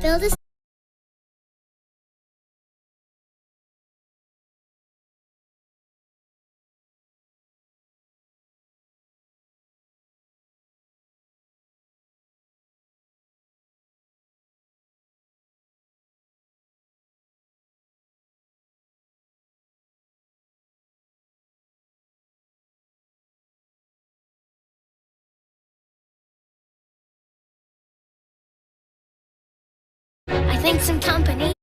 build a I think some company.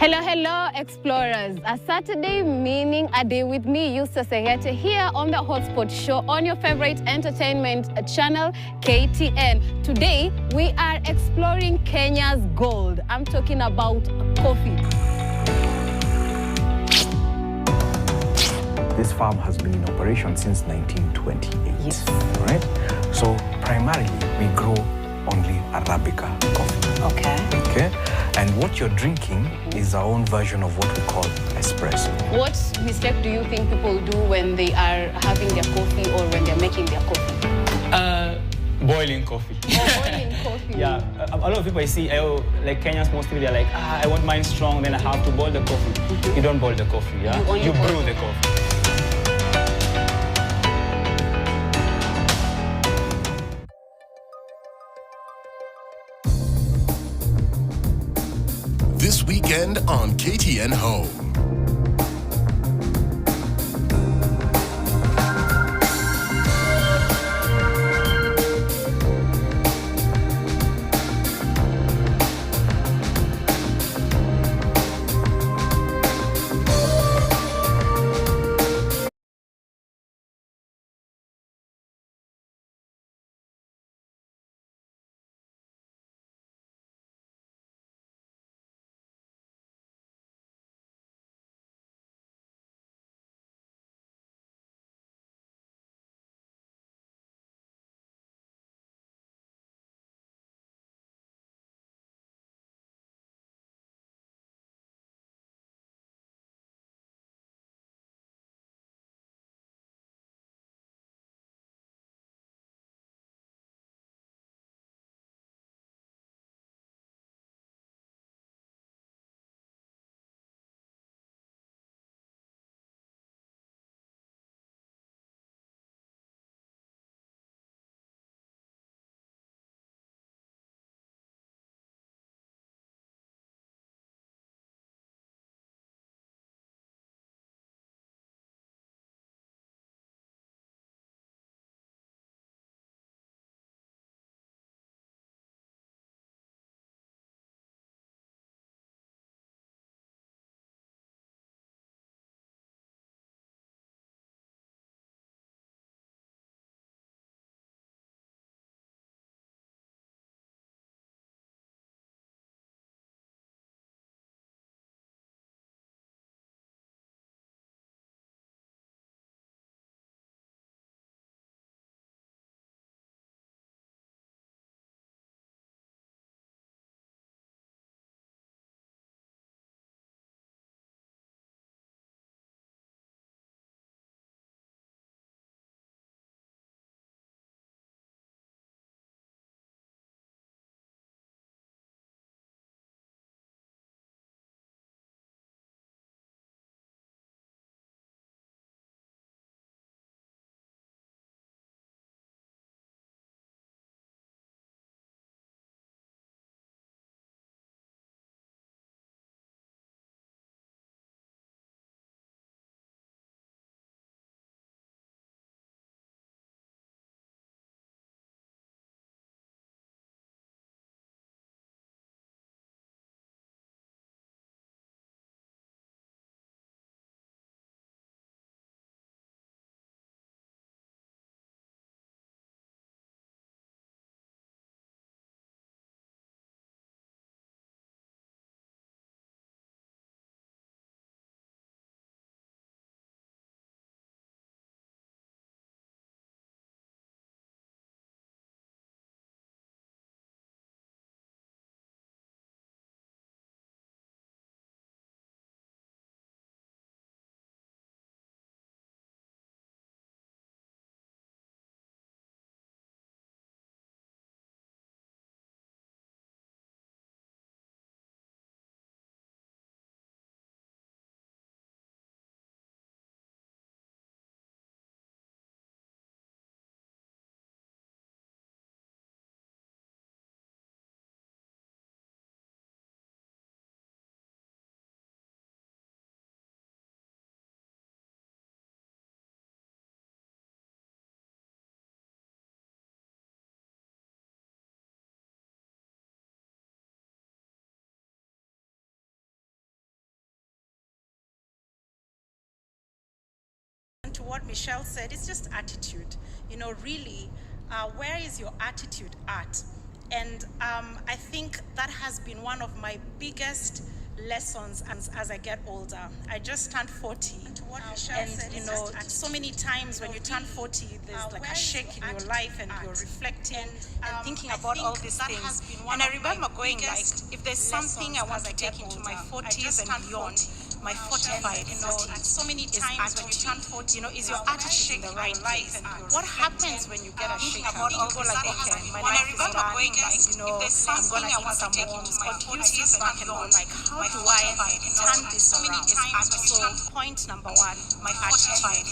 Hello, hello, explorers. A Saturday meaning a day with me, Eustace Egete, here on the Hotspot Show on your favorite entertainment channel, KTN. Today, we are exploring Kenya's gold. I'm talking about coffee. This farm has been in operation since 1928, Yes. right? So primarily, we grow only Arabica coffee. Okay. And what you're drinking is our own version of what we call espresso. What mistake do you think people do when they are having their coffee or when they're making their coffee? Boiling coffee. Oh, boiling coffee. Yeah, a lot of people I see, like Kenyans mostly, they're like, I want mine strong, then I have to boil the coffee. You don't boil the coffee, yeah? You brew the coffee. This weekend on KTN Home. what Michelle said, it's just attitude. You know, really, where is your attitude at? And I think that has been one of my biggest lessons as I get older. I just turned 40, and you know, so many times when you turn 40, there's like a shake in your life, and you're reflecting and thinking about all these things. And I remember going like, if there's something I want to take into my 40s and beyond, my 45, 40s, so many times when you turn 40, you know, is your attitude in the right place? What happens when you get a shake? You go like, okay, my life is done, like, you know, I'm gonna eat some worms. But you sit back and go like, how do I turn this around? So point number one, my attitude.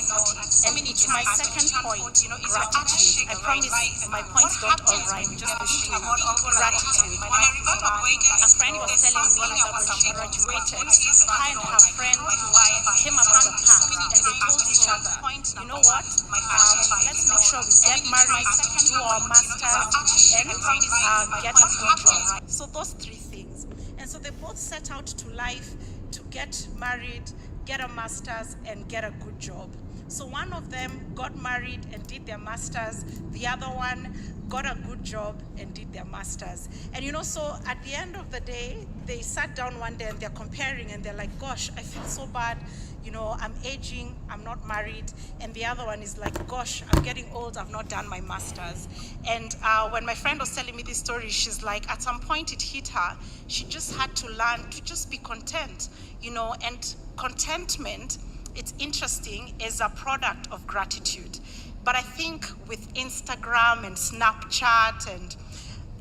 And to my second point, gratitude. I promise my points don't all rhyme, just the shoe. Gratitude. A friend was telling me that when she graduated, her and her friend came up to the park and they told each other, you know what, let's make sure we get married, do our masters, and get a good job. So those three things. And so they both set out to life to get married, get a master's, and get a good job. So one of them got married and did their master's. The other one got a good job and did their master's. And you know, so at the end of the day, they sat down one day and they're comparing and they're like, gosh, I feel so bad. You know, I'm aging, I'm not married. And the other one is like, gosh, I'm getting old, I've not done my master's. And when my friend was telling me this story, she's like, at some point it hit her. She just had to learn to just be content, you know, and contentment, it's interesting, is a product of gratitude. But I think with Instagram and Snapchat and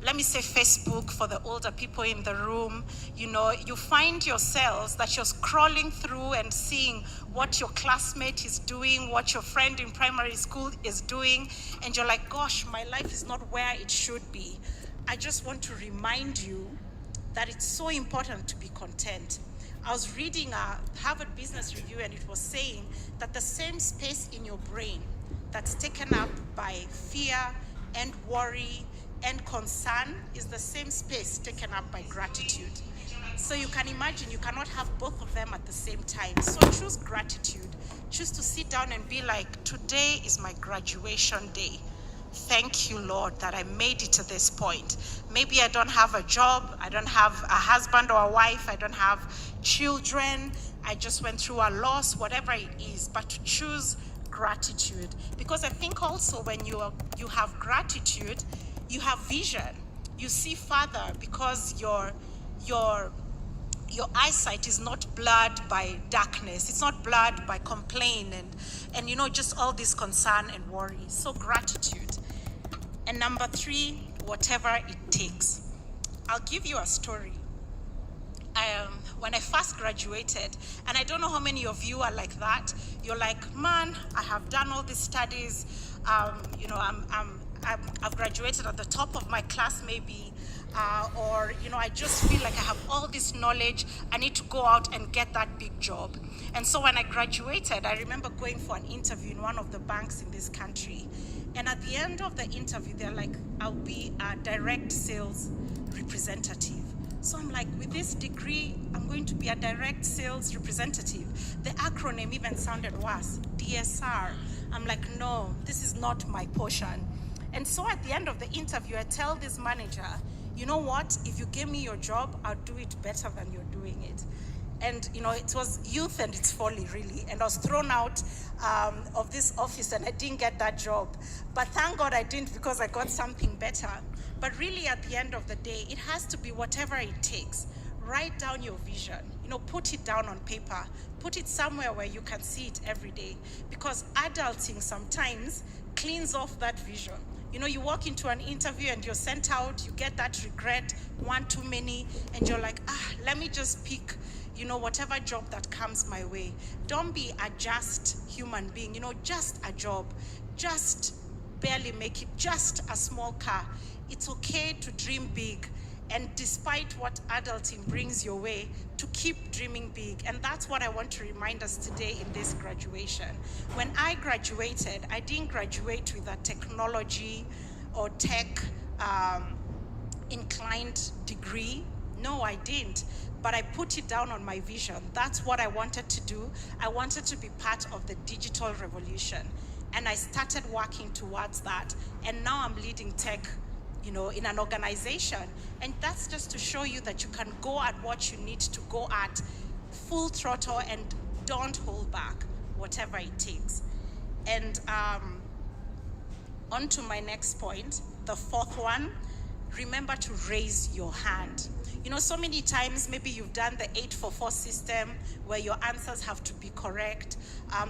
let me say Facebook for the older people in the room, you know, you find yourselves that you're scrolling through and seeing what your classmate is doing, what your friend in primary school is doing, and you're like, gosh, my life is not where it should be. I just want to remind you that it's so important to be content. I was reading a Harvard Business Review and it was saying that the same space in your brain that's taken up by fear and worry and concern is the same space taken up by gratitude. So you can imagine you cannot have both of them at the same time. So choose gratitude. Choose to sit down and be like, today is my graduation day. Thank you, Lord, that I made it to this point. Maybe I don't have a job, I don't have a husband or a wife, I don't have children, I just went through a loss, whatever it is, but to choose gratitude. Because I think also when you have gratitude, you have vision. You see further because your eyesight is not blurred by darkness. It's not blurred by complaint and you know, just all this concern and worry. So gratitude. And number three, whatever it takes. I'll give you a story. When I first graduated, and I don't know how many of you are like that. You're like, man, I have done all these studies. You know, I've graduated at the top of my class, maybe, or you know, I just feel like I have all this knowledge. I need to go out and get that big job. And so when I graduated, I remember going for an interview in one of the banks in this country. And at the end of the interview, they're like, I'll be a direct sales representative. So I'm like, with this degree, I'm going to be a direct sales representative. The acronym even sounded worse, DSR. I'm like, no, this is not my portion. And so at the end of the interview, I tell this manager, you know what, if you give me your job, I'll do it better than you're doing it. And you know, it was youth and its folly, really. And I was thrown out of this office and I didn't get that job. But thank God I didn't, because I got something better. But really at the end of the day, it has to be whatever it takes. Write down your vision, you know, put it down on paper, put it somewhere where you can see it every day. Because adulting sometimes cleans off that vision. You know, you walk into an interview and you're sent out, you get that regret, one too many, and you're like, let me just pick, you know, whatever job that comes my way. Don't be a just human being, you know, just a job, just barely make it, just a small car. It's okay to dream big. And despite what adulting brings your way, to keep dreaming big. And that's what I want to remind us today in this graduation. When I graduated, I didn't graduate with a technology or tech inclined degree. No, I didn't. but I put it down on my vision. That's what I wanted to do. I wanted to be part of the digital revolution. And I started working towards that. And now I'm leading tech, in an organization. And that's just to show you that you can go at what you need to go at, full throttle, and don't hold back, whatever it takes. And on to my next point, the fourth one, remember to raise your hand. So many times, maybe you've done the 844 system where your answers have to be correct.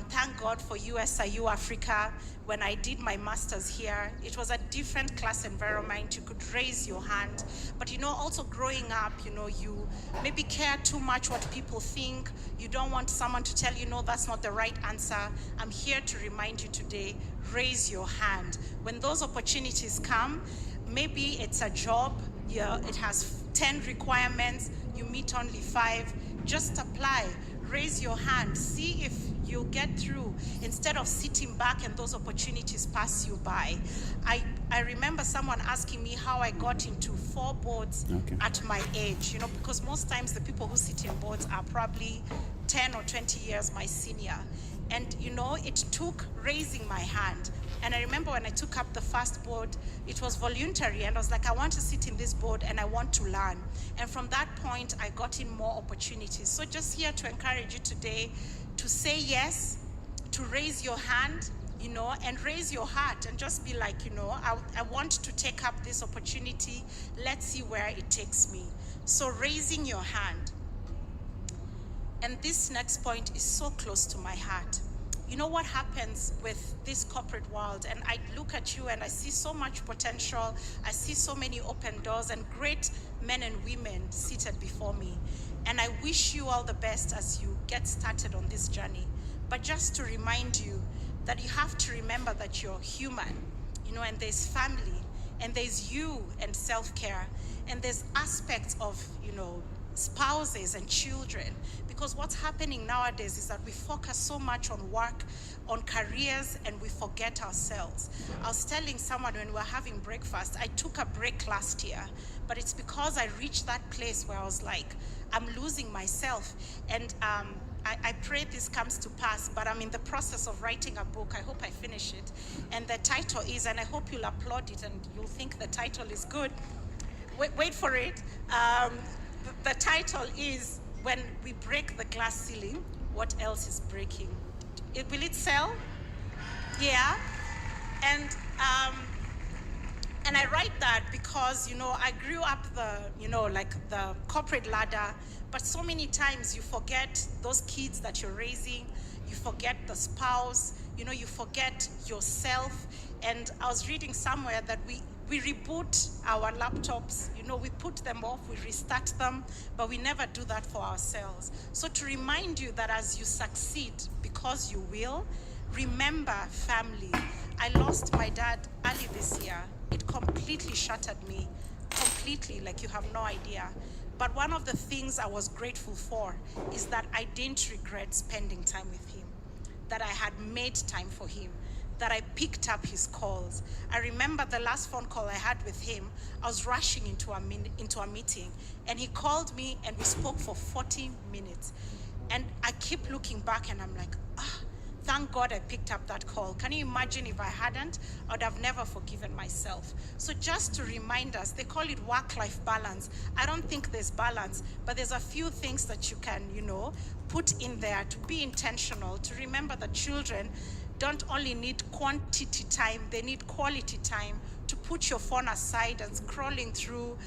Thank God for USIU-Africa. When I did my master's here, it was a different class environment. You could raise your hand. But also growing up, you maybe care too much what people think. You don't want someone to tell you, no, that's not the right answer. I'm here to remind you today, raise your hand. When those opportunities come, maybe it's a job, it has 10 requirements, you meet only 5, just apply, raise your hand, see if you'll get through instead of sitting back and those opportunities pass you by. I remember someone asking me how I got into 4 boards at my age, because most times the people who sit in boards are probably 10 or 20 years my senior. And it took raising my hand. And I remember when I took up the first board, it was voluntary, and I was like, I want to sit in this board and I want to learn. And from that point, I got in more opportunities. So just here to encourage you today to say yes, to raise your hand, and raise your heart and just be like, I want to take up this opportunity. Let's see where it takes me. So raising your hand. And this next point is so close to my heart. What happens with this corporate world, and I look at you and I see so much potential, I see so many open doors and great men and women seated before me. And I wish you all the best as you get started on this journey. But just to remind you that you have to remember that you're human, and there's family, and there's you and self-care, and there's aspects of, spouses and children, because what's happening nowadays is that we focus so much on work, on careers, and we forget ourselves. I was telling someone when we were having breakfast, I took a break last year, but it's because I reached that place where I was like, I'm losing myself. And I pray this comes to pass, but I'm in the process of writing a book. I hope I finish it. And the title is, and I hope you'll applaud it and you'll think the title is good. Wait for it. The title is, When We Break the Glass Ceiling, What Else is Breaking? Will it sell? Yeah. And I write that because, I grew up the corporate ladder, but so many times you forget those kids that you're raising, you forget the spouse, you forget yourself. And I was reading somewhere that we reboot our laptops, we put them off, we restart them, but we never do that for ourselves. So to remind you that as you succeed, because you will, remember family. I lost my dad early this year. It completely shattered me, completely, like you have no idea. But one of the things I was grateful for is that I didn't regret spending time with him, that I had made time for him, that I picked up his calls. I remember the last phone call I had with him, I was rushing into a meeting, and he called me and we spoke for 40 minutes. And I keep looking back and I'm like, thank God I picked up that call. Can you imagine if I hadn't? I would have never forgiven myself. So just to remind us, they call it work-life balance. I don't think there's balance, but there's a few things that you can, put in there to be intentional, to remember that children don't only need quantity time, they need quality time, to put your phone aside and scrolling through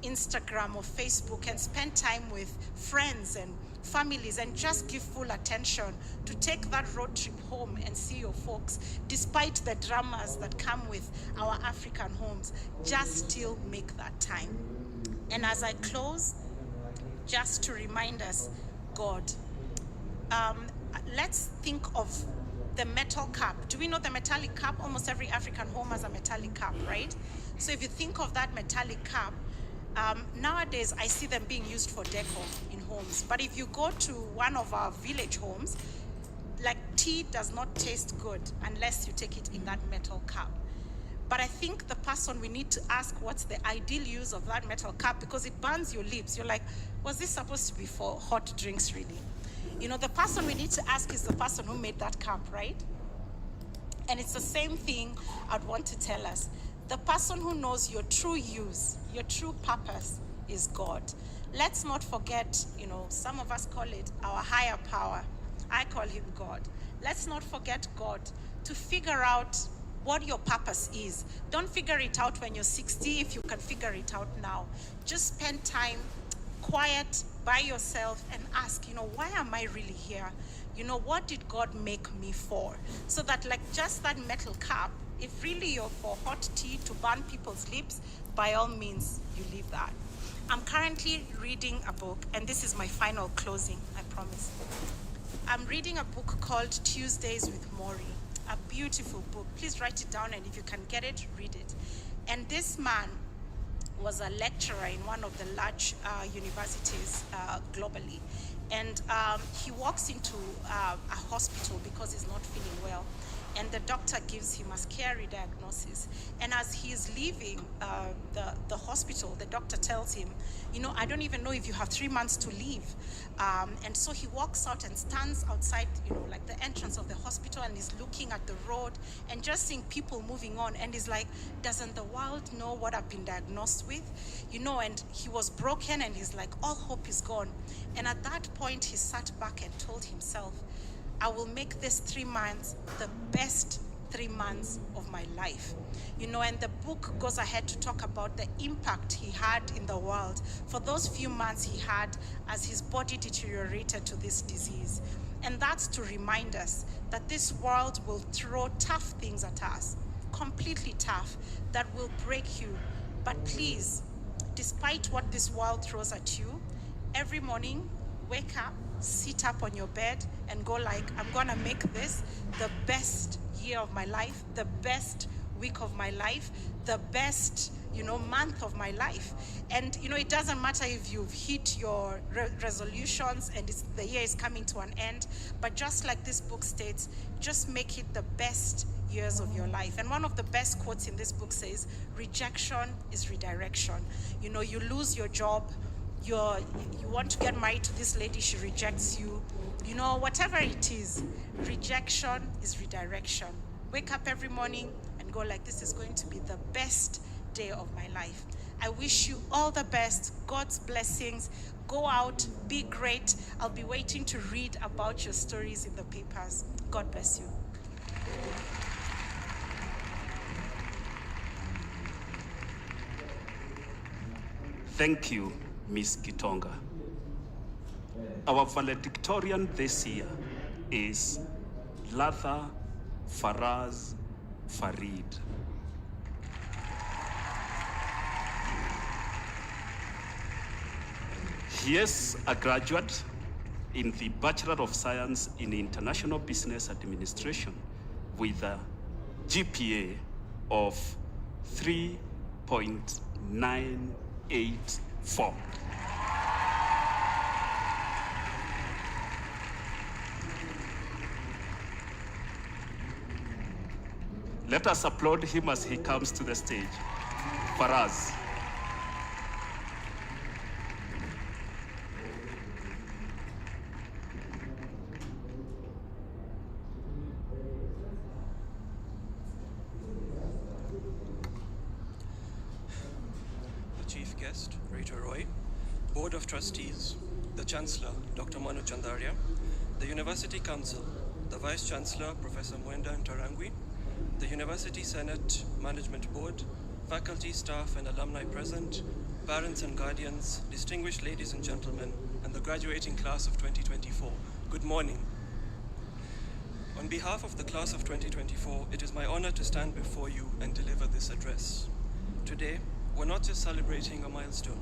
Instagram or Facebook and spend time with friends and families and just give full attention, to take that road trip home and see your folks. Despite the dramas that come with our African homes, just still make that time. And as I close, just to remind us, God, let's think of the metal cup. Do we know the metallic cup? Almost every African home has a metallic cup, right? So if you think of that metallic cup, nowadays I see them being used for decor in homes. But if you go to one of our village homes, like tea does not taste good unless you take it in that metal cup. But I think the person we need to ask what's the ideal use of that metal cup, because it burns your lips. You're like, was this supposed to be for hot drinks, really? You know, the person we need to ask is the person who made that cup, right? And it's the same thing I'd want to tell us. The person who knows your true use, your true purpose is God. Let's not forget, you know, some of us call it our higher power. I call him God. Let's not forget God to figure out what your purpose is. Don't figure it out when you're 60 if you can figure it out now. Just spend time quiet by yourself and ask, you know, why am I really here? You know, what did God make me for? So that, like just that metal cup, if really you're for hot tea to burn people's lips, by all means, you leave that. I'm currently reading a book, and this is my final closing, I promise. I'm reading a book called Tuesdays with Maury, a beautiful book. Please write it down, and if you can get it, read it. And this man was a lecturer in one of the large universities globally. And he walks into a hospital because he's not feeling well. And the doctor gives him a scary diagnosis. And as he's leaving the hospital, the doctor tells him, you know, I don't even know if you have 3 months to leave. And so he walks out and stands outside, you know, like the entrance of the hospital, and he's looking at the road and just seeing people moving on. And he's like, doesn't the world know what I've been diagnosed with? You know, and he was broken, and he's like, all hope is gone. And at that point, he sat back and told himself, I will make this 3 months the best 3 months of my life. You know, and the book goes ahead to talk about the impact he had in the world for those few months he had as his body deteriorated to this disease. And that's to remind us that this world will throw tough things at us, completely tough, that will break you. But please, despite what this world throws at you, every morning, wake up, sit up on your bed and go like, I'm gonna make this the best year of my life, the best week of my life, the best, you know, month of my life. And, you know, it doesn't matter if you've hit your resolutions and the year is coming to an end, but just like this book states, just make it the best years of your life. And one of the best quotes in this book says, rejection is redirection. You know, you lose your job, you want to get married to this lady, she rejects you. You know, whatever it is, rejection is redirection. Wake up every morning and go like, this is going to be the best day of my life. I wish you all the best, God's blessings. Go out, be great. I'll be waiting to read about your stories in the papers. God bless you. Thank you, Ms. Gitonga. Our valedictorian this year is Latha Faraz Farid. He is a graduate in the Bachelor of Science in International Business Administration with a GPA of 3.984. Let us applaud him as he comes to the stage. Faraz. The Chief Guest, Rita Roy, Board of Trustees, the Chancellor, Dr. Manu Chandaria, the University Council, the Vice Chancellor, Professor Mwenda Ntarangwi, the University Senate, Management Board, faculty, staff, and alumni present, parents and guardians, distinguished ladies and gentlemen, and the graduating class of 2024, good morning. On behalf of the class of 2024, it is my honor to stand before you and deliver this address. Today, we're not just celebrating a milestone,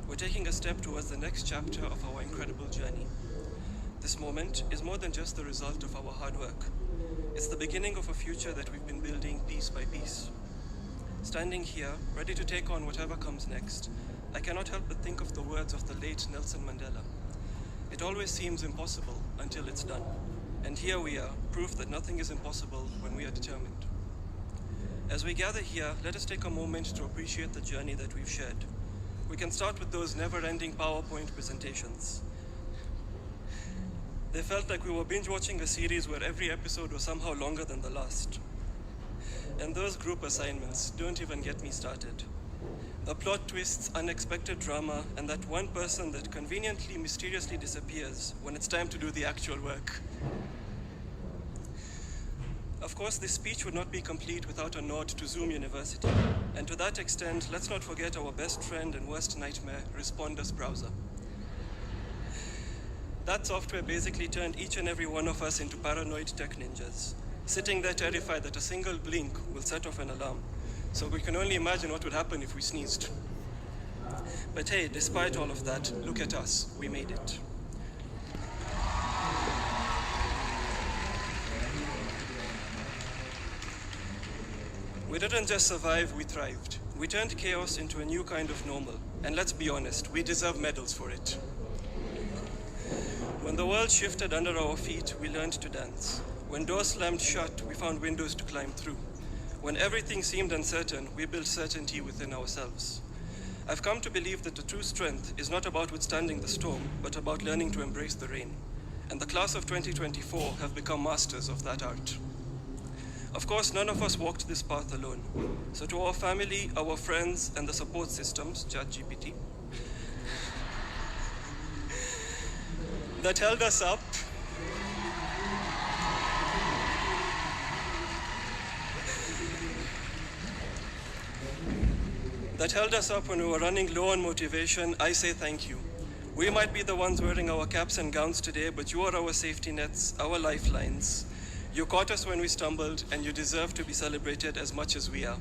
we're taking a step towards the next chapter of our incredible journey. This moment is more than just the result of our hard work. It's the beginning of a future that we've been building piece by piece. Standing here, ready to take on whatever comes next, I cannot help but think of the words of the late Nelson Mandela. It always seems impossible until it's done. And here we are, proof that nothing is impossible when we are determined. As we gather here, let us take a moment to appreciate the journey that we've shared. We can start with those never-ending PowerPoint presentations. They felt like we were binge-watching a series where every episode was somehow longer than the last. And those group assignments, don't even get me started. The plot twists, unexpected drama, and that one person that conveniently, mysteriously disappears when it's time to do the actual work. Of course, this speech would not be complete without a nod to Zoom University. And to that extent, let's not forget our best friend and worst nightmare, Respondus browser. That software basically turned each and every one of us into paranoid tech ninjas, sitting there terrified that a single blink will set off an alarm. So we can only imagine what would happen if we sneezed. But hey, despite all of that, look at us, we made it. We didn't just survive, we thrived. We turned chaos into a new kind of normal. And let's be honest, we deserve medals for it. When the world shifted under our feet, we learned to dance. When doors slammed shut, we found windows to climb through. When everything seemed uncertain, we built certainty within ourselves. I've come to believe that the true strength is not about withstanding the storm, but about learning to embrace the rain. And the class of 2024 have become masters of that art. Of course, none of us walked this path alone. So to our family, our friends, and the support systems, ChatGPT, that held us up, when we were running low on motivation, I say thank you. We might be the ones wearing our caps and gowns today, but you are our safety nets, our lifelines. You caught us when we stumbled, and you deserve to be celebrated as much as we are.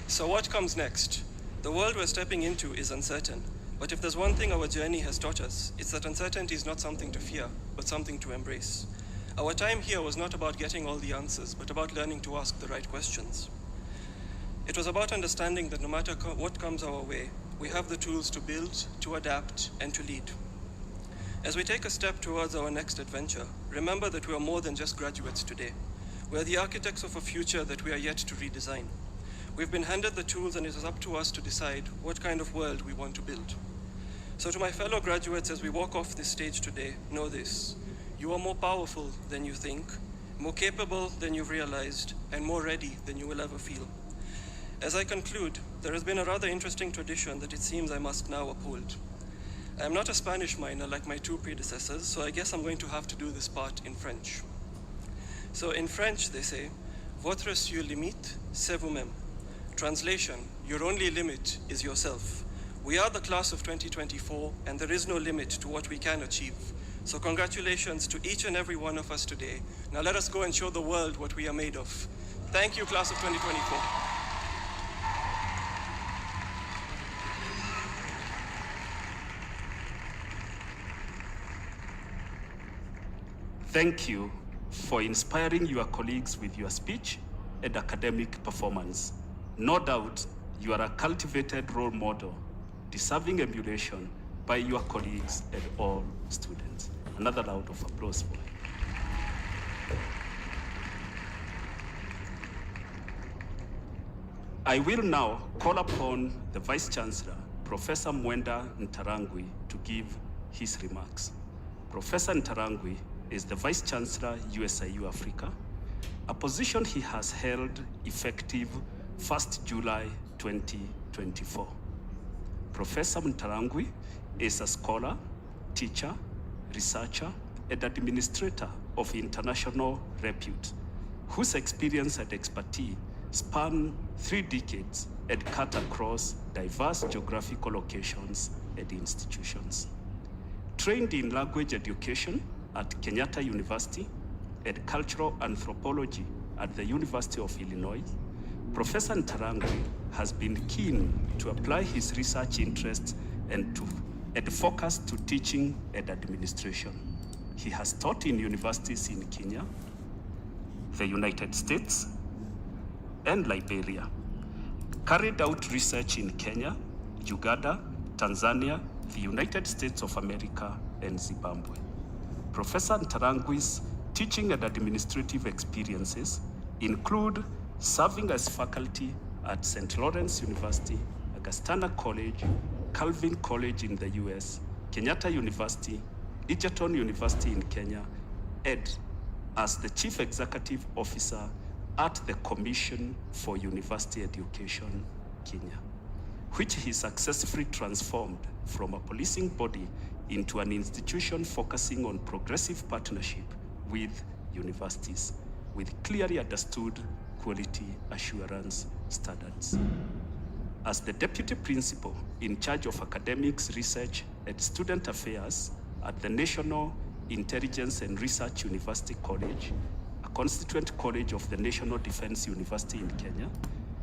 So what comes next? The world we're stepping into is uncertain. But if there's one thing our journey has taught us, it's that uncertainty is not something to fear, but something to embrace. Our time here was not about getting all the answers, but about learning to ask the right questions. It was about understanding that no matter what comes our way, we have the tools to build, to adapt, and to lead. As we take a step towards our next adventure, remember that we are more than just graduates today. We are the architects of a future that we are yet to redesign. We've been handed the tools, and it is up to us to decide what kind of world we want to build. So to my fellow graduates, as we walk off this stage today, know this: you are more powerful than you think, more capable than you've realized, and more ready than you will ever feel. As I conclude, there has been a rather interesting tradition that it seems I must now uphold. I am not a Spanish minor like my two predecessors, so I guess I'm going to have to do this part in French. So in French, they say, votre seule limite, c'est vous-même. Translation, your only limit is yourself. We are the class of 2024, and there is no limit to what we can achieve. So congratulations to each and every one of us today. Now let us go and show the world what we are made of. Thank you, class of 2024. Thank you for inspiring your colleagues with your speech and academic performance. No doubt, you are a cultivated role model, deserving emulation by your colleagues and all students. Another round of applause for you. I will now call upon the Vice-Chancellor, Professor Mwenda Ntarangwi, to give his remarks. Professor Ntarangwi is the Vice-Chancellor, USIU-Africa, a position he has held effective 1st July 2024. Professor Ntarangwi is a scholar, teacher, researcher, and administrator of international repute, whose experience and expertise span 3 decades and cut across diverse geographical locations and institutions. Trained in language education at Kenyatta University and cultural anthropology at the University of Illinois, Professor Ntarangwi has been keen to apply his research interests and focus to teaching and administration. He has taught in universities in Kenya, the United States, and Liberia, carried out research in Kenya, Uganda, Tanzania, the United States of America, and Zimbabwe. Professor Ntarangui's teaching and administrative experiences include serving as faculty at St. Lawrence University, Augustana College, Calvin College in the US, Kenyatta University, Egerton University in Kenya, and as the Chief Executive Officer at the Commission for University Education, Kenya, which he successfully transformed from a policing body into an institution focusing on progressive partnership with universities with clearly understood quality assurance standards. As the Deputy Principal in charge of academics, research, and student affairs at the National Intelligence and Research University College, a constituent college of the National Defense University in Kenya,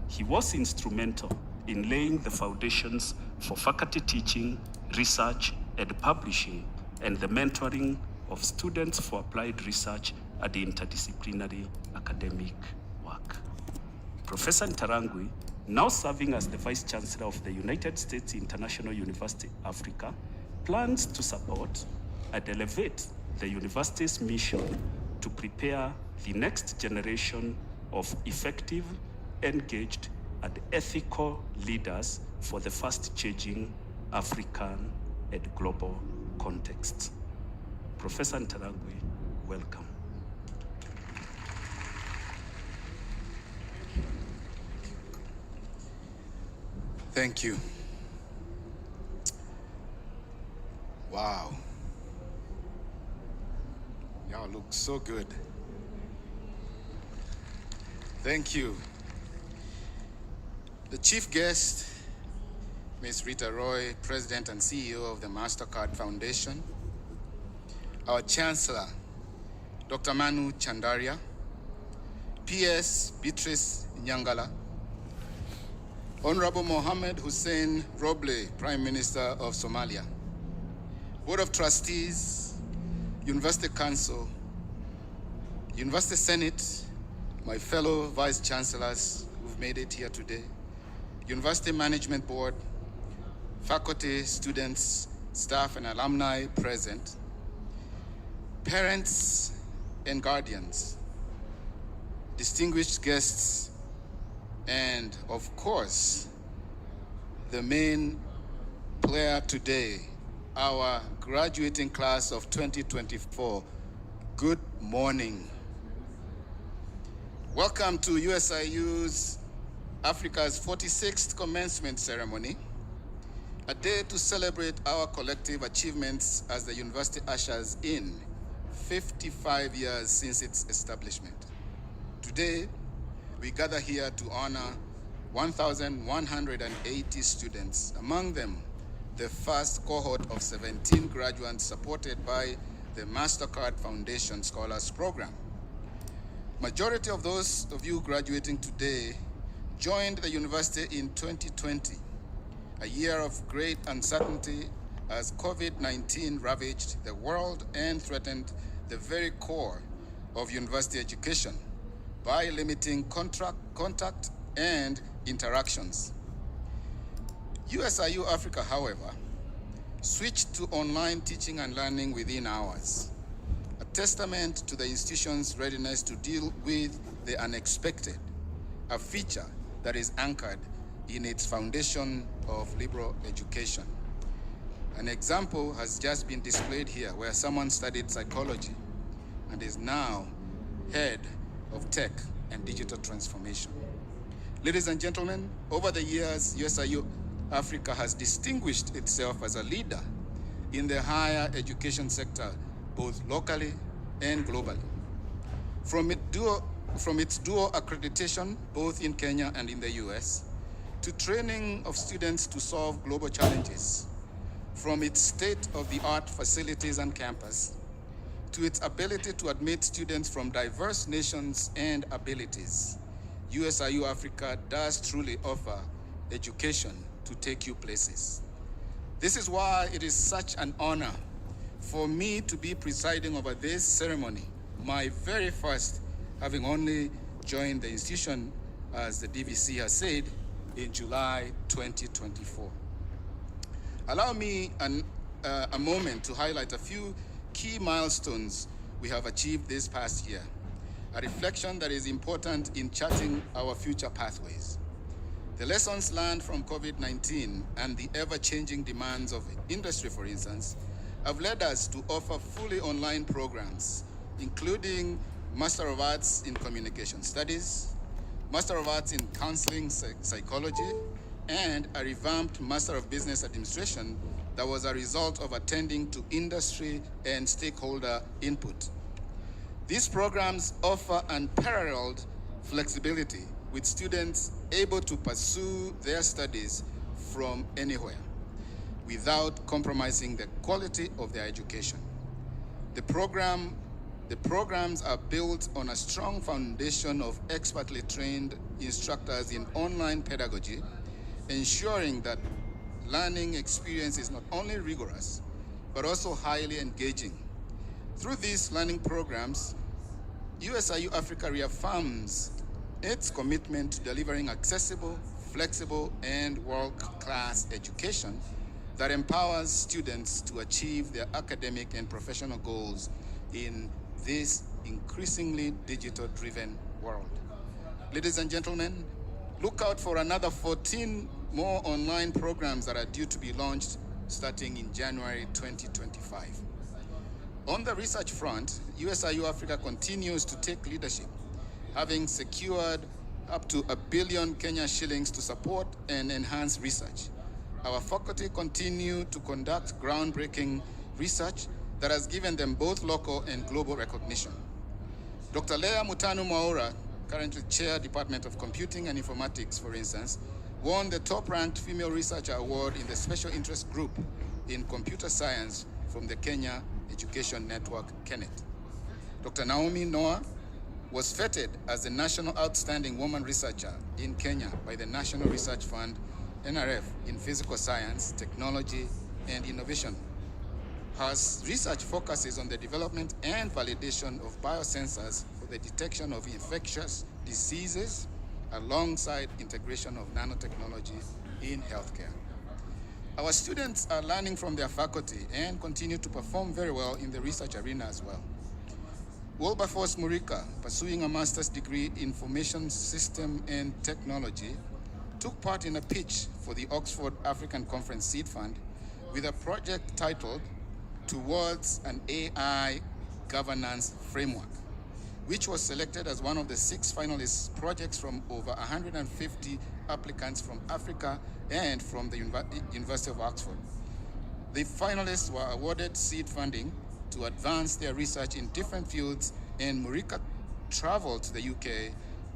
he was instrumental in laying the foundations for faculty teaching, research, and publishing, and the mentoring of students for applied research and interdisciplinary academic work. Professor Ntarangwi, now serving as the Vice Chancellor of the United States International University Africa, plans to support and elevate the university's mission to prepare the next generation of effective, engaged, and ethical leaders for the fast-changing African and global context. Professor Ntarangwi, welcome. Thank you. Wow. Y'all look so good. Thank you. The chief guest, Ms. Rita Roy, President and CEO of the MasterCard Foundation. Our Chancellor, Dr. Manu Chandaria. PS Beatrice Nyangala. Honorable Mohammed Hussein Roble, Prime Minister of Somalia. Board of Trustees, University Council, University Senate, my fellow Vice Chancellors who've made it here today, University Management Board, faculty, students, staff, and alumni present, parents and guardians, distinguished guests, and of course, the main player today, our graduating class of 2024. Good morning. Welcome to USIU's Africa's 46th commencement ceremony, a day to celebrate our collective achievements as the university ushers in 55 years since its establishment. Today, we gather here to honor 1,180 students, among them the first cohort of 17 graduates supported by the MasterCard Foundation Scholars Program. Majority of those of you graduating today joined the university in 2020, a year of great uncertainty as COVID-19 ravaged the world and threatened the very core of university education by limiting contact and interactions. USIU-Africa, however, switched to online teaching and learning within hours, a testament to the institution's readiness to deal with the unexpected, a feature that is anchored in its foundation of liberal education. An example has just been displayed here where someone studied psychology and is now head of tech and digital transformation. Ladies and gentlemen, over the years, USIU-Africa has distinguished itself as a leader in the higher education sector, both locally and globally. From its dual accreditation, both in Kenya and in the US, to training of students to solve global challenges, from its state-of-the-art facilities and campus, to its ability to admit students from diverse nations and abilities, USIU-Africa does truly offer education to take you places. This is why it is such an honor for me to be presiding over this ceremony, my very first, having only joined the institution, as the DVC has said, in July 2024. Allow me a moment to highlight a few key milestones we have achieved this past year, a reflection that is important in charting our future pathways. The lessons learned from COVID-19 and the ever-changing demands of industry, for instance, have led us to offer fully online programs, including Master of Arts in Communication Studies, Master of Arts in Counseling Psychology, and a revamped Master of Business Administration that was a result of attending to industry and stakeholder input. These programs offer unparalleled flexibility, with students able to pursue their studies from anywhere without compromising the quality of their education. The programs are built on a strong foundation of expertly trained instructors in online pedagogy, ensuring that learning experience is not only rigorous, but also highly engaging. Through these learning programs, USIU-Africa reaffirms its commitment to delivering accessible, flexible, and world-class education that empowers students to achieve their academic and professional goals in this increasingly digital-driven world. Ladies and gentlemen, look out for another 14 more online programs that are due to be launched starting in January 2025. On the research front, USIU-Africa continues to take leadership, having secured up to 1 billion Kenya shillings to support and enhance research. Our faculty continue to conduct groundbreaking research that has given them both local and global recognition. Dr. Leah Mutanu Mwaura, currently Chair, Department of Computing and Informatics, for instance, won the top-ranked Female Researcher Award in the Special Interest Group in Computer Science from the Kenya Education Network, Keynote. Dr. Naomi Noah was feted as the National Outstanding Woman Researcher in Kenya by the National Research Fund, NRF, in Physical Science, Technology, and Innovation. Her research focuses on the development and validation of biosensors for the detection of infectious diseases, alongside integration of nanotechnology in healthcare. Our students are learning from their faculty and continue to perform very well in the research arena as well. Wilberforce Murika, pursuing a master's degree in Information System and Technology, took part in a pitch for the Oxford African Conference Seed Fund with a project titled Towards an AI Governance Framework, which was selected as one of the 6 finalist projects from over 150 applicants from Africa and from the University of Oxford. The finalists were awarded seed funding to advance their research in different fields, and Murika traveled to the UK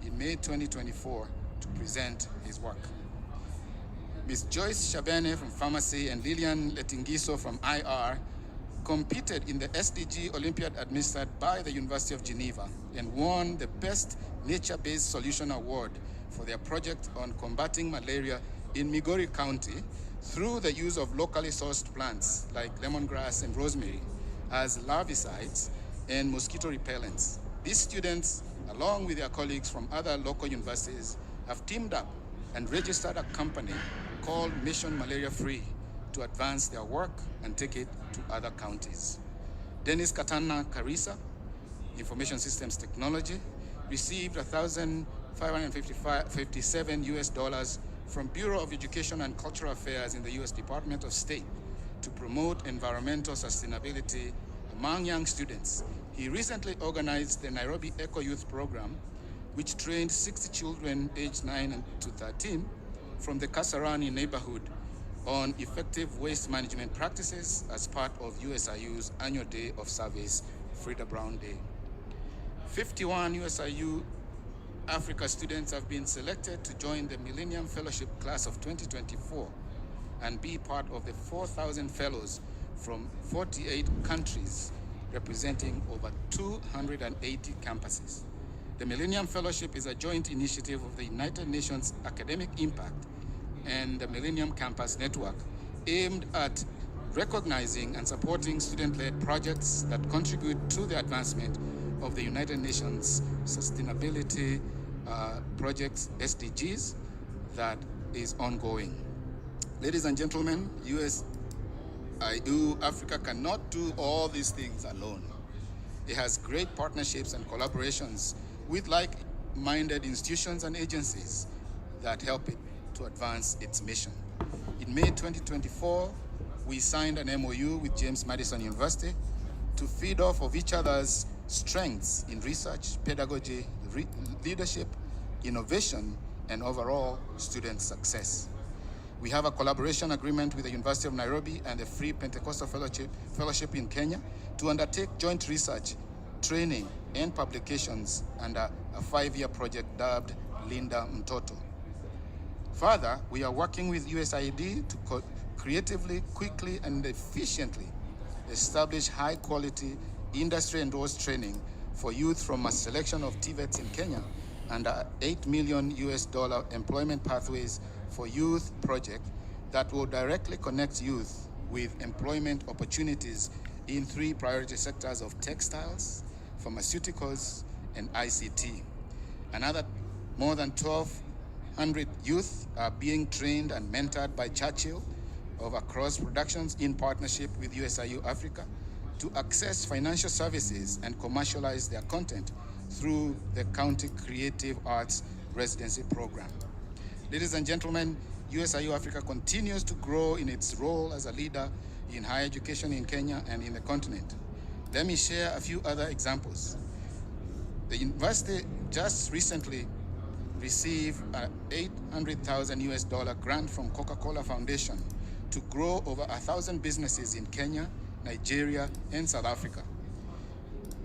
in May 2024 to present his work. Ms. Joyce Shabene from Pharmacy and Lillian Letingiso from IR competed in the SDG Olympiad administered by the University of Geneva and won the Best Nature-Based Solution Award for their project on combating malaria in Migori County through the use of locally sourced plants like lemongrass and rosemary as larvicides and mosquito repellents. These students, along with their colleagues from other local universities, have teamed up and registered a company called Mission Malaria Free to advance their work and take it to other counties. Dennis Katana Karisa, Information Systems Technology, received $1,557 from Bureau of Education and Cultural Affairs in the U.S. Department of State to promote environmental sustainability among young students. He recently organized the Nairobi Eco Youth Program, which trained 60 children aged 9 to 13 from the Kasarani neighborhood on effective waste management practices as part of USIU's annual Day of Service, Frida Brown Day. 51 USIU Africa students have been selected to join the Millennium Fellowship Class of 2024 and be part of the 4,000 fellows from 48 countries representing over 280 campuses. The Millennium Fellowship is a joint initiative of the United Nations Academic Impact and the Millennium Campus Network, aimed at recognizing and supporting student-led projects that contribute to the advancement of the United Nations Sustainability Projects, SDGs, that is ongoing. Ladies and gentlemen, USIU-Africa cannot do all these things alone. It has great partnerships and collaborations with like-minded institutions and agencies that help it to advance its mission. In May 2024, we signed an MOU with James Madison University to feed off of each other's strengths in research, pedagogy, leadership, innovation, and overall student success. We have a collaboration agreement with the University of Nairobi and the Free Pentecostal Fellowship in Kenya to undertake joint research, training, and publications under a 5-year project dubbed Linda Mtoto. Further, we are working with USAID to creatively, quickly, and efficiently establish high-quality, industry-endorsed training for youth from a selection of TVETs in Kenya and a $8 million employment pathways for youth project that will directly connect youth with employment opportunities in 3 priority sectors of textiles, pharmaceuticals, and ICT. Another more than 1,200 youth are being trained and mentored by Churchill of Across Productions in partnership with USIU-Africa to access financial services and commercialize their content through the County Creative Arts Residency Program. Ladies and gentlemen, USIU-Africa continues to grow in its role as a leader in higher education in Kenya and in the continent. Let me share a few other examples. The university just recently received an $800,000 grant from Coca-Cola Foundation to grow over 1,000 businesses in Kenya, Nigeria, and South Africa.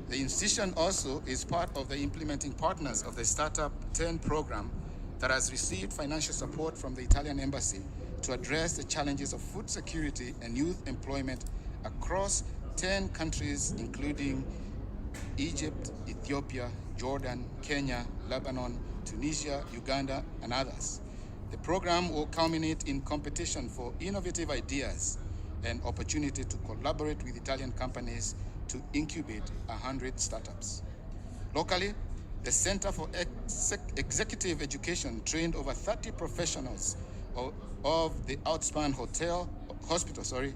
The institution also is part of the implementing partners of the Startup 10 program that has received financial support from the Italian Embassy to address the challenges of food security and youth employment across 10 countries, including Egypt, Ethiopia, Jordan, Kenya, Lebanon, Tunisia, Uganda, and others. The program will culminate in competition for innovative ideas and opportunity to collaborate with Italian companies to incubate 100 startups. Locally, the Center for Executive Education trained over 30 professionals of the Outspan Hospital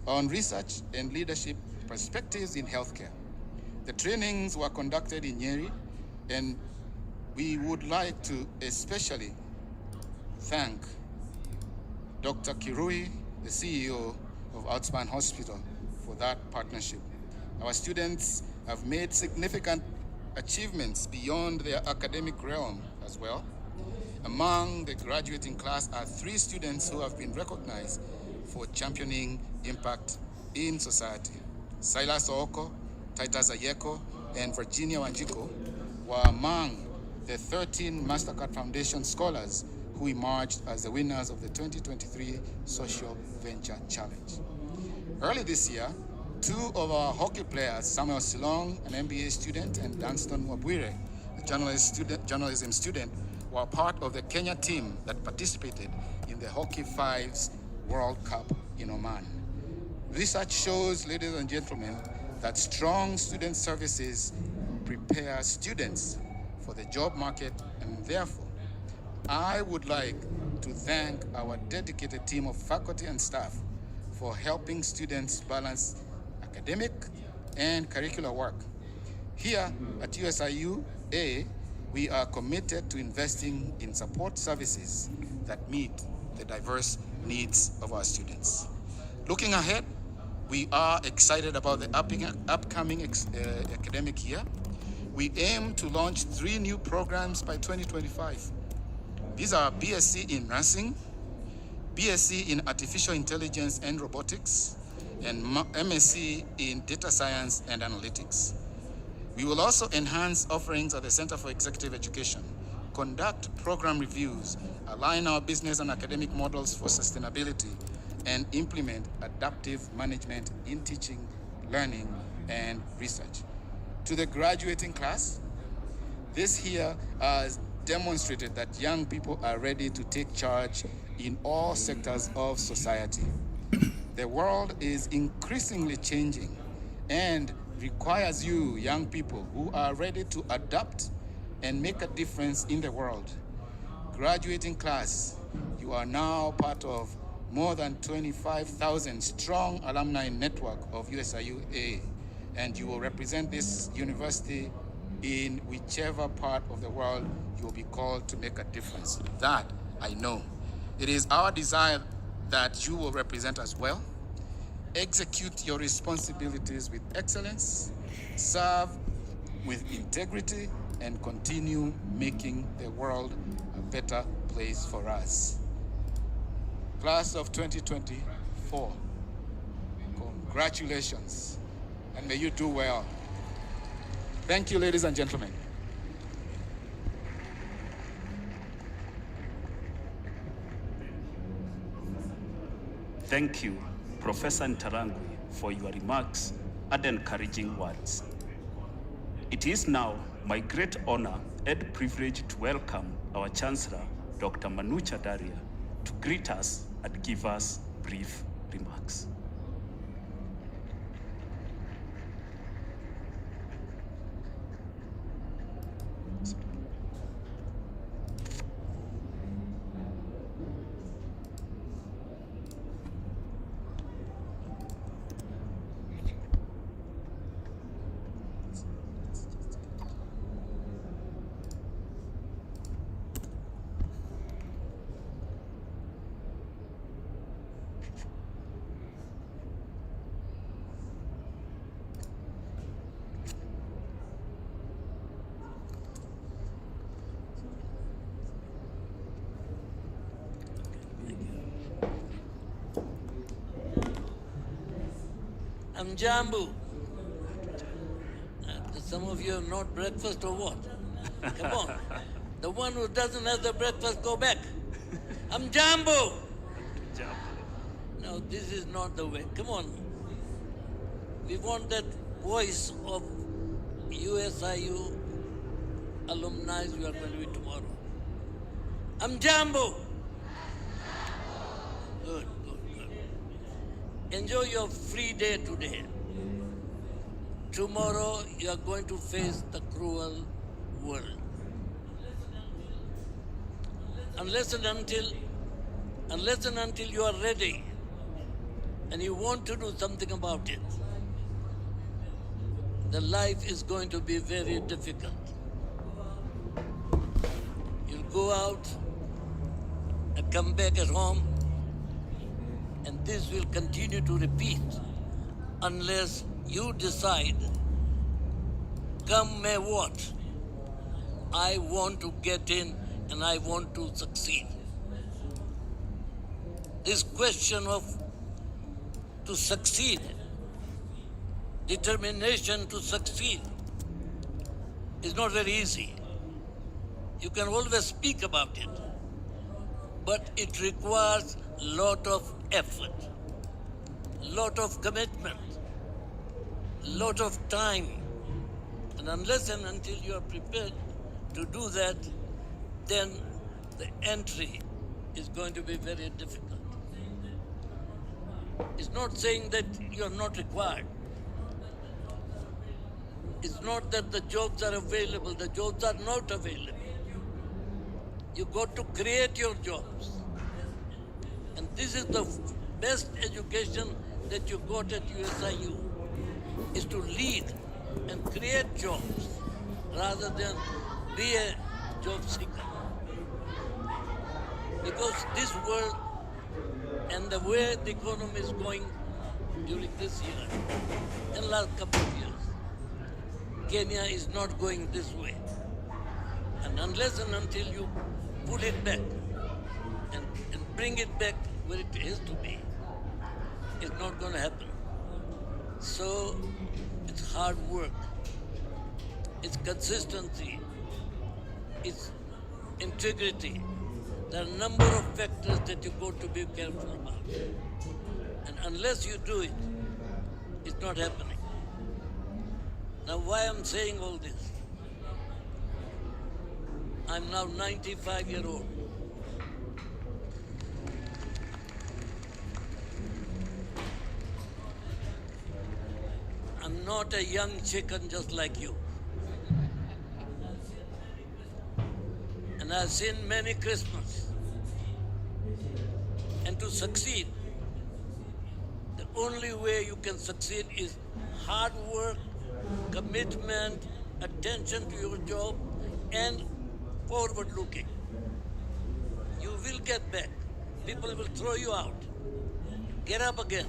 on research and leadership perspectives in healthcare. The trainings were conducted in Nyeri, and we would like to especially thank Dr. Kirui, the CEO of Outspan Hospital, for that partnership. Our students have made significant achievements beyond their academic realm as well. Among the graduating class are 3 students who have been recognized for championing impact in society. Silas Ooko, Titus Ayeko, and Virginia Wanjiko were among the 13 MasterCard Foundation scholars who emerged as the winners of the 2023 Social Venture Challenge. Early this year, 2 of our hockey players, Samuel Silong, an MBA student, and Dunstan Wabwire, a journalism student, were part of the Kenya team that participated in the Hockey Fives World Cup in Oman. Research shows, ladies and gentlemen, that strong student services prepare students for the job market, and therefore, I would like to thank our dedicated team of faculty and staff for helping students balance academic and curricular work. Here at USIU-A, we are committed to investing in support services that meet the diverse needs of our students. Looking ahead, we are excited about the upcoming academic year. We aim to launch 3 new programs by 2025. These are BSc in Nursing, BSc in Artificial Intelligence and Robotics, and MSc in Data Science and Analytics. We will also enhance offerings at the Center for Executive Education, conduct program reviews, align our business and academic models for sustainability, and implement adaptive management in teaching, learning, and research. To the graduating class, this year has demonstrated that young people are ready to take charge in all sectors of society. The world is increasingly changing and requires you, young people, who are ready to adapt and make a difference in the world. Graduating class, you are now part of more than 25,000 strong alumni network of USIU-A, and you will represent this university in whichever part of the world you will be called to make a difference. That I know. It is our desire that you will represent us well, execute your responsibilities with excellence, serve with integrity, and continue making the world a better place for us. Class of 2024, congratulations, and may you do well. Thank you, ladies and gentlemen. Thank you, Professor Ntarangwi, for your remarks and encouraging words. It is now my great honor and privilege to welcome our Chancellor, Dr. Manu Chandaria, to greet us and give us brief remarks. I'm Jambu. Some of you have not breakfast or what? Come on. The one who doesn't have the breakfast, go back. I'm Jambu. No, this is not the way. Come on. We want that voice of USIU alumni you are going to be tomorrow. I'm Jambu. Good. Enjoy your free day today. Tomorrow you are going to face the cruel world. Unless and until you are ready and you want to do something about it, the life is going to be very difficult. You'll go out and come back at home, and this will continue to repeat unless you decide, come may what, I want to get in and I want to succeed. This question of to succeed, determination to succeed, is not very easy. You can always speak about it, but it requires a lot of effort, lot of commitment, lot of time. And unless and until you are prepared to do that, then the entry is going to be very difficult. It's not saying that you are not required. It's not that the jobs are available. The jobs are not available. You got to create your jobs. And this is the best education that you got at USIU, is to lead and create jobs rather than be a job seeker. Because this world and the way the economy is going during this year and last couple of years, Kenya is not going this way. And unless and until you pull it back and bring it back where it has to be, it's not going to happen. So it's hard work, it's consistency, it's integrity. There are a number of factors that you got to be careful about. And unless you do it, it's not happening. Now, why I'm saying all this? I'm now 95-year-old. I'm not a young chicken just like you. And I've seen many Christmas And to succeed, the only way you can succeed is hard work, commitment, attention to your job, and forward-looking. You will get back. People will throw you out. Get up again.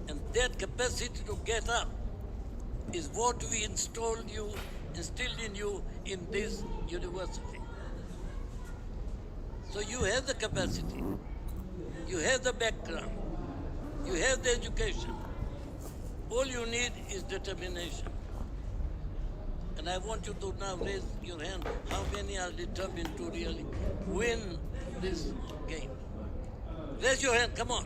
And that capacity to get up is what we instilled in you in this university. So you have the capacity, you have the background, you have the education. All you need is determination. And I want you to now raise your hand. How many are determined to really win this game? Raise your hand, come on.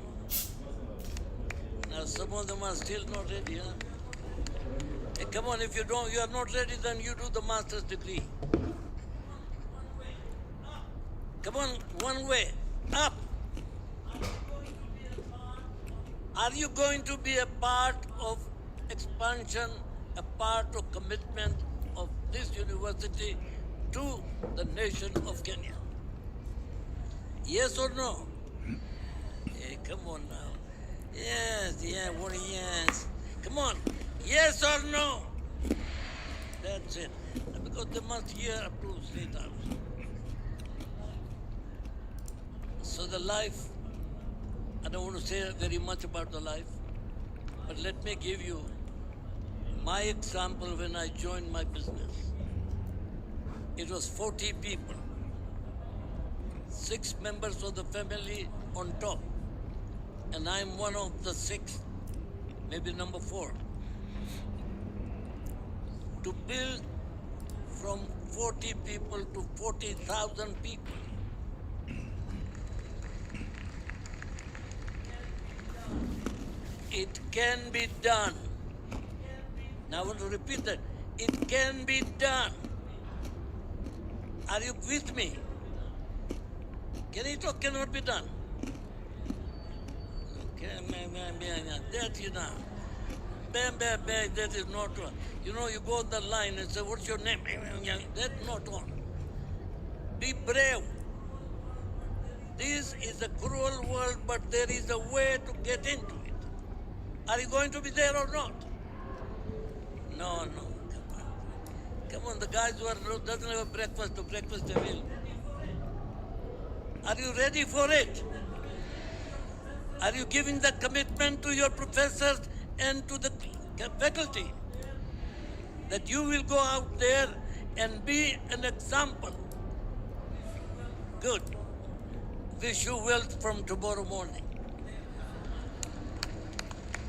Now some of them are still not ready, huh? Hey, come on, if you are not ready, then you do the master's degree. Come on, one way, up. Are you going to be a part of expansion, a part of commitment of this university to the nation of Kenya? Yes or no? Hey, come on now. Yes, yes. Come on, yes or no? That's it. Because they must hear up to 3 times. So the life, I don't want to say very much about the life, but let me give you my example when I joined my business. It was 40 people, 6 members of the family on top, and I'm one of the 6, maybe number 4. To build from 40 people to 40,000 people. It can be done. Now I want to repeat that. It can be done. Are you with me? Can it or cannot be done? Okay, that you know. Bam, that is not on. You know, you go on the line and say, what's your name? That's not on. Be brave. This is a cruel world, but there is a way to get into it. Are you going to be there or not? No. Come on, the guys who doesn't have a breakfast, the breakfast they will. Are you ready for it? Are you giving the commitment to your professors and to the faculty that you will go out there and be an example? Good. Wish you well from tomorrow morning.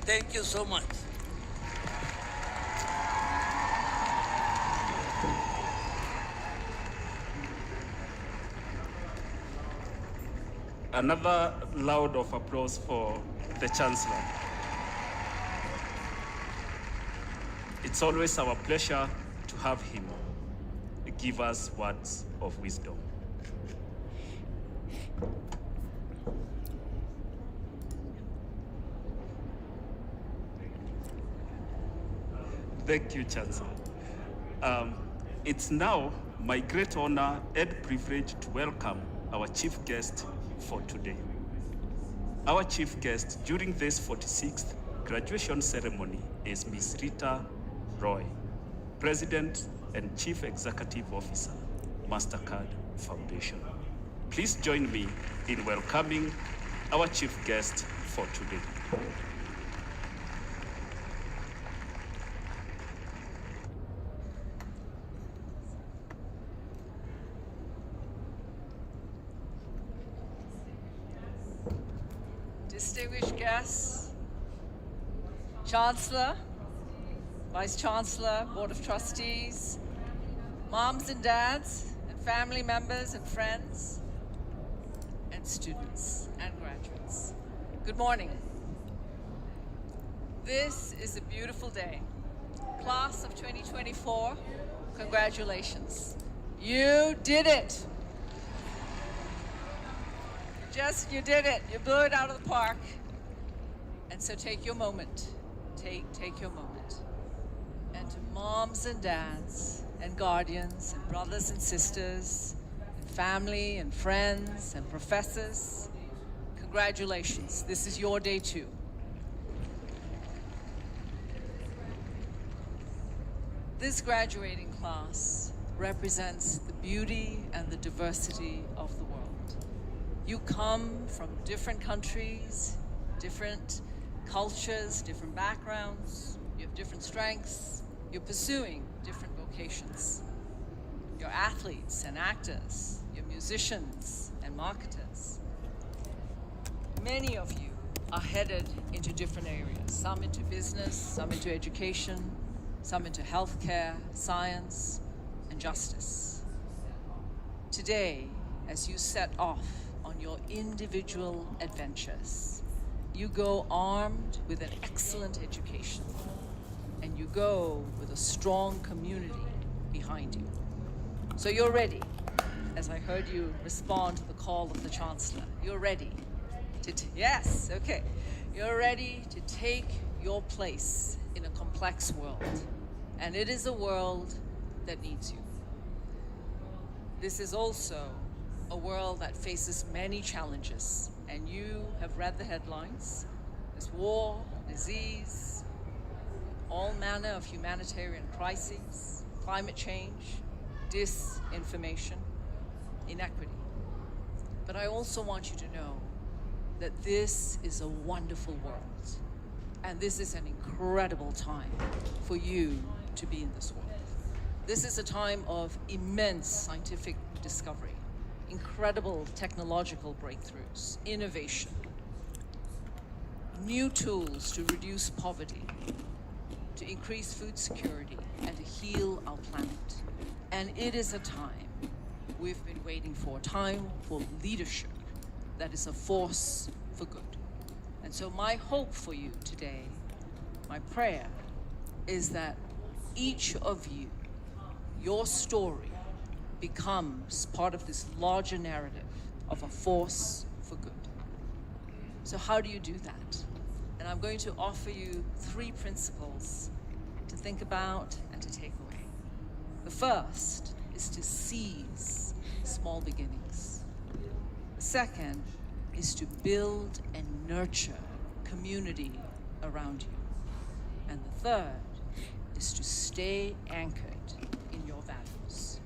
Thank you so much. Another round of applause for the Chancellor. It's always our pleasure to have him give us words of wisdom. Thank you, Chancellor. It's now my great honor and privilege to welcome our chief guest for today. Our chief guest during this 46th graduation ceremony is Ms. Rita Roy, President and Chief Executive Officer, MasterCard Foundation. Please join me in welcoming our chief guest for today. Distinguished guests, Chancellor, Vice Chancellor, Board of Trustees, moms and dads, and family members and friends, and students and graduates. Good morning. This is a beautiful day. Class of 2024, congratulations. You did it. You did it. You blew it out of the park. And so take your moment. Take your moment. And to moms and dads and guardians and brothers and sisters and family and friends and professors, Congratulations, this is your day too. This graduating class represents the beauty and the diversity of the world. You come from different countries, different cultures, different backgrounds, you have different strengths, you're pursuing different vocations. You're athletes and actors, you're musicians and marketers. Many of you are headed into different areas, some into business, some into education, some into healthcare, science, and justice. Today, as you set off on your individual adventures, you go armed with an excellent education, and you go with a strong community behind you. So you're ready, as I heard you respond to the call of the Chancellor. You're ready to, yes, okay. You're ready to take your place in a complex world. And it is a world that needs you. This is also a world that faces many challenges. And you have read the headlines. There's war, disease, all manner of humanitarian crises, climate change, disinformation, inequity. But I also want you to know that this is a wonderful world. And this is an incredible time for you to be in this world. This is a time of immense scientific discovery, incredible technological breakthroughs, innovation, new tools to reduce poverty, to increase food security, and to heal our planet. And it is a time we've been waiting for, time for leadership that is a force for good. And so my hope for you today, my prayer, is that each of you, your story, becomes part of this larger narrative of a force for good. So how do you do that? And I'm going to offer you 3 principles to think about and to take away. The first is to seize small beginnings. The second is to build and nurture community around you. And the third is to stay anchored in your values.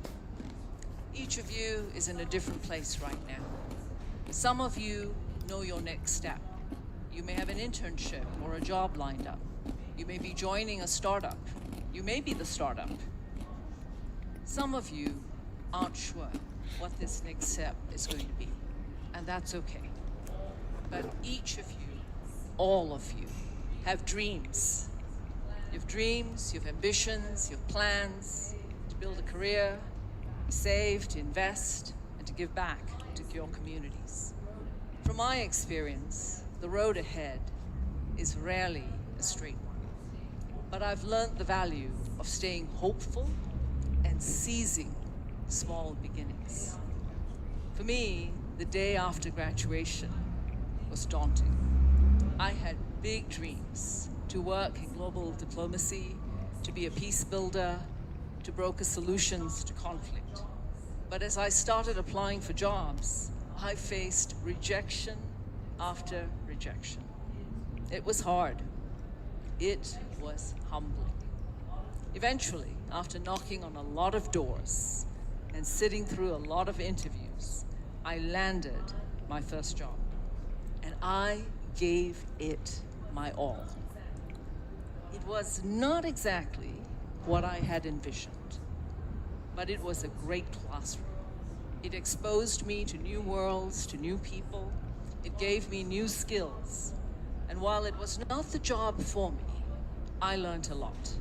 Each of you is in a different place right now. Some of you know your next step. You may have an internship or a job lined up. You may be joining a startup. You may be the startup. Some of you aren't sure what this next step is going to be, and that's okay. But each of you, all of you, have dreams. You have dreams, you have ambitions, you have plans to build a career, to save, to invest, and to give back to your communities. From my experience, the road ahead is rarely a straight one. But I've learned the value of staying hopeful and seizing small beginnings. For me, the day after graduation was daunting. I had big dreams to work in global diplomacy, to be a peace builder, to broker solutions to conflict. But as I started applying for jobs, I faced rejection after rejection. It was hard. It was humbling. Eventually, after knocking on a lot of doors and sitting through a lot of interviews, I landed my first job. And I gave it my all. It was not exactly what I had envisioned, but it was a great classroom. It exposed me to new worlds, to new people. It gave me new skills. And while it was not the job for me, I learned a lot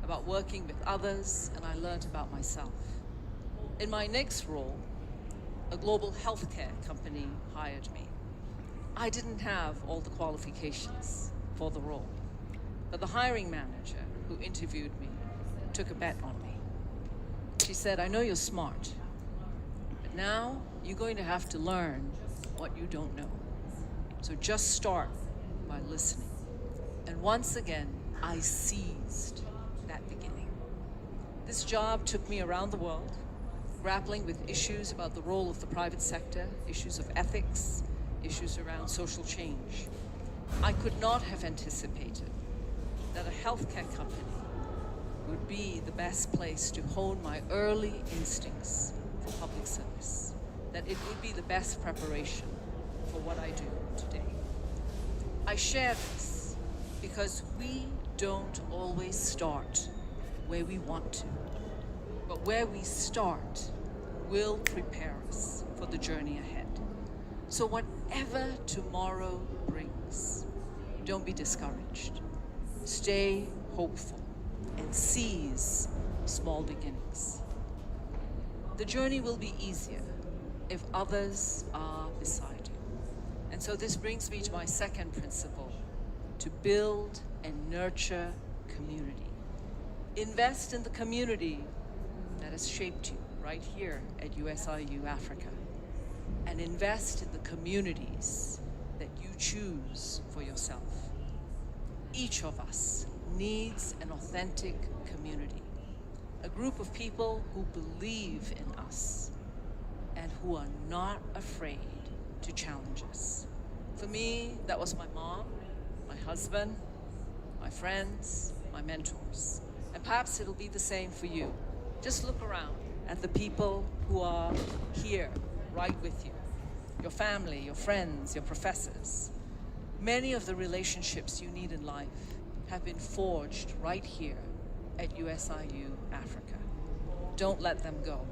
about working with others, and I learned about myself. In my next role, a global healthcare company hired me. I didn't have all the qualifications for the role, but the hiring manager who interviewed me took a bet on me. She said, "I know you're smart, but now you're going to have to learn what you don't know. So just start by listening." And once again, I seized that beginning. This job took me around the world, grappling with issues about the role of the private sector, issues of ethics, issues around social change. I could not have anticipated that a healthcare company would be the best place to hone my early instincts for public service, that it would be the best preparation for what I do today. I share this because we don't always start where we want to, but where we start will prepare us for the journey ahead. So whatever tomorrow brings, don't be discouraged. Stay hopeful and seize small beginnings. The journey will be easier if others are beside you. And so this brings me to my second principle, to build and nurture community. Invest in the community that has shaped you right here at USIU-Africa, and invest in the communities that you choose for yourself. Each of us needs an authentic community, a group of people who believe in us and who are not afraid to challenge us. For me, that was my mom, my husband, my friends, my mentors. And perhaps it'll be the same for you. Just look around at the people who are here, right with you. Your family, your friends, your professors. Many of the relationships you need in life have been forged right here at USIU-Africa. Don't let them go.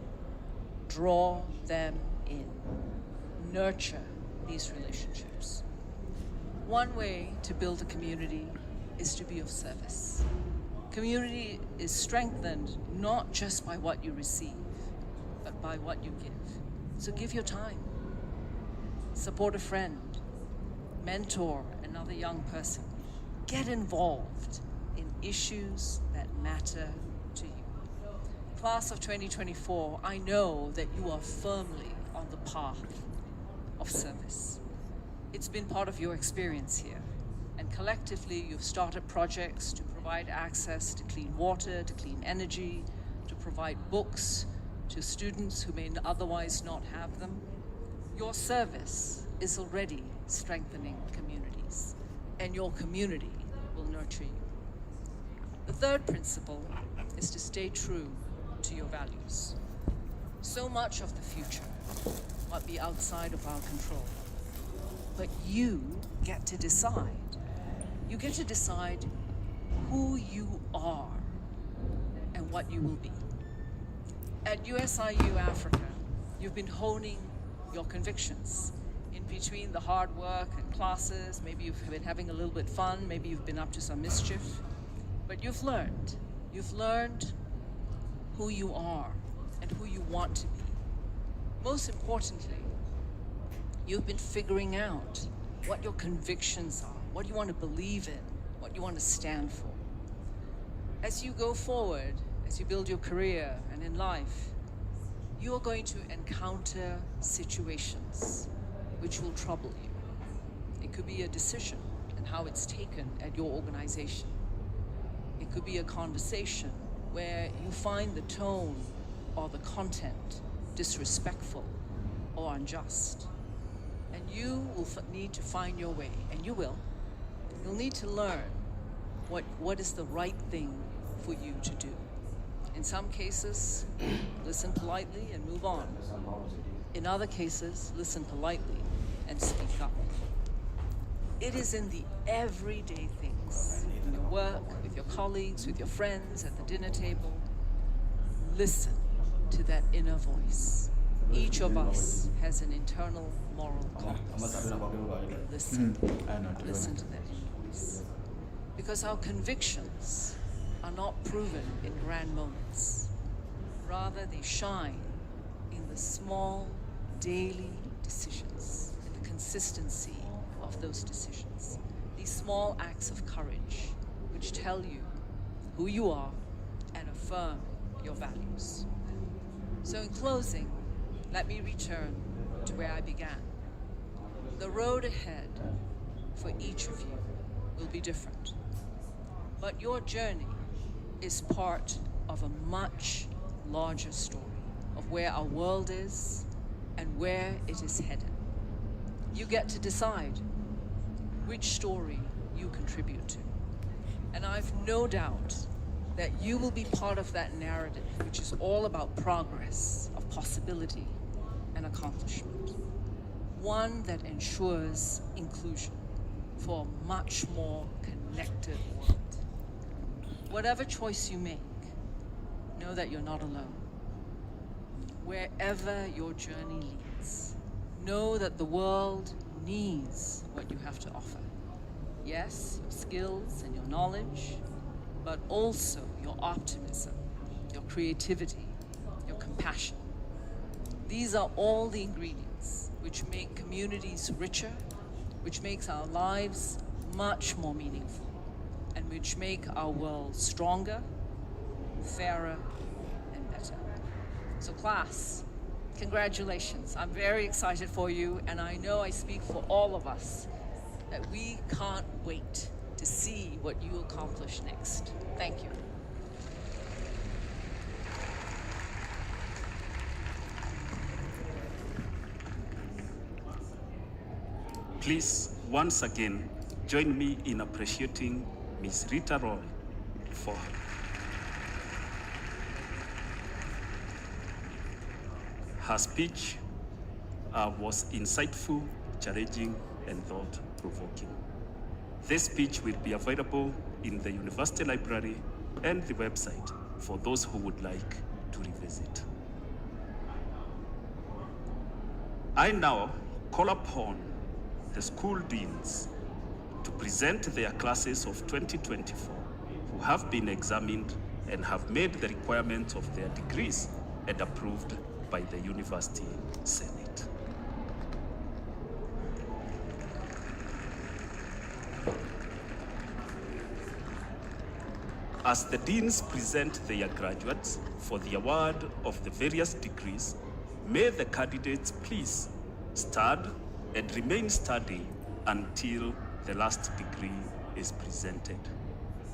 Draw them in. Nurture these relationships. One way to build a community is to be of service. Community is strengthened not just by what you receive, but by what you give. So give your time. Support a friend. Mentor another young person. Get involved in issues that matter to you. Class of 2024, I know that you are firmly on the path of service. It's been part of your experience here. And collectively, you've started projects to provide access to clean water, to clean energy, to provide books to students who may otherwise not have them. Your service is already strengthening communities, and your community will nurture you. The third principle is to stay true to your values. So much of the future might be outside of our control, but you get to decide. You get to decide who you are and what you will be. At USIU-Africa, you've been honing your convictions. In between the hard work and classes, maybe you've been having a little bit fun, maybe you've been up to some mischief, but you've learned. You've learned who you are and who you want to be. Most importantly, you've been figuring out what your convictions are, what you want to believe in, what you want to stand for. As you go forward, as you build your career and in life, you are going to encounter situations which will trouble you. It could be a decision and how it's taken at your organization. It could be a conversation where you find the tone or the content disrespectful or unjust. And you will need to find your way, and you will. You'll need to learn what is the right thing for you to do. In some cases, listen politely and move on. In other cases, listen politely and speak up. It is in the everyday things, in your work, with your colleagues, with your friends, at the dinner table. Listen to that inner voice. Each of us has an internal moral compass. Listen. Listen to that inner voice. Because our convictions are not proven in grand moments. Rather, they shine in the small, daily decisions, in the consistency of those decisions. These small acts of courage, which tell you who you are and affirm your values. So in closing, let me return to where I began. The road ahead for each of you will be different, but your journey is part of a much larger story of where our world is and where it is headed. You get to decide which story you contribute to. And I've no doubt that you will be part of that narrative, which is all about progress, of possibility and accomplishment. One that ensures inclusion for a much more connected world. Whatever choice you make, know that you're not alone. Wherever your journey leads, know that the world needs what you have to offer. Yes, your skills and your knowledge, but also your optimism, your creativity, your compassion. These are all the ingredients which make communities richer, which makes our lives much more meaningful, and which make our world stronger, fairer, and better. So class, congratulations. I'm very excited for you, and I know I speak for all of us that we can't wait to see what you accomplish next. Thank you. Please, once again, join me in appreciating Ms. Rita Roy for her speech was insightful, challenging, and thought-provoking. This speech will be available in the university library and the website for those who would like to revisit. I now call upon the school deans to present their classes of 2024 who have been examined and have made the requirements of their degrees and approved by the University Senate. As the deans present their graduates for the award of the various degrees, may the candidates please stand and remain standing until the last degree is presented.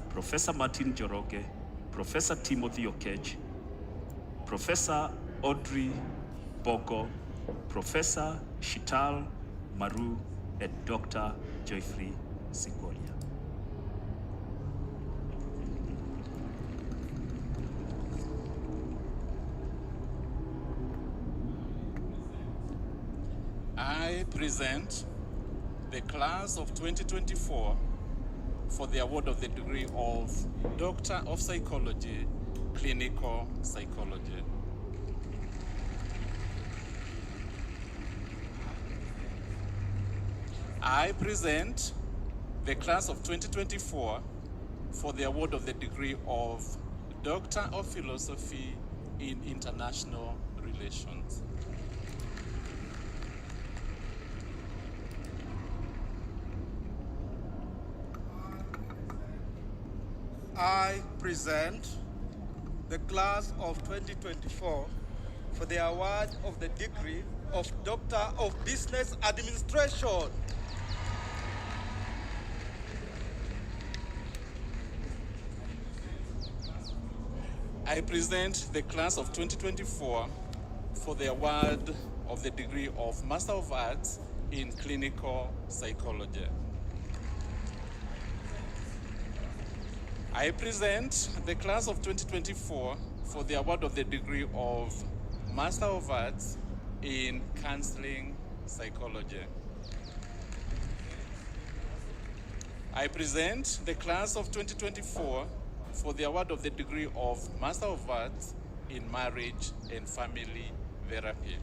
Professor Martin Joroge, Professor Timothy Okech, Professor Audrey Bogo, Professor Shital Maru, and Dr. Joyfrey Sigolia. I present the class of 2024 for the award of the degree of Doctor of Psychology, Clinical Psychology. I present the class of 2024 for the award of the degree of Doctor of Philosophy in International Relations. I present the class of 2024 for the award of the degree of Doctor of Business Administration. I present the class of 2024 for the award of the degree of Master of Arts in Clinical Psychology. I present the class of 2024 for the award of the degree of Master of Arts in Counseling Psychology. I present the class of 2024 for the award of the degree of Master of Arts in Marriage and Family Therapy.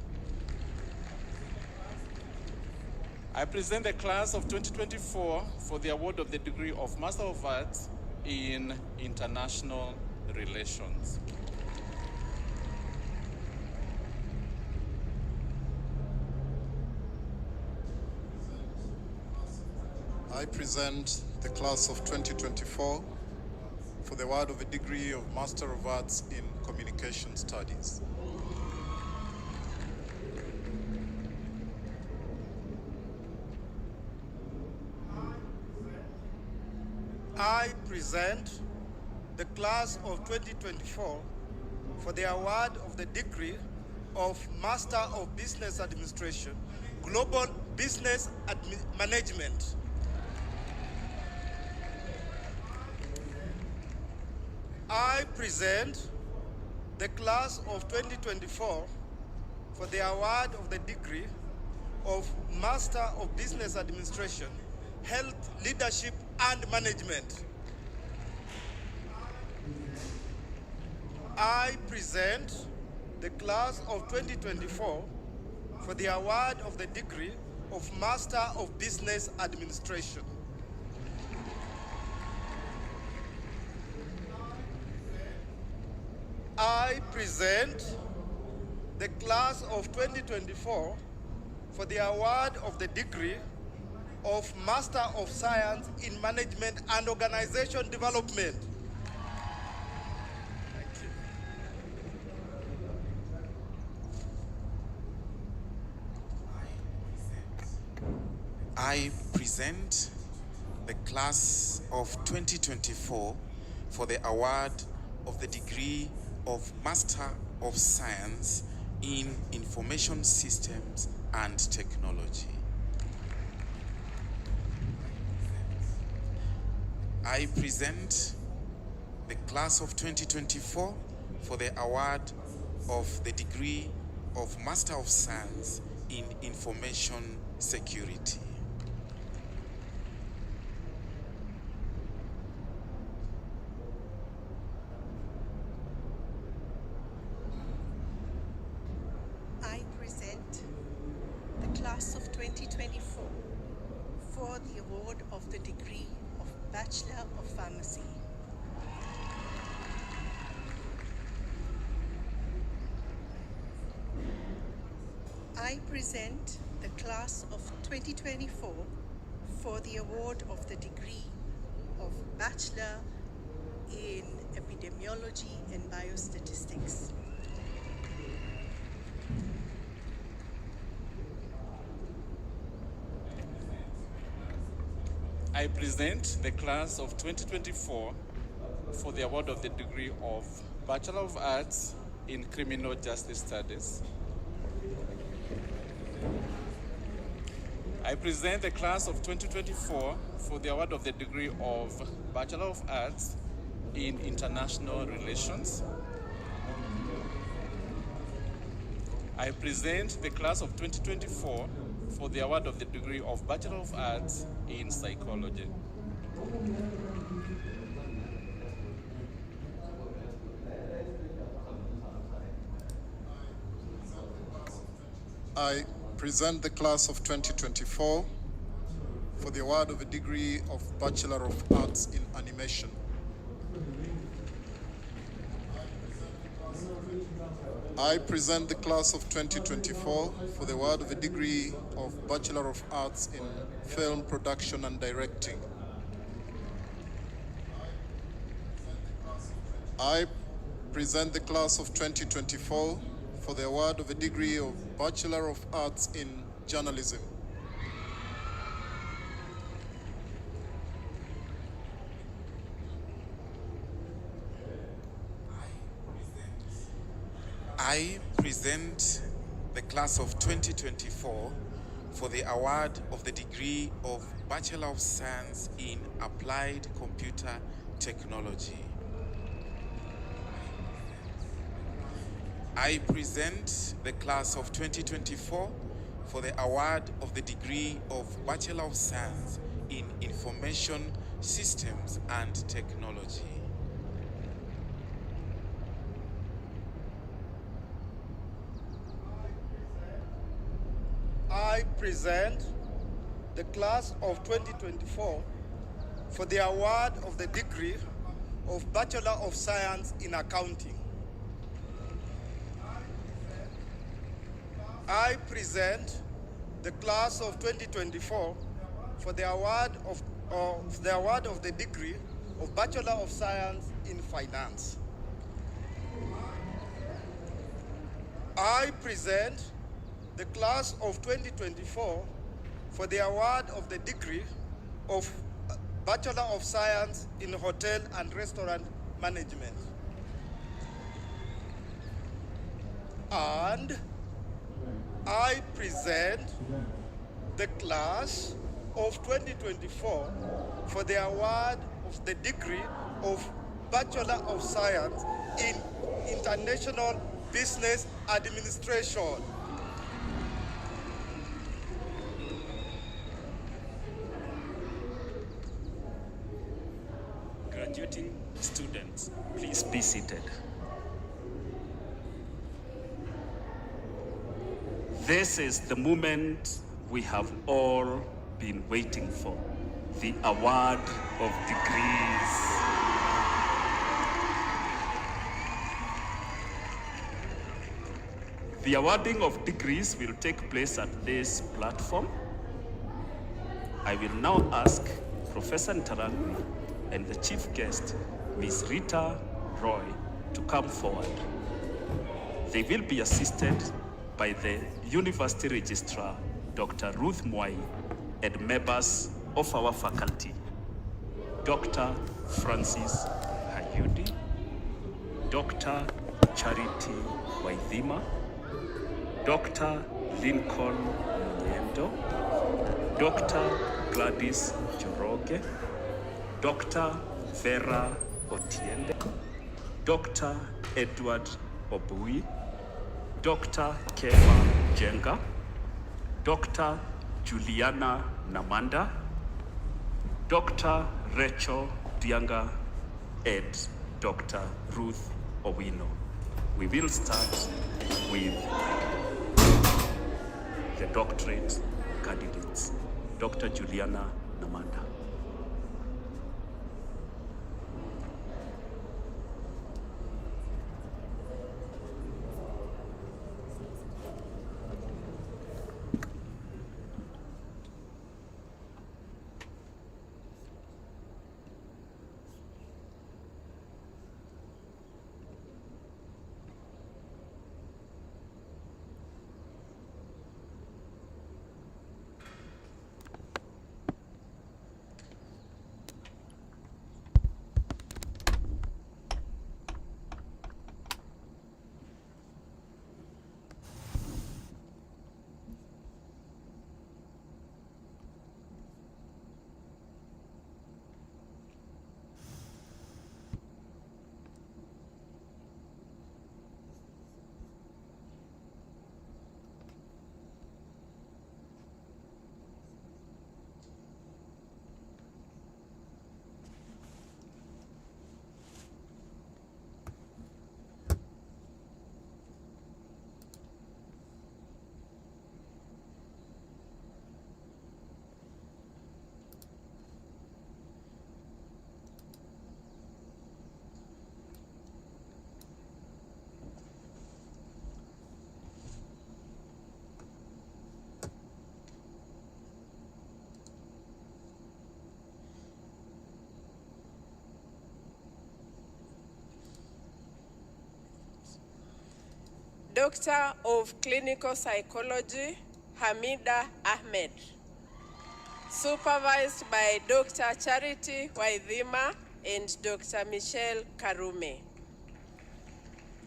I present the class of 2024 for the award of the degree of Master of Arts in International Relations. I present the class of 2024 for the award of a degree of Master of Arts in Communication Studies. I present the class of 2024 for the award of the degree of Master of Business Administration, Global Business Management. I present the class of 2024 for the award of the degree of Master of Business Administration, Health, Leadership and Management. I present the class of 2024 for the award of the degree of Master of Business Administration. I present the class of 2024 for the award of the degree of Master of Science in Management and Organization Development. Thank you. I present the class of 2024 for the award of the degree of Master of Science in Information Systems and Technology. I present the class of 2024 for the award of the degree of Master of Science in Information Security. I present the class of 2024 for the award of the degree of Bachelor of Pharmacy. I present the class of 2024 for the award of the degree of Bachelor in Epidemiology and Biostatistics. I present the class of 2024 for the award of the degree of Bachelor of Arts in Criminal Justice Studies. I present the class of 2024 for the award of the degree of Bachelor of Arts in International Relations. I present the class of 2024 for the award of the degree of Bachelor of Arts in Psychology. I present the class of 2024 for the award of a degree of Bachelor of Arts in Animation. I present the class of 2024 for the award of a degree of Bachelor of Arts in Film Production and Directing. I present the class of 2024 for the award of a degree of Bachelor of Arts in Journalism. I present the class of 2024 for the award of the degree of Bachelor of Science in Applied Computer Technology. I present the class of 2024 for the award of the degree of Bachelor of Science in Information Systems and Technology. I present the class of 2024 for the award of the degree of Bachelor of Science in Accounting. I present the class of 2024 for the award of the degree of Bachelor of Science in Finance. I present the class of 2024 for the award of the degree of Bachelor of Science in Hotel and Restaurant Management. And I present the class of 2024 for the award of the degree of Bachelor of Science in International Business Administration. Graduating students, please be seated. This is the moment we have all been waiting for, the award of degrees. The awarding of degrees will take place at this platform. I will now ask Professor Ntarangwi and the chief guest, Ms. Rita Roy, to come forward. They will be assisted by the University Registrar, Dr. Ruth Mwai, and members of our faculty, Dr. Francis Hayudi, Dr. Charity Waithima, Dr. Lincoln Munyendo, Dr. Gladys Joroge, Dr. Vera Otiende, Dr. Edward Obui, Dr. Keva Jenga, Dr. Juliana Namanda, Dr. Rachel Dianga, and Dr. Ruth Owino. We will start with the doctorate candidates. Dr. Juliana Namanda. Doctor of Clinical Psychology, Hamida Ahmed. Supervised by Dr. Charity Waithima and Dr. Michelle Karume.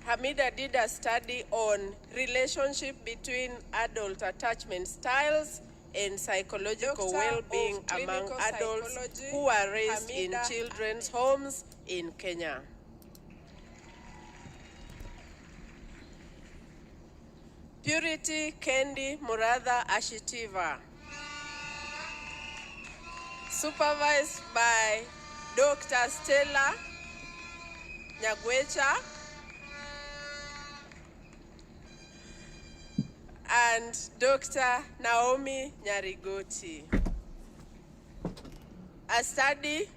Hamida did a study on relationship between adult attachment styles and psychological well-being among adults who are raised in children's homes in Kenya. Purity Kendi Muratha Ashitiva. Supervised by Dr. Stella Nyagwecha and Dr. Naomi Nyarigoti. A study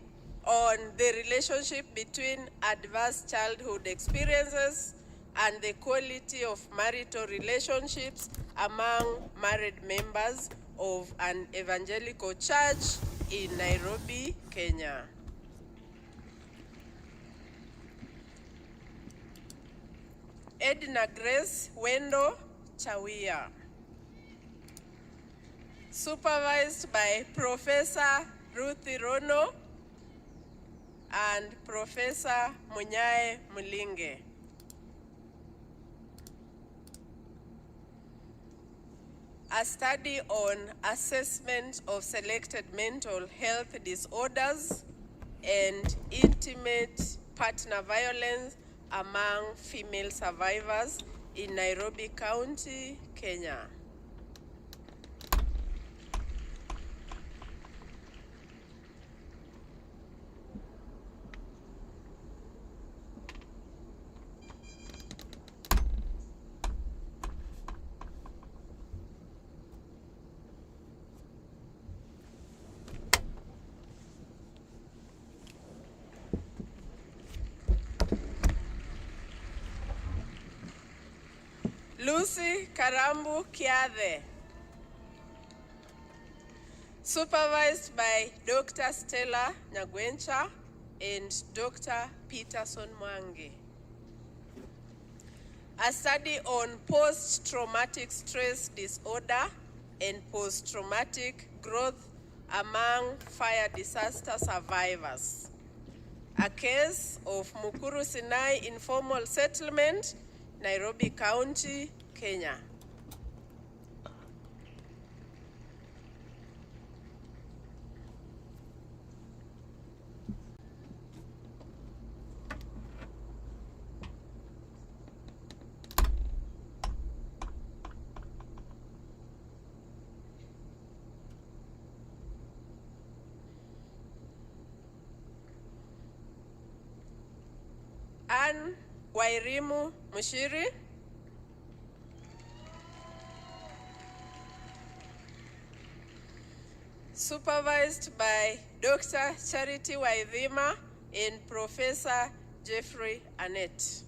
on the relationship between adverse childhood experiences and the quality of marital relationships among married members of an evangelical church in Nairobi, Kenya. Edna Grace Wendo Chawia. Supervised by Professor Ruthi Rono and Professor Munyae Mulinge. a study on assessment of selected mental health disorders and intimate partner violence among female survivors in Nairobi County, Kenya. Lucy Karambu Kiathe, supervised by Dr. Stella Nyagwencha and Dr. Peterson Mwangi. A study on post-traumatic stress disorder and post-traumatic growth among fire disaster survivors. A case of Mukuru Sinai informal settlement, Nairobi County, Kenya. Anne Wairimu Mushiri, supervised by Dr. Charity Waithima and Professor Jeffrey Annette.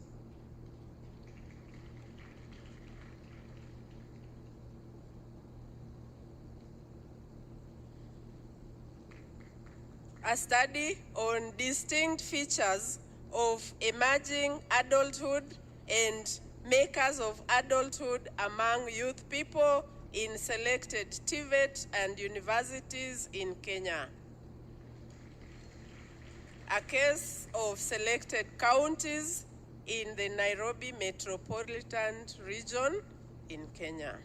A study on distinct features of emerging adulthood and makers of adulthood among youth people in selected TVET and universities in Kenya. A case of selected counties in the Nairobi metropolitan region in Kenya.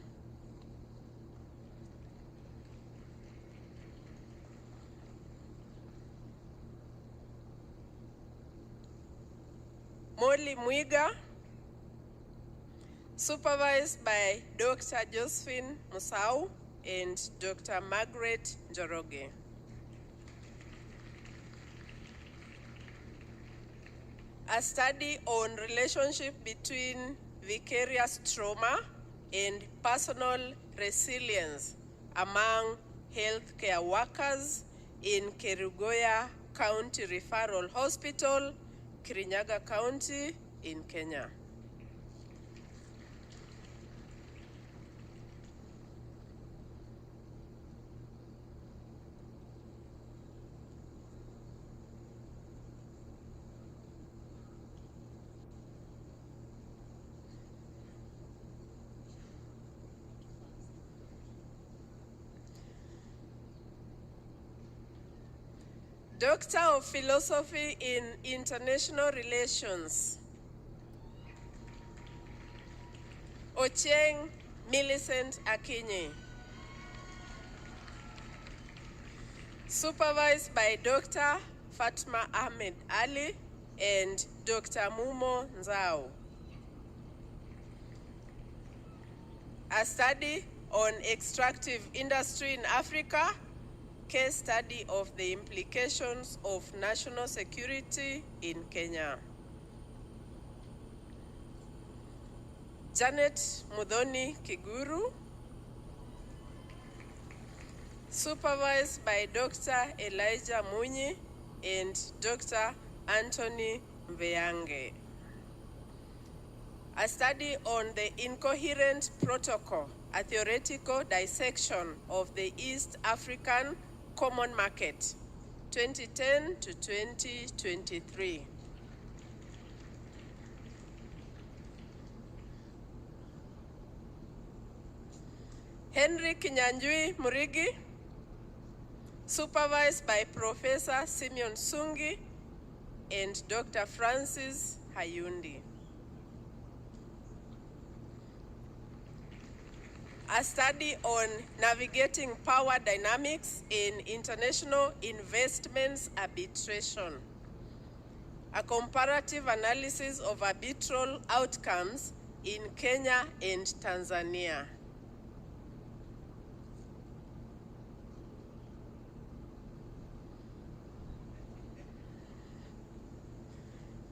Molly Mwiga, supervised by Dr. Josephine Musau and Dr. Margaret Njoroge. A study on relationship between vicarious trauma and personal resilience among healthcare workers in Kerugoya County Referral Hospital, Kirinyaga County in Kenya. Doctor of Philosophy in International Relations, Ochieng Millicent Akinyi, supervised by Dr. Fatma Ahmed Ali and Dr. Mumo Nzao. A study on extractive industry in Africa, case study of the implications of national security in Kenya. Janet Mudhoni Kiguru, supervised by Dr. Elijah Munyi and Dr. Anthony Mveyange. A study on the incoherent protocol, a theoretical dissection of the East African Common Market, 2010 to 2023. Henry Kinyanjui Murigi, supervised by Professor Simeon Sungi and Dr. Francis Hayundi. a study on navigating power dynamics in international investments arbitration, a comparative analysis of arbitral outcomes in Kenya and Tanzania.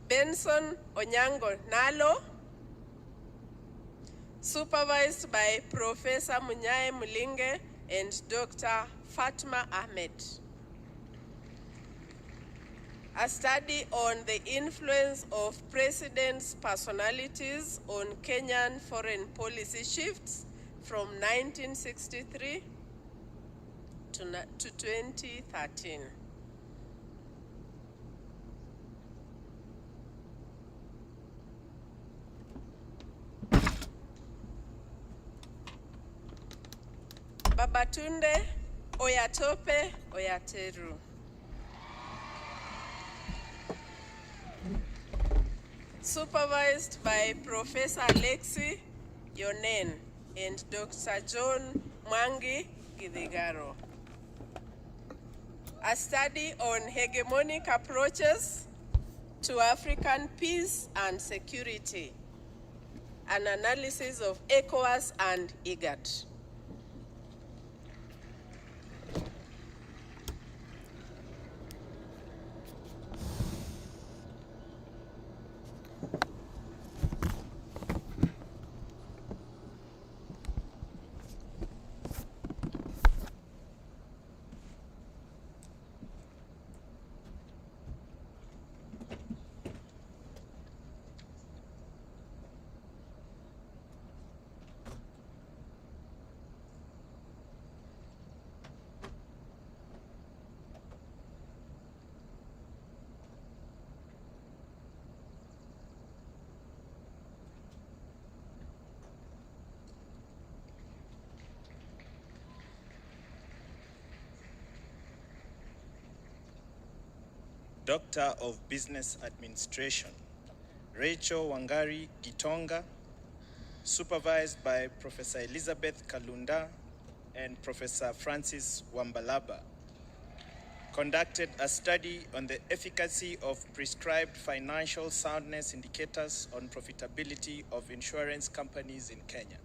Benson Onyango Nalo, supervised by Professor Munyae Mulinge and Dr. Fatma Ahmed. A study on the influence of presidents' personalities on Kenyan foreign policy shifts from 1963 to 2013. Babatunde Oyatope Oyateru. Supervised by Professor Alexi Yonen and Dr. John Mwangi Githigaro. A study on hegemonic approaches to African peace and security. An analysis of ECOWAS and IGAD. Doctor of Business Administration, Rachel Wangari Gitonga, supervised by Professor Elizabeth Kalunda and Professor Francis Wambalaba, conducted a study on the efficacy of prescribed financial soundness indicators on profitability of insurance companies in Kenya.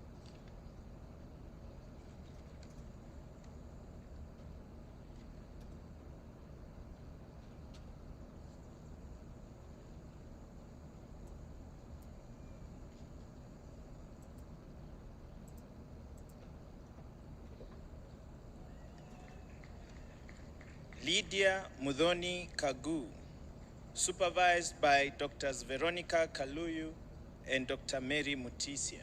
Lydia Mudhoni Kagu, supervised by Drs. Veronica Kaluyu and Dr. Mary Mutisia,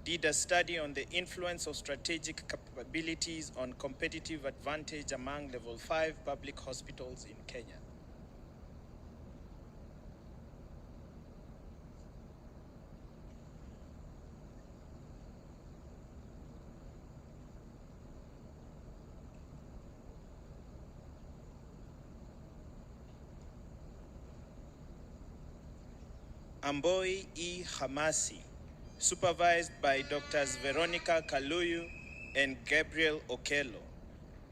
did a study on the influence of strategic capabilities on competitive advantage among level 5 public hospitals in Kenya. Amboi E. Hamasi, supervised by Drs. Veronica Kaluyu and Gabriel Okello,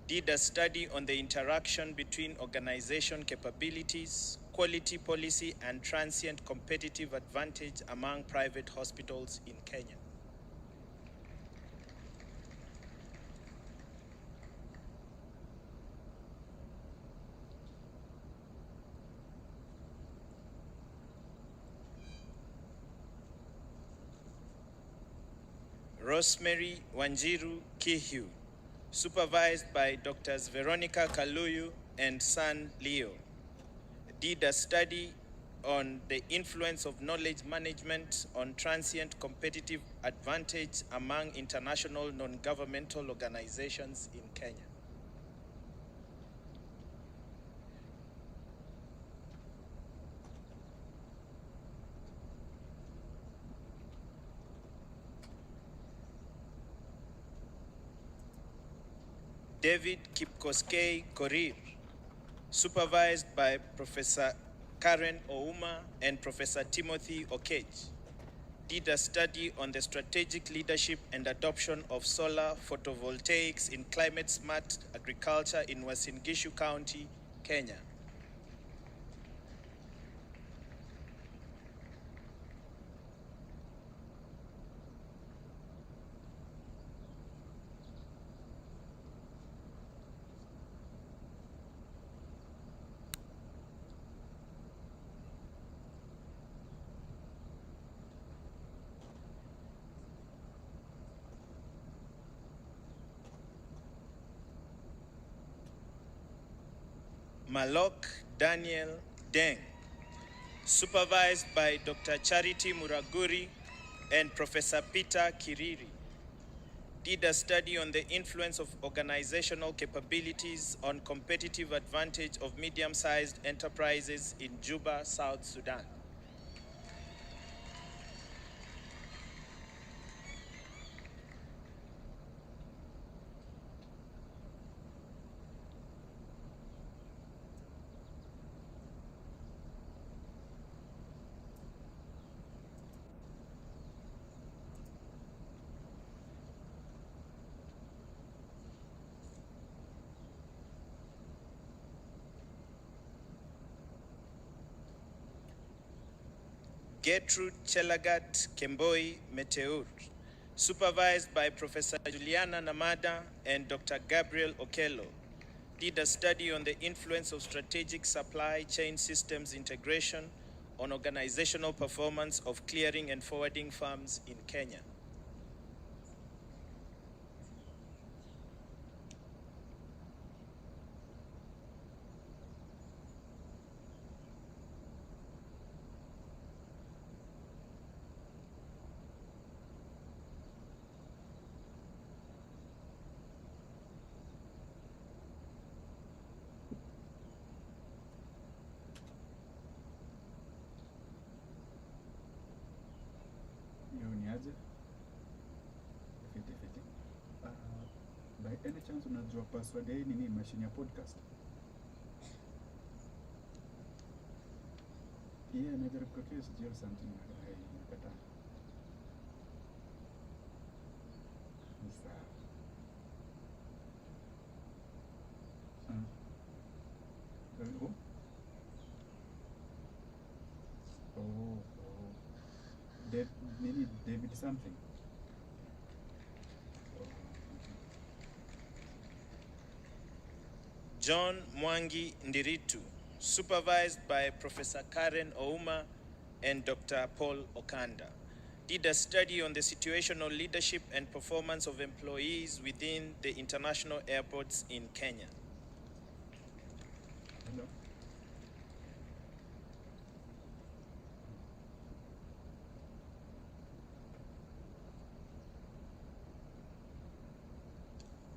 did a study on the interaction between organization capabilities, quality policy, and transient competitive advantage among private hospitals in Kenya. Rosemary Wanjiru Kihu, supervised by Drs. Veronica Kaluyu and San Leo, did a study on the influence of knowledge management on transient competitive advantage among international non-governmental organizations in Kenya. David Kipkoskei Korir, supervised by Professor Karen Ouma and Professor Timothy Okech, did a study on the strategic leadership and adoption of solar photovoltaics in climate-smart agriculture in Uasin Gishu County, Kenya. Malok Daniel Deng, supervised by Dr. Charity Muraguri and Professor Peter Kiriri, did a study on the influence of organizational capabilities on competitive advantage of medium-sized enterprises in Juba, South Sudan. Gertrude Chelagat Kemboi Meteur, supervised by Professor Juliana Namada and Dr. Gabriel Okello, did a study on the influence of strategic supply chain systems integration on organizational performance of clearing and forwarding firms in Kenya. By any chance unajua password ya hii nini machine ya podcast? Yeah, najaribu kwa kesi jio something nakata. Nisa. Who? Oh. David something. John Mwangi Ndiritu, supervised by Professor Karen Ouma and Dr. Paul Okanda, did a study on the situational leadership and performance of employees within the international airports in Kenya. Hello.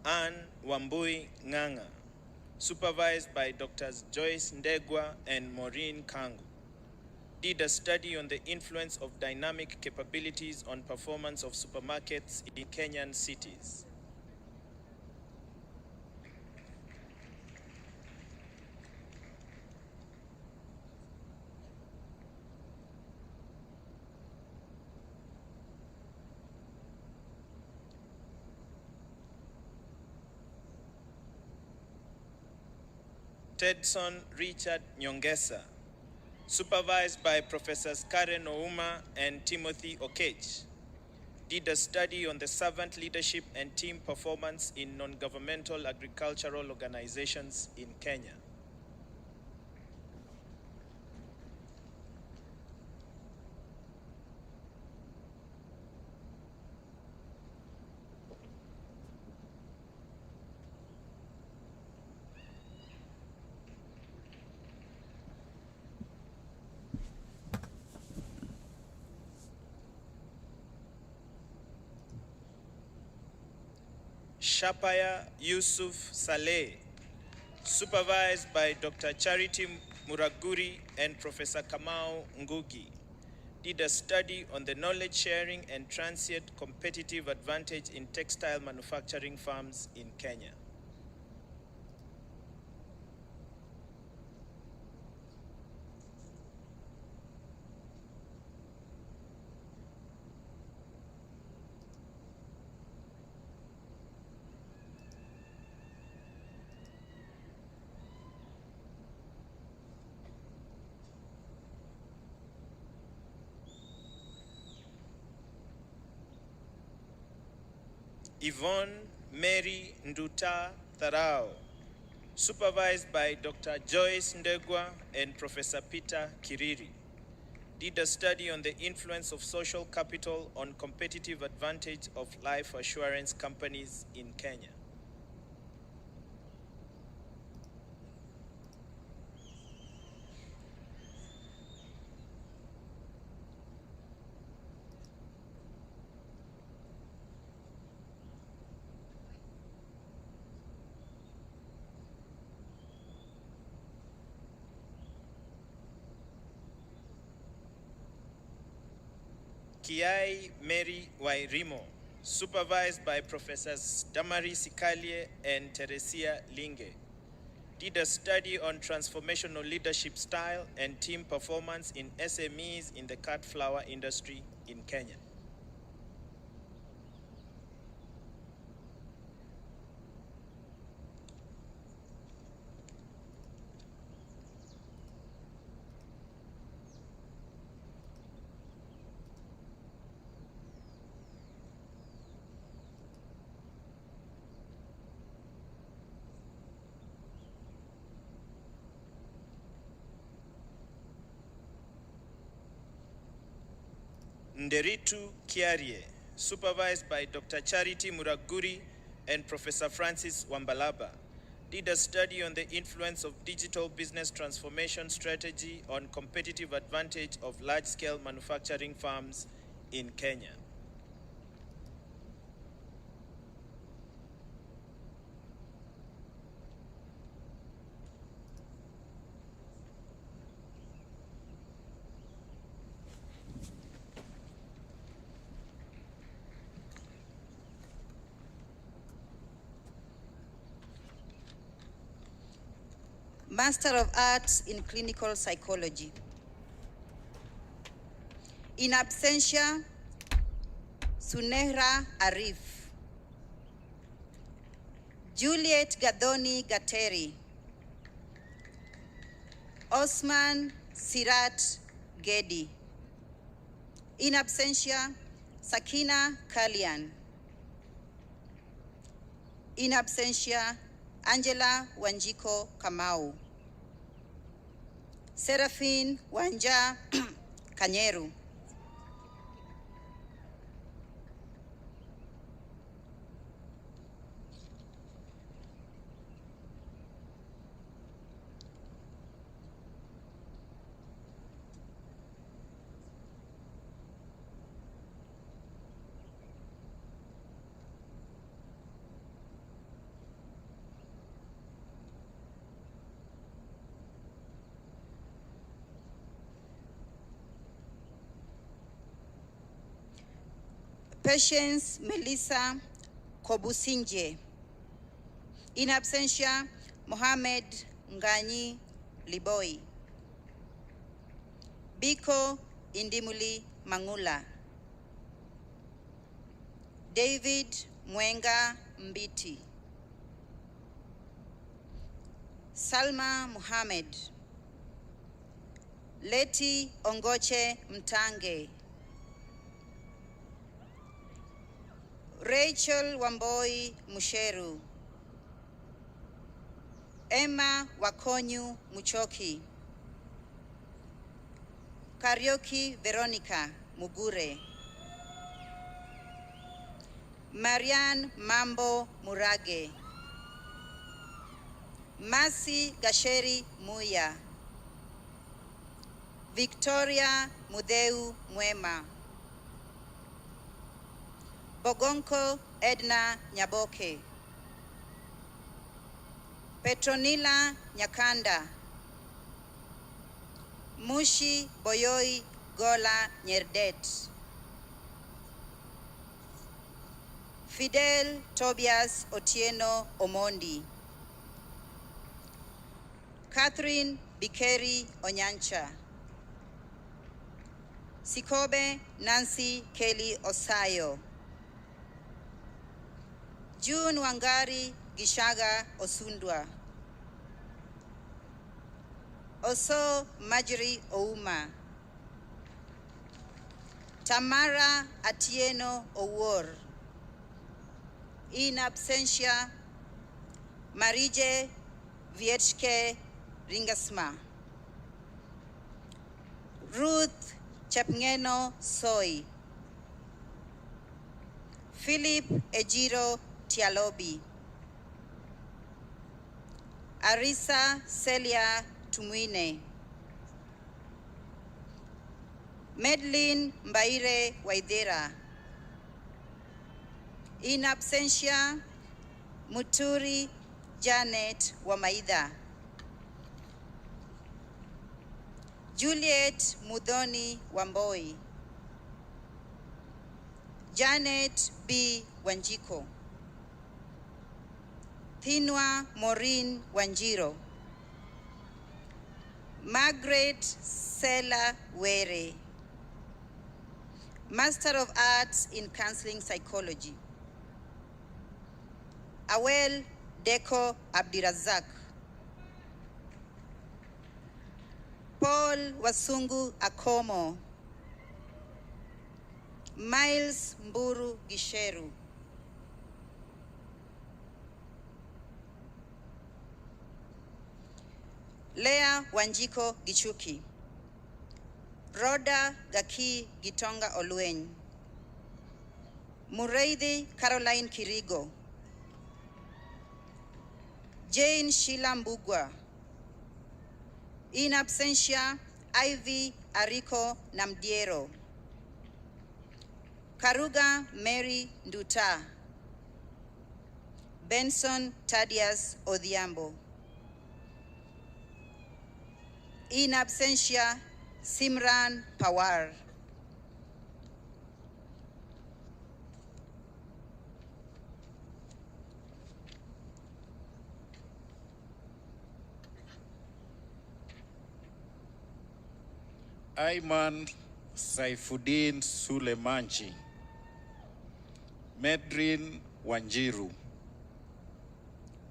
Anne Wambui Nganga, supervised by Drs. Joyce Ndegwa and Maureen Kangu, did a study on the influence of dynamic capabilities on performance of supermarkets in Kenyan cities. Tedson Richard Nyongesa, supervised by Professors Karen Ouma and Timothy Okech, did a study on the servant leadership and team performance in non-governmental agricultural organizations in Kenya. Shapaya Yusuf Saleh, supervised by Dr. Charity Muraguri and Professor Kamau Ngugi, did a study on the knowledge sharing and transient competitive advantage in textile manufacturing firms in Kenya. Yvonne Mary Nduta Tharao, supervised by Dr. Joyce Ndegwa and Professor Peter Kiriri. Did a study on the influence of social capital on competitive advantage of life assurance companies in Kenya. Kiai Mary Wairimo, supervised by Professors Damari Sikalie and Teresia Linge. Did a study on transformational leadership style and team performance in SMEs in the cut flower industry in Kenya. Nderitu Kiarie, supervised by Dr. Charity Muraguri and Professor Francis Wambalaba, did a study on the influence of digital business transformation strategy on competitive advantage of large-scale manufacturing firms in Kenya. Master of Arts in Clinical Psychology. In absentia, Sunehra Arif. Juliet Gadoni Gateri. Osman Sirat Gedi. In absentia, Sakina Kalian. In absentia, Angela Wanjiko Kamau. Seraphine Wanja Kanyeru. Patience Melissa Kobusinje. In absentia, Mohamed Nganyi Liboi. Biko Indimuli Mangula. David Mwenga Mbiti. Salma Muhammad. Leti Ongoche Mtange. Rachel Wamboi Musheru. Emma Wakonyu Muchoki. Karaoke Veronica Mugure. Marianne Mambo Murage. Masi Gasheri Muya. Victoria Mudeu Mwema. Bogonko Edna Nyaboke. Petronila Nyakanda. Mushi Boyoi Gola Nyerdet. Fidel Tobias Otieno Omondi. Catherine Bikeri Onyancha. Sikobe Nancy Kelly Osayo. June Wangari Gishaga Osundwa. Oso Marjorie Ouma. Tamara Atieno Owor. In absentia, Marije Vietchke Ringasma. Ruth Chapngeno Soy. Philip Ejiro Tialobi. Arisa Celia Tumwine. Medlin Mbaire Waidera. In absentia, Muturi Janet Wamaida. Juliet Mudhoni Wamboi. Janet B. Wanjiko. Thinwa Maureen Wanjiro. Margaret Sela Were. Master of Arts in Counseling Psychology. Awel Deko Abdirazak. Paul Wasungu Akomo. Miles Mburu Gisheru. Lea Wanjiko Gichuki. Rhoda Gaki Gitonga Oluen. Mureithi Caroline Kirigo. Jane Sheila Mbugwa. In absentia, Ivy Ariko Namdiero. Karuga Mary Nduta. Benson Thaddeus Odhiambo. In absentia, Simran Pawar. Ayman Saifuddin Sulemanchi. Medrin Wanjiru.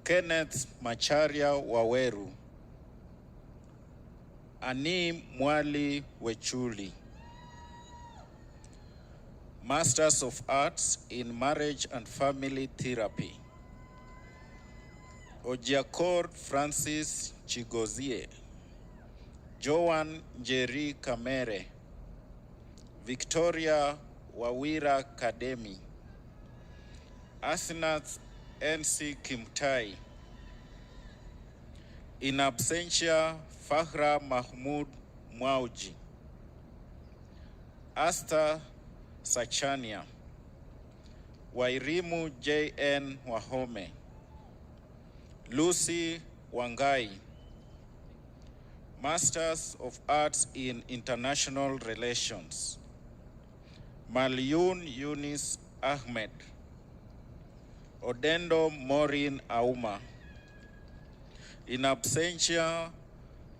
Kenneth Macharia Waweru. Ani Mwali Wechuli. Masters of Arts in Marriage and Family Therapy. Ojiakor Francis Chigozie. Joan Njeri Kamere. Victoria Wawira Kademi. Asinath NC Kimtai. In absentia, Fahra Mahmoud Mwauji. Asta Sachania. Wairimu JN Wahome. Lucy Wangai. Masters of Arts in International Relations. Malyun Yunis Ahmed. Odendo Maureen Auma. In absentia,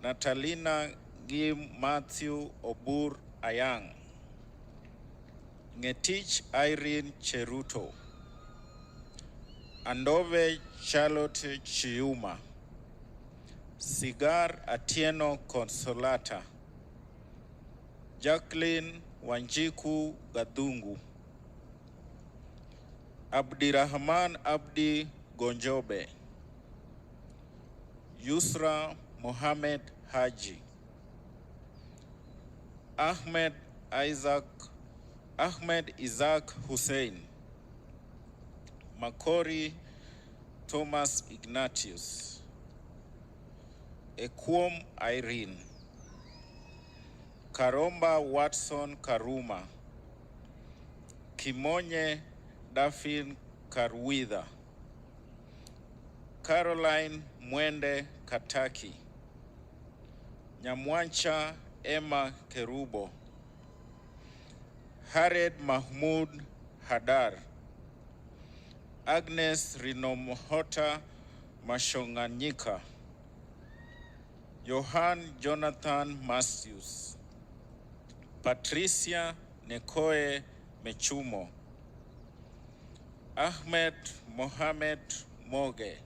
Natalina Gim Matthew Obur Ayang. Ngetich Irene Cheruto. Andove Charlotte Chiuma. Sigar Atieno Consolata. Jacqueline Wanjiku Gadungu. Abdirahman Abdi Gonjobe. Yusra Mohammed Haji. Ahmed Isaac Hussein. Makori Thomas Ignatius. Ekwom Irene. Karomba Watson Karuma. Kimonye Dafin Karwitha. Caroline Mwende Kataki. Nyamwancha Emma Kerubo. Hared Mahmoud Hadar. Agnes Rinomohota Mashonganyika. Johan Jonathan Matthews. Patricia Nekoe Mechumo. Ahmed Mohamed Moge.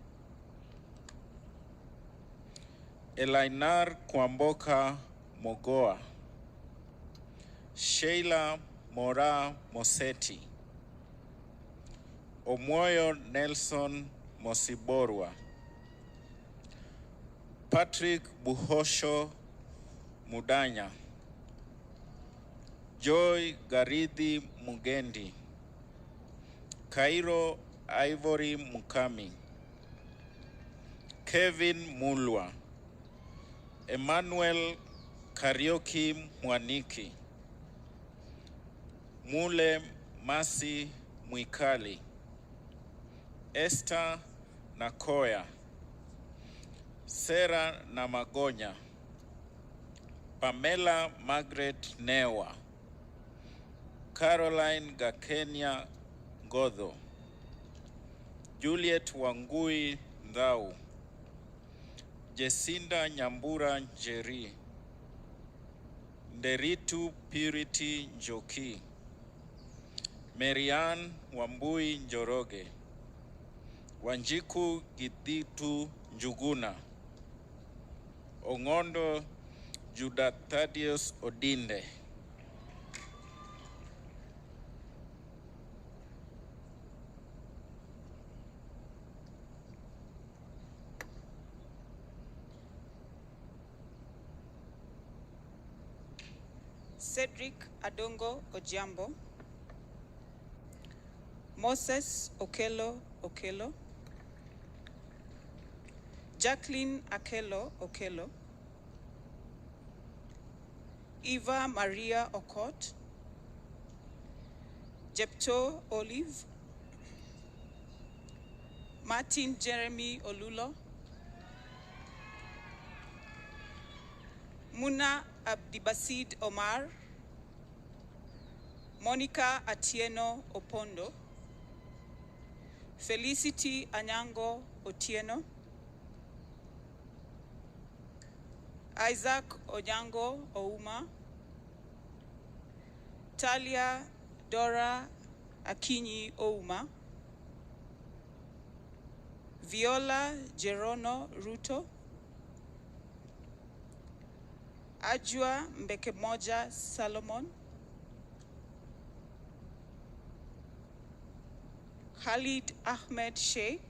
Elainar Kwamboka Mogoa. Sheila Mora Moseti. Omoyo Nelson Mosiborwa, Patrick Buhosho Mudanya, Joy Garidhi Mugendi, Cairo Ivory Mukami, Kevin Mulwa, Emmanuel Karioki Mwaniki, Mule Masi Mwikali, Esther Nakoya, Sarah Namagonya, Pamela Margaret Newa, Caroline Gakenya Godho, Juliet Wangui Ndau, Jesinda Nyambura Njeri, Nderitu Purity Njoki, Marianne Wambui Njoroge, Wanjiku Githitu Njuguna, Ongondo Judah Thaddeus Odinde, Cedric Adongo Ojambo, Moses Okelo Okelo, Jacqueline Akelo Okelo, Eva Maria Okot, Jepto Olive, Martin Jeremy Olulo, Muna Abdibasid Omar, Monica Atieno Opondo, Felicity Anyango Otieno, Isaac Onyango Ouma, Talia Dora Akinyi Ouma, Viola Jerono Ruto, Ajua Mbekemoja Salomon, Khalid Ahmed Sheikh,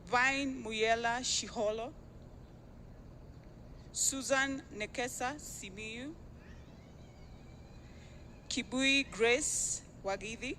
Vine Muyela Shiholo, Susan Nekesa Simiyu, Kibui Grace Wagithi,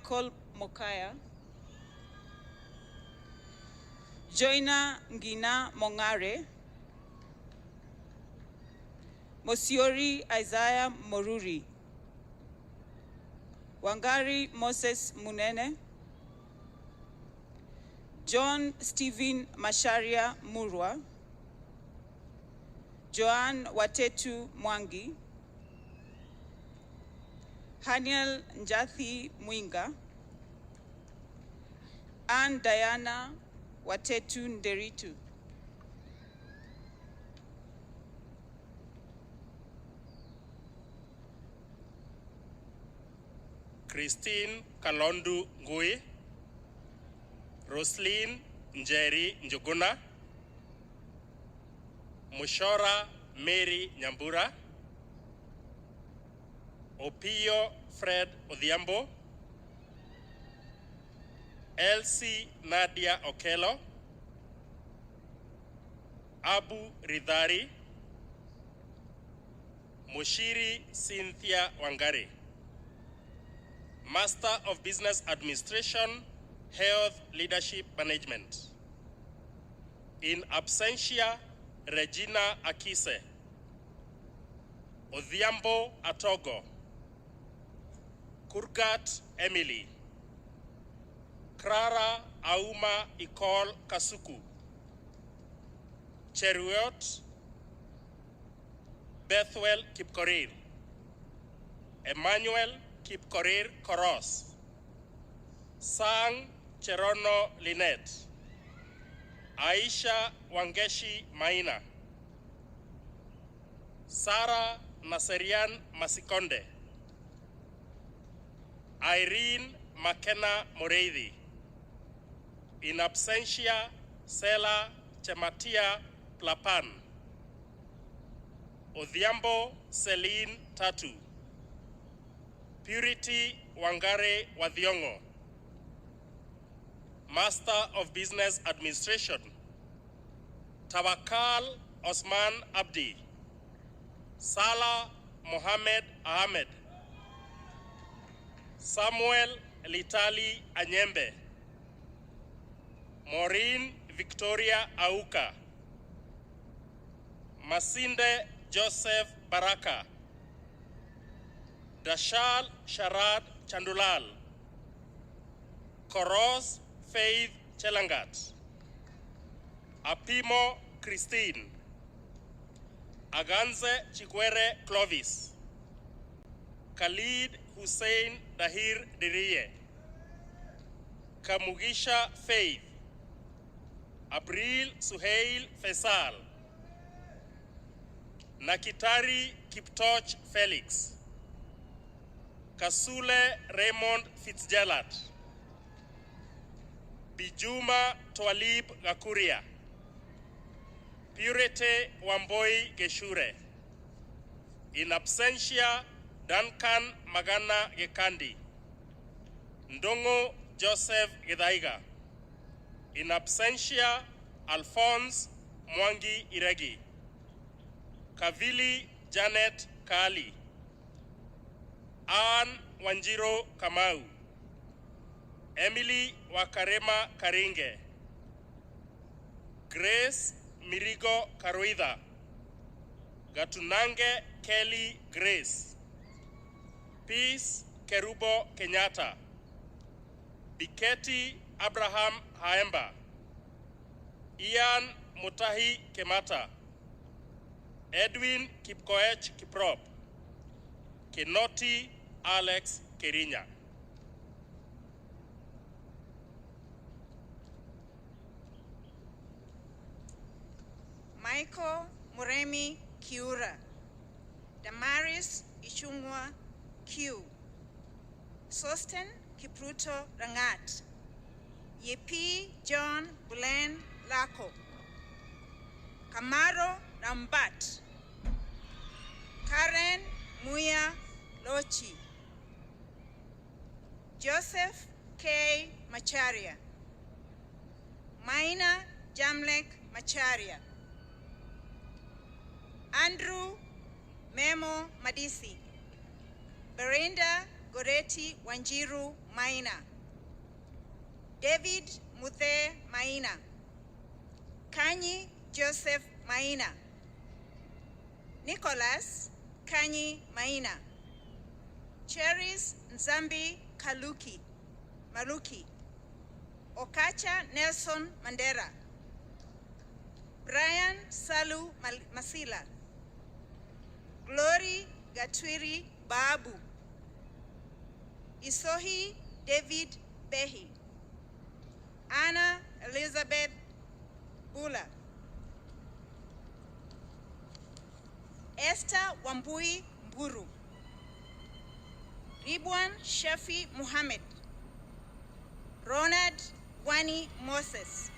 Michael Mokaya, Joina Ngina Mongare, Mosiori Isaiah Moruri, Wangari Moses Munene, John Stephen Masharia Murwa, Joan Watetu Mwangi, Haniel Njathi Mwinga, and Diana Watetu Nderitu. Christine Kalondu Ngui, Roslyn Njeri Njuguna, Mushora Mary Nyambura, Opio Fred Odhiambo, Elsie Nadia Okello, Abu Ridhari, Mushiri Cynthia Wangari, Master of Business Administration, Health Leadership Management. In absentia, Regina Akise, Odhiambo Atogo, Kurgat Emily, Krara Auma Ikol Kasuku, Cheruiyot Bethwell Kipkorir, Emmanuel Kipkorir Koros, Sang Cherono Lynette, Aisha Wangeshi Maina, Sarah Naserian Masikonde, Irene Makena Moreithi. In absentia, Sela Chematia Plapan, Odhiambo Celine Tatu, Purity Wangare Wadhiongo, Master of Business Administration, Tawakal Osman Abdi, Salah Mohammed Ahmed, Samuel Litali Anyembe, Maureen Victoria Auka, Masinde Joseph Baraka, Dashal Sharad Chandulal, Koros Faith Chelangat, Apimo Christine, Aganze Chikwere Clovis, Khalid Hussein Dahir Diriye, Kamugisha Faith, Abril Suhail Faisal, Nakitari Kiptoch Felix, Kasule Raymond Fitzgerald, Bijuma Twalib Gakuria, Purity Wamboi Geshure. In absentia, Duncan Magana Gekandi, Ndongo Joseph Gedaiga. In absentia, Alphonse Mwangi Iregi, Kavili Janet Kali, Ann Wanjiro Kamau, Emily Wakarema Karinge, Grace Mirigo Karuida, Gatunange Kelly Grace, Peace Kerubo Kenyatta, Biketi Abraham Haemba, Ian Mutahi Kemata, Edwin Kipkoech Kiprop, Kinoti Alex Kerinya. Michael Muremi Kiura, Damaris Ichungwa Q, Sosten Kipruto Rangat, Yepi John Bulen Lako, Kamaro Rambat, Karen Muya Lochi, Joseph K. Macharia, Maina Jamlek Macharia, Andrew Memo Madisi, Belinda Goreti Wanjiru Maina, David Muthe Maina, Kanyi Joseph Maina, Nicholas Kanyi Maina, Cheris Nzambi Maluki, Okacha Nelson Mandera, Brian Salu Masila, Glory Gatwiri Babu, Isohi David Behi, Anna Elizabeth Bula, Esther Wambui Mburu, Ribwan Shafi Muhammad, Ronald Wani Moses,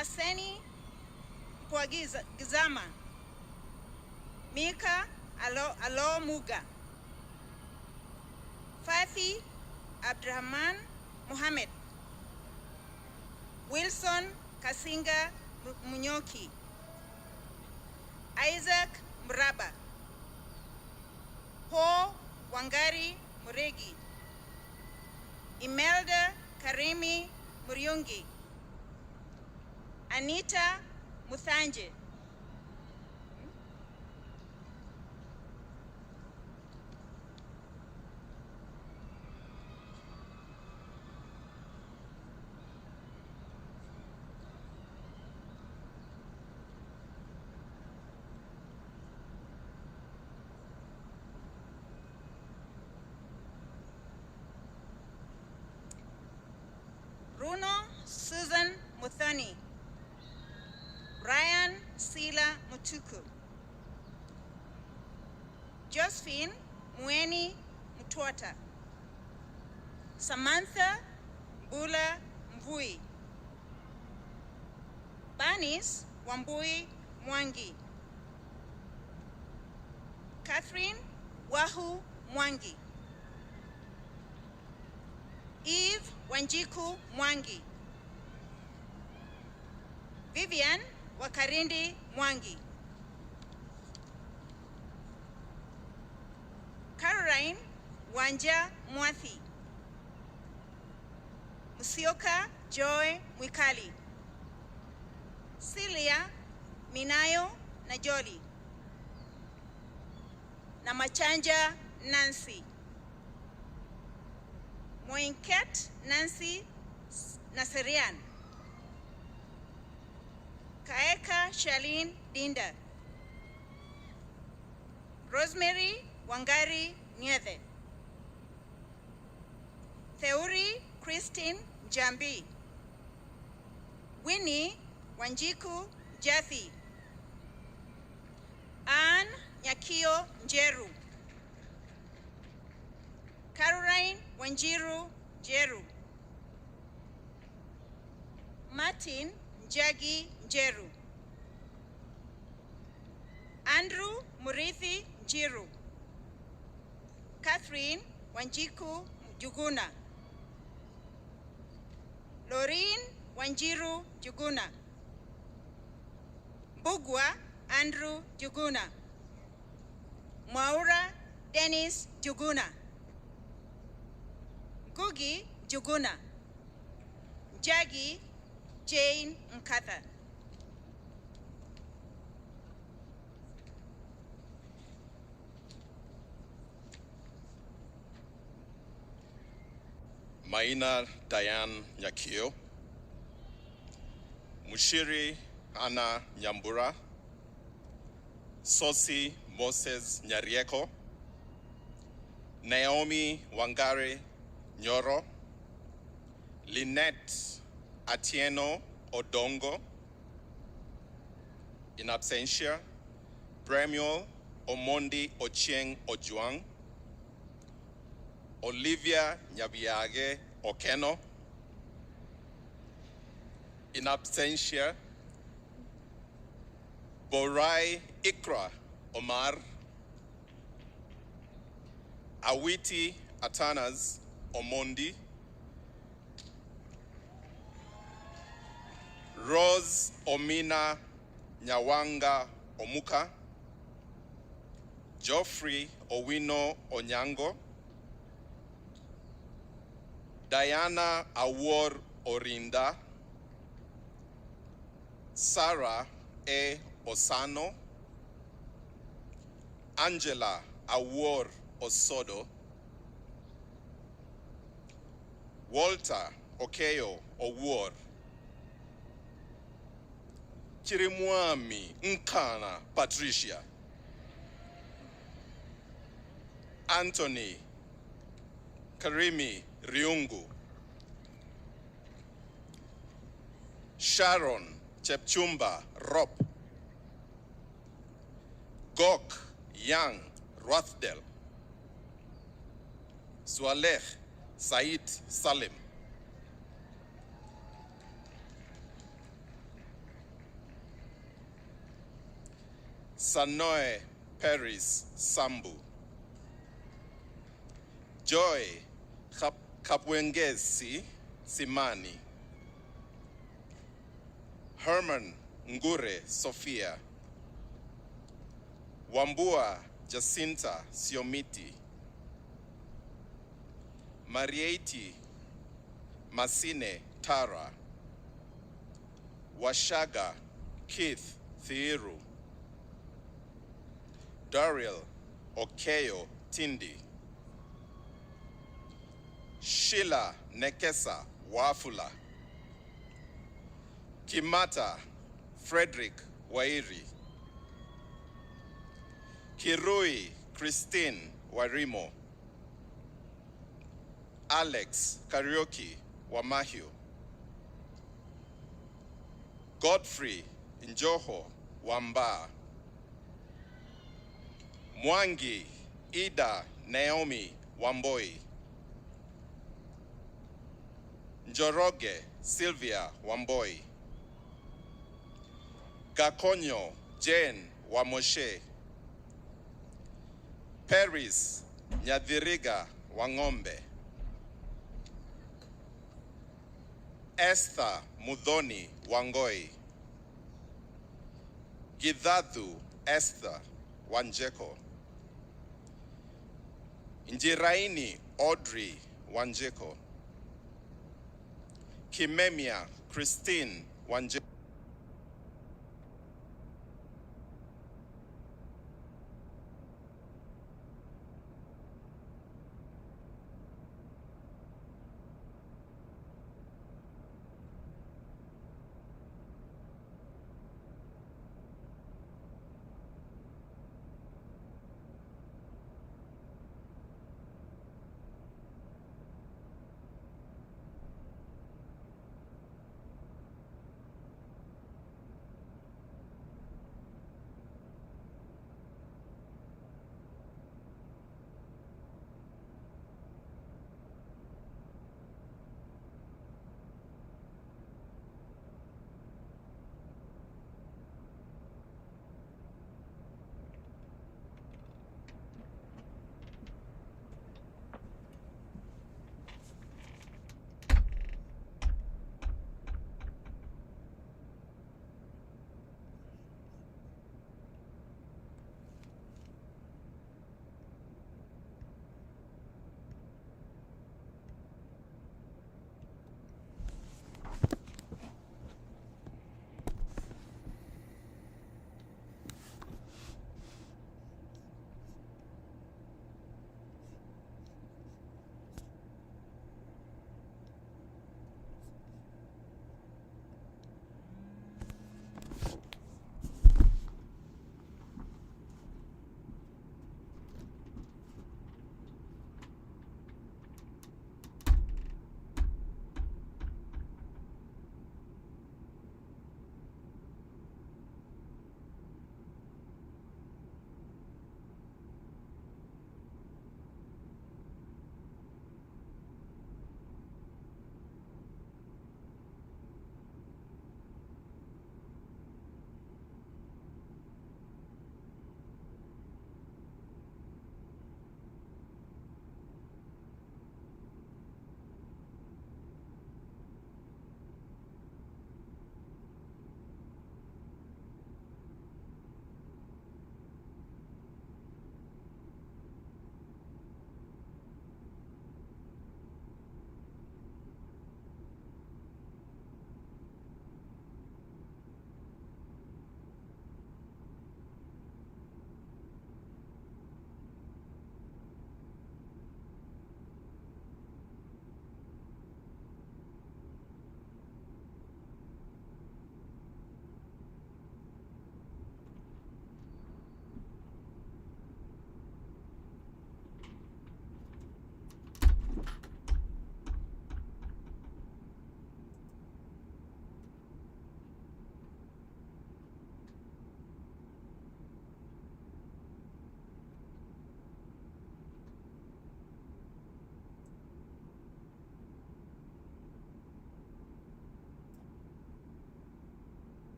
Aseni Gizama, Mika Alo Muga, Fathi Abdurrahman Muhammad, Wilson Kasinga Munyoki, Isaac Mraba, Ho Wangari Muregi, Imelda Karimi Muriungi, Anita Muthanje, Bruno Susan Muthoni, Brian Sila Mutuku, Josephine Mueni Mutwata, Samantha Bula Mvui, Banis Wambui Mwangi, Catherine Wahu Mwangi, Eve Wanjiku Mwangi, Vivian Wakarindi Mwangi, Caroline Wanja Mwathi, Musioka Joy Mwikali, Celia Minayo Najoli, Namachanja Nancy, Moinket Nancy Naserian, Kaeka Shalin Dinda, Rosemary Wangari Nyethe, Theuri Christine Jambi, Winnie Wanjiku Jathi, Anne Nyakio Njeru, Caroline Wanjiru Jeru, Martin Njagi Njeru, Andrew Murithi Njiru, Catherine Wanjiku Juguna, Loreen Wanjiru Juguna, Bugwa Andrew Juguna, Maura Dennis Juguna, Gugi Juguna, Jagi Jane Nkatha. Maina Diane Nyakio, Mushiri Anna Nyambura, Sosi Moses Nyarieko, Naomi Wangari Nyoro, Lynette Atieno Odongo, in absentia, Bremuel Omondi Ochieng Ojuang, Olivia Nyabiage Okeno, in absentia, Borai Ikra Omar, Awiti Atanas Omondi, Rose Omina Nyawanga Omuka, Geoffrey Owino Onyango, Diana Awor Orinda, Sarah A. Osano, Angela Awor Osodo, Walter Okeyo Owor, Chirimwami Nkana Patricia, Anthony Karimi Riungu, Sharon Chepchumba Rop, Gok Young Rothdale, Swaleh Said Salim, Sanoe Paris Sambu, Joy Kapwengesi Simani, Herman Ngure Sophia, Wambua Jacinta Siomiti, Marieti Masine Tara, Washaga Keith Thiru, Daryl Okeyo Tindi, Sheila Nekesa Wafula, Kimata Frederick Wairi, Kirui Christine Warimo, Alex Karaoke Wamahio, Godfrey Njoho Wamba, Mwangi Ida Naomi Wamboi, Njoroge Sylvia Wamboi, Gakonyo Jane Wamoshe, Paris Nyadhiriga Wangombe, Esther Mudhoni Wangoi, Gidhadhu Esther Wanjeko, Njiraini Audrey Wanjeko, Kimemia Christine Wanjeko,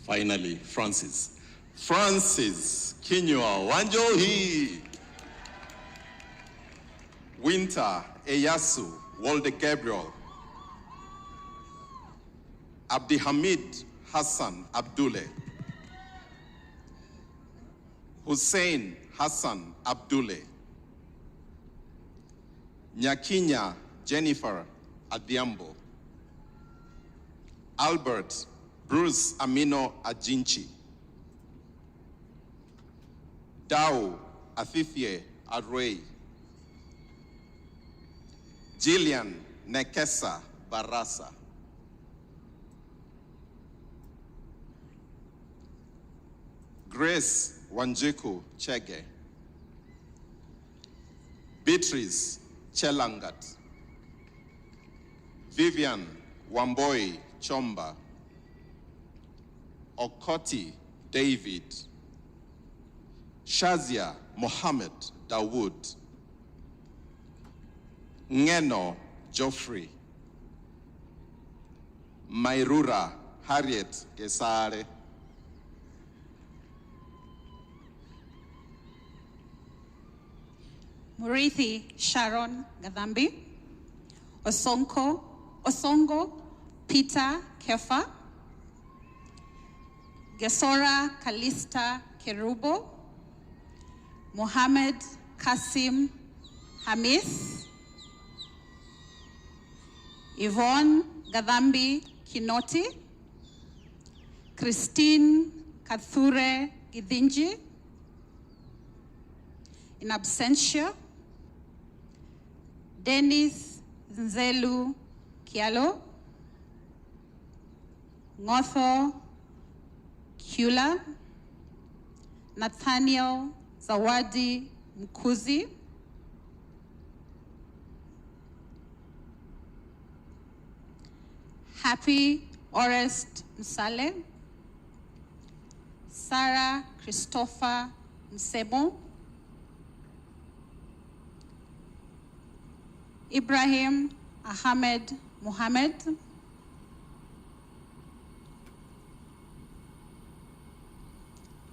Finally, Francis. Francis Kinyua Wanjohi. Winter Eyasu Walde Gabriel. Abdihamid Hassan Abdule. Hussein Hassan Abdule. Nyakinya Jennifer Adhiambo. Albert Bruce Amino Ajinchi. Dao Athithie Arwei. Jillian Nekesa Barasa. Grace Wanjiku Chege. Beatrice Chelangat. Vivian Wamboi Chomba. Okoti David. Shazia Mohammed Dawood. Ngeno Geoffrey. Mairura Harriet Gesare. Murithi Sharon Gadhambi. Osongo Peter Kefa. Gesora Kalista Kerubo. Mohammed Kasim Hamis. Yvonne Gadhambi Kinoti. Christine Kathure Gidinji. In absentia, Dennis Nzelu Kialo. Ngotho Kula. Nathaniel Zawadi Mkuzi. Happy Orest Msale. Sarah Christopher Msebo. Ibrahim Ahmed Mohamed.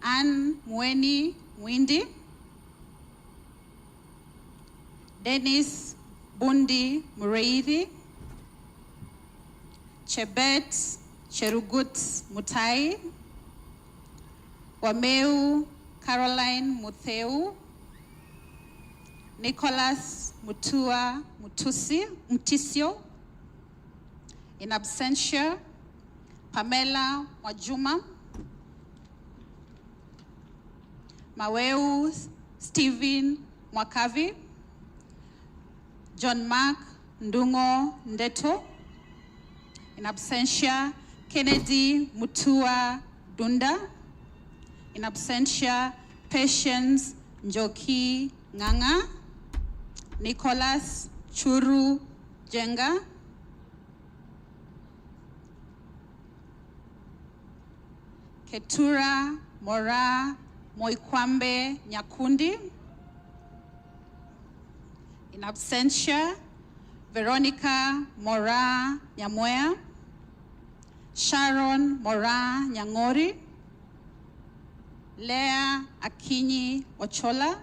Anne Mweni Mwindi. Dennis Bundi Mureithi. Chebet Cherugut Mutai. Wameu Caroline Mutheu. Nicholas Mutua Mutisio. In absentia, Pamela Wajuma. Maweu Stephen Mwakavi. John Mark Ndungo Ndeto. In absentia, Kennedy Mutua Dunda. In absentia, Patience Njoki Nganga. Nicholas Churu Jenga. Ketura Mora Moikwambe Nyakundi. In absentia, Veronica Mora Nyamoya. Sharon Mora Nyangori. Lea Akinyi Ochola.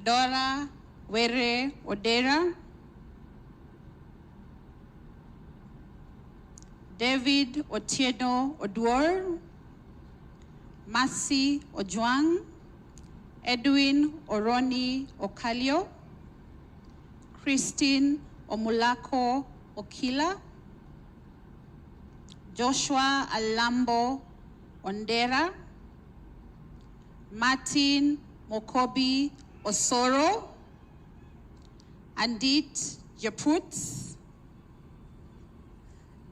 Dora Were Odera. David Otieno Oduor. Mercy Ojuang. Edwin Oroni Okalio. Christine Omulako Okila. Joshua Alambo Ondera. Martin Mokobi Osoro. Andit Japut.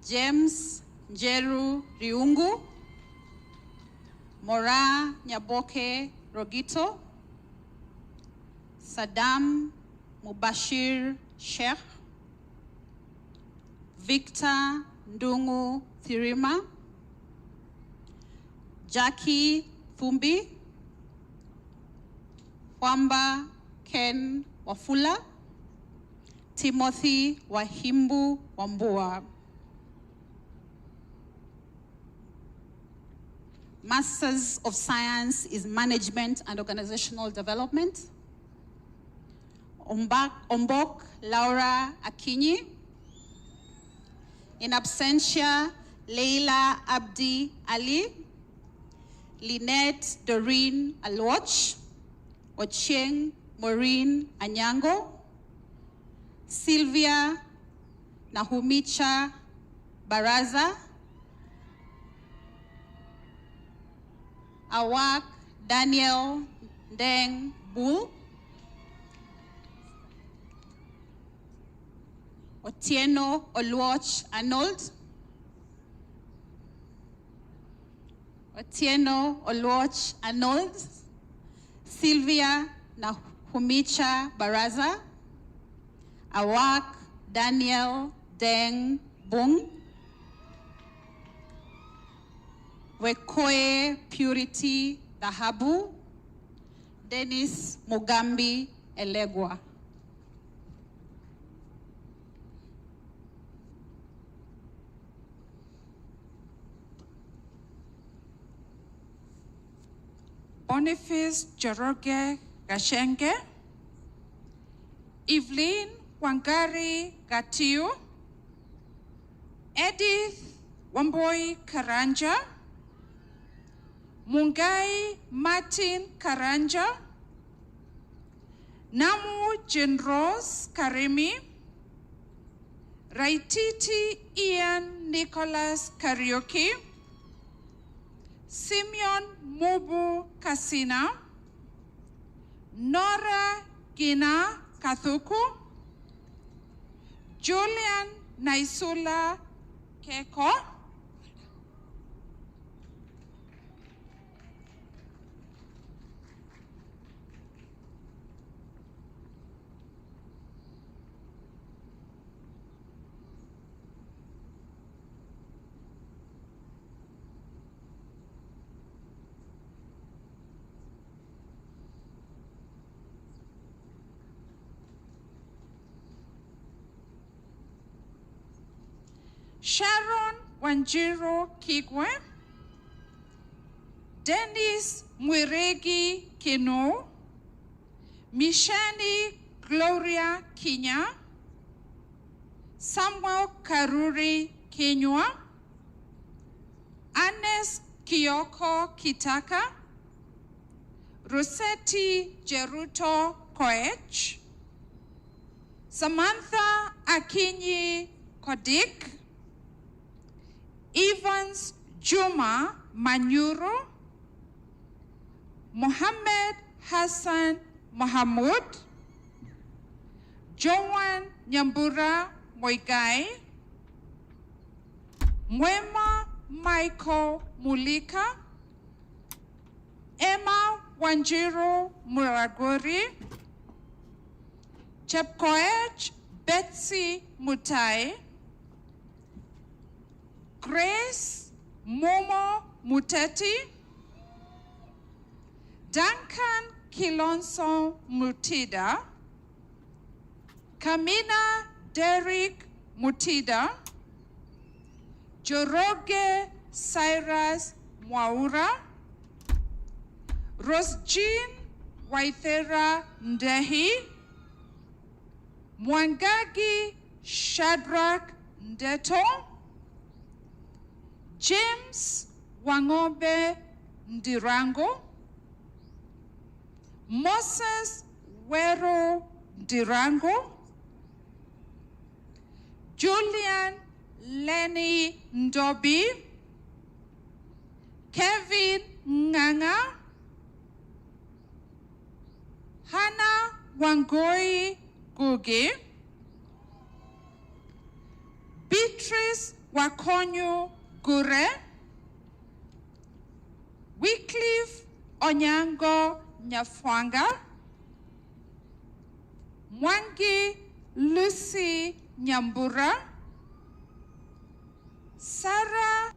James Njeru Riungu. Mora Nyaboke Rogito. Saddam Mubashir Sheikh. Victor Ndungu Thirima. Jackie Thumbi. Wamba Ken Wafula. Timothy Wahimbu Wambua. Masters of Science is Management and Organizational Development. Ombok Laura Akinyi. In absentia, Leila Abdi Ali. Lynette Doreen Alwach. Ochieng Maureen Anyango. Sylvia Nahumicha Baraza. Awak Daniel Deng Bull. Otieno Oluoch Arnold. Otieno Oluoch Arnold. Sylvia Nahumicha Baraza. Awak Daniel Deng Bung. Wekoe Purity Dhahabu. Dennis Mugambi Elegwa. Boniface Joroge Gashenge. Evelyn Wangari Gatiu. Edith Wamboi Karanja. Mungai Martin Karanja. Namu Jenros Karimi. Raititi Ian Nicholas Karaoke. Simeon Mubu Kasina. Nora Gina Kathuku. Julian Naisula Keko. Sharon Wanjiro Kigwe. Dennis Mwiregi Kino. Mishani Gloria Kinya. Samuel Karuri Kinywa. Anes Kioko Kitaka. Rosetti Jeruto Koech. Samantha Akinyi Kodik. Evans Juma Manyuro. Mohammed Hassan Mohamud. Joan Nyambura Moigai. Mwema Michael Mulika. Emma Wanjiro Muraguri. Chepkoech Betsy Mutai. Grace Momo Muteti. Duncan Kilonso Mutida. Kamina Derek Mutida. Joroge Cyrus Mwaura. Rosjean Waithera Ndehi. Mwangagi Shadrach Ndeto. James Wangobe Ndirango. Moses Wero Ndirango. Julian Lenny Ndobi. Kevin Nganga. Hannah Wangoi Gugi. Beatrice Wakonyo Gure. Wycliffe Onyango Nyafwanga. Mwangi Lucy Nyambura. Sarah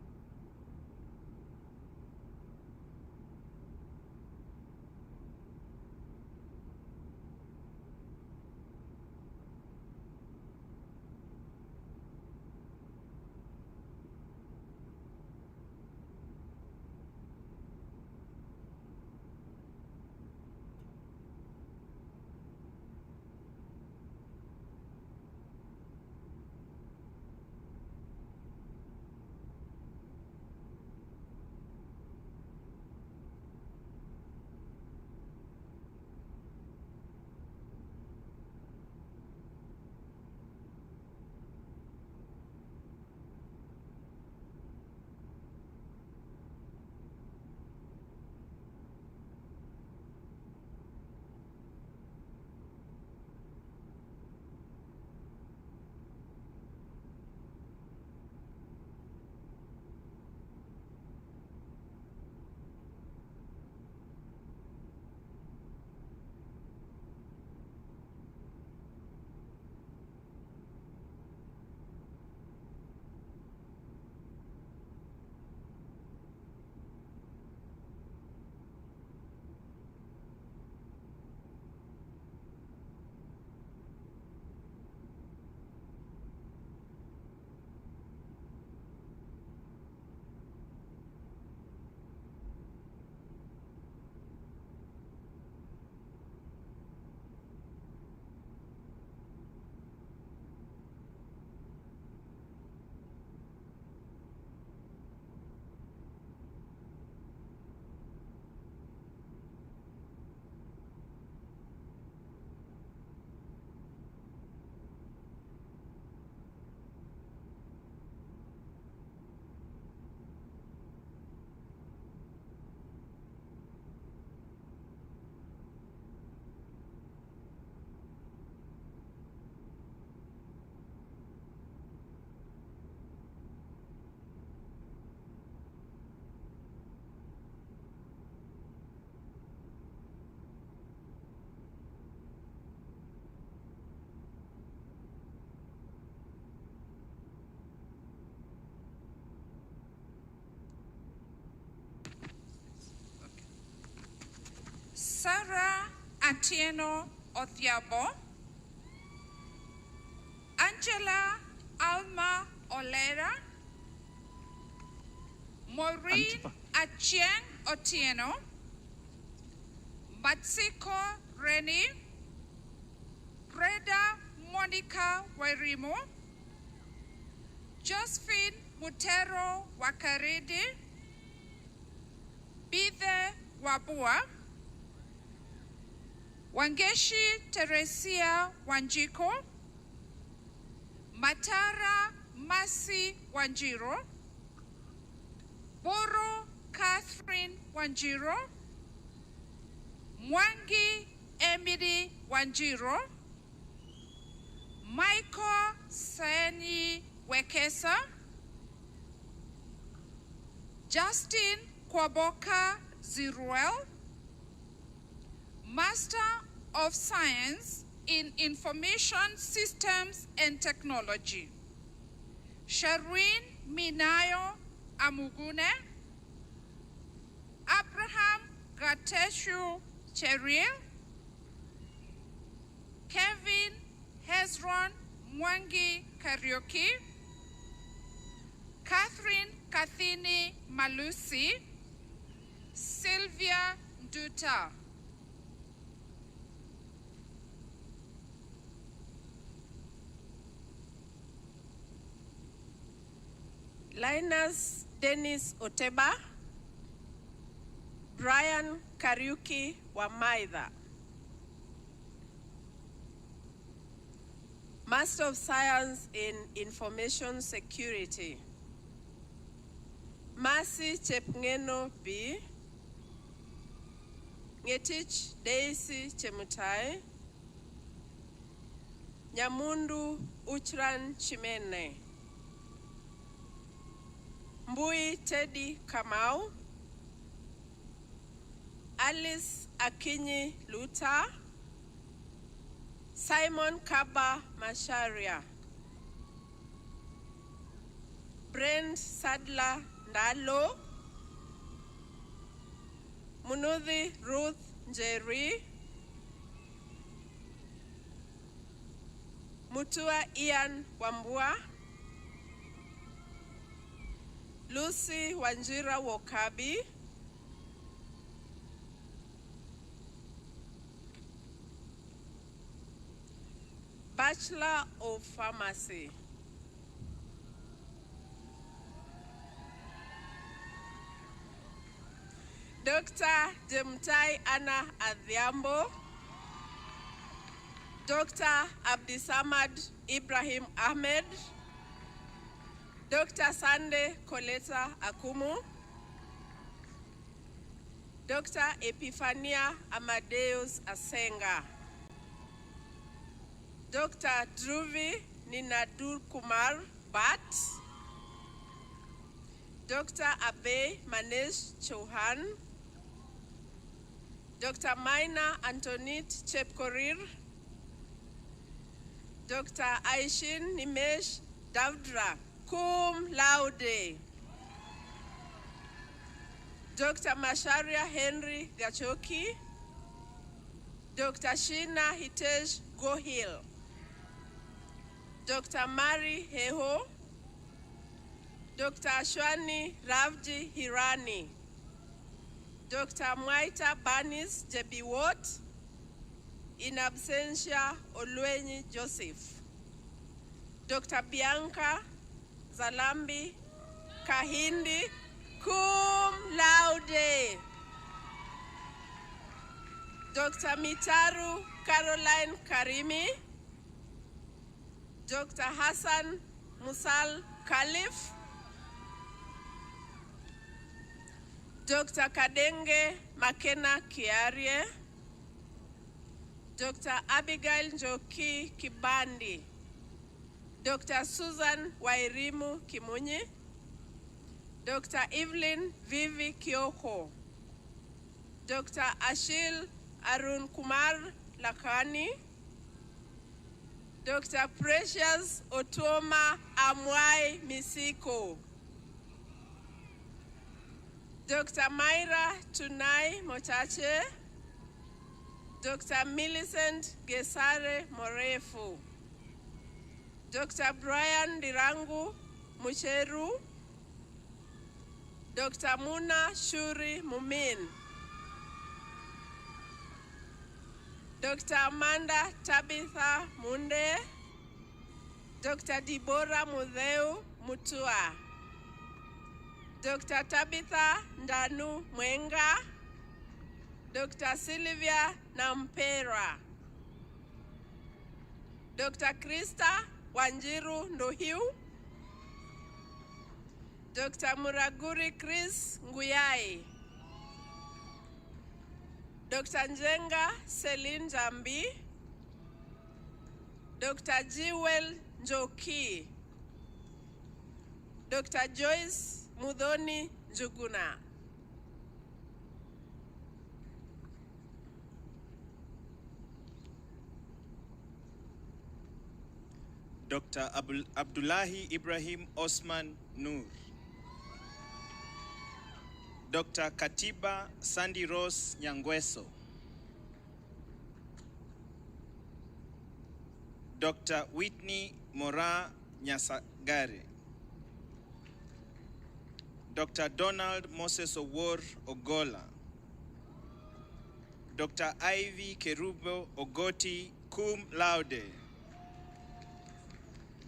Atieno Odhiambo, Angela Alma Olera, Maureen Achieng Otieno, Matsiko Reni, Reda Monica Wairimu, Josephine Mutero Wakaridi, Bithe Wabua, Wangeshi Teresia Wanjiko, Matara Masi Wanjiro, Boro Catherine Wanjiro, Mwangi Emily Wanjiro, Michael Seni Wekesa, Justin Kwaboka Ziruel, Master of Science in Information Systems and Technology, Sharwin Minayo Amugune, Abraham Gateshu Cheryl, Kevin Hezron Mwangi Karaoke, Catherine Kathini Malusi, Sylvia Duta. Linus Dennis Oteba, Brian Kariuki Wamaitha. Master of Science in Information Security, Mercy Chepngeno B, Ngetich Daisy Chemutai, Nyamundu Uchran Chimene, Mbui Teddy Kamau, Alice Akinyi Luta, Simon Kaba Masharia, Brent Sadler Ndalo, Munuthi Ruth Njeri, Mutua Ian Wambua, Lucy Wanjira Wokabi, Bachelor of Pharmacy, Dr. Jemtai Anna Adhiambo, Dr. Abdisamad Ibrahim Ahmed, Dr. Sande Koleta Akumu, Dr. Epifania Amadeus Asenga, Dr. Dhruvi Ninadur Kumar Bhatt, Dr. Abe Manesh Chauhan, Dr. Maina Antonit Chepkorir, Dr. Aishin Nimesh Davdra, cum laude, Dr. Masharia Henry Gachoki, Dr. Sheena Hitesh Gohil, Dr. Mari Heho, Dr. Ashwani Ravji Hirani, Dr. Mwaita Banis Jebiwot, in absentia Olwenyi Joseph, Dr. Bianca Zalambi Kahindi, cum laude, Dr. Mitaru Caroline Karimi, Dr. Hassan Musal Khalif, Dr. Kadenge Makena Kiarie, Dr. Abigail Njoki Kibandi, Dr. Susan Wairimu Kimunyi, Dr. Evelyn Vivi Kioko, Dr. Ashil Arun Kumar Lakani, Dr. Precious Otuoma Amwai Misiko, Dr. Myra Tunai Mochache, Dr. Millicent Gesare Morefu, Dr. Brian Dirangu Mucheru, Dr. Muna Shuri Mumin, Dr. Amanda Tabitha Munde, Dr. Deborah Mudheu Mutua, Dr. Tabitha Ndanu Mwenga, Dr. Sylvia Nampera, Dr. Krista Wanjiru Ndohiu, Dr. Muraguri Chris Nguyai, Dr. Njenga Celine Jambi, Dr. Jewel Njoki, Dr. Joyce Mudhoni Njuguna. Dr. Abdullahi Ibrahim Osman Nur, Dr. Katiba Sandy Rose Nyangweso, Dr. Whitney Mora Nyasagare, Dr. Donald Moses Owor Ogola, Dr. Ivy Kerubo Ogoti cum laude,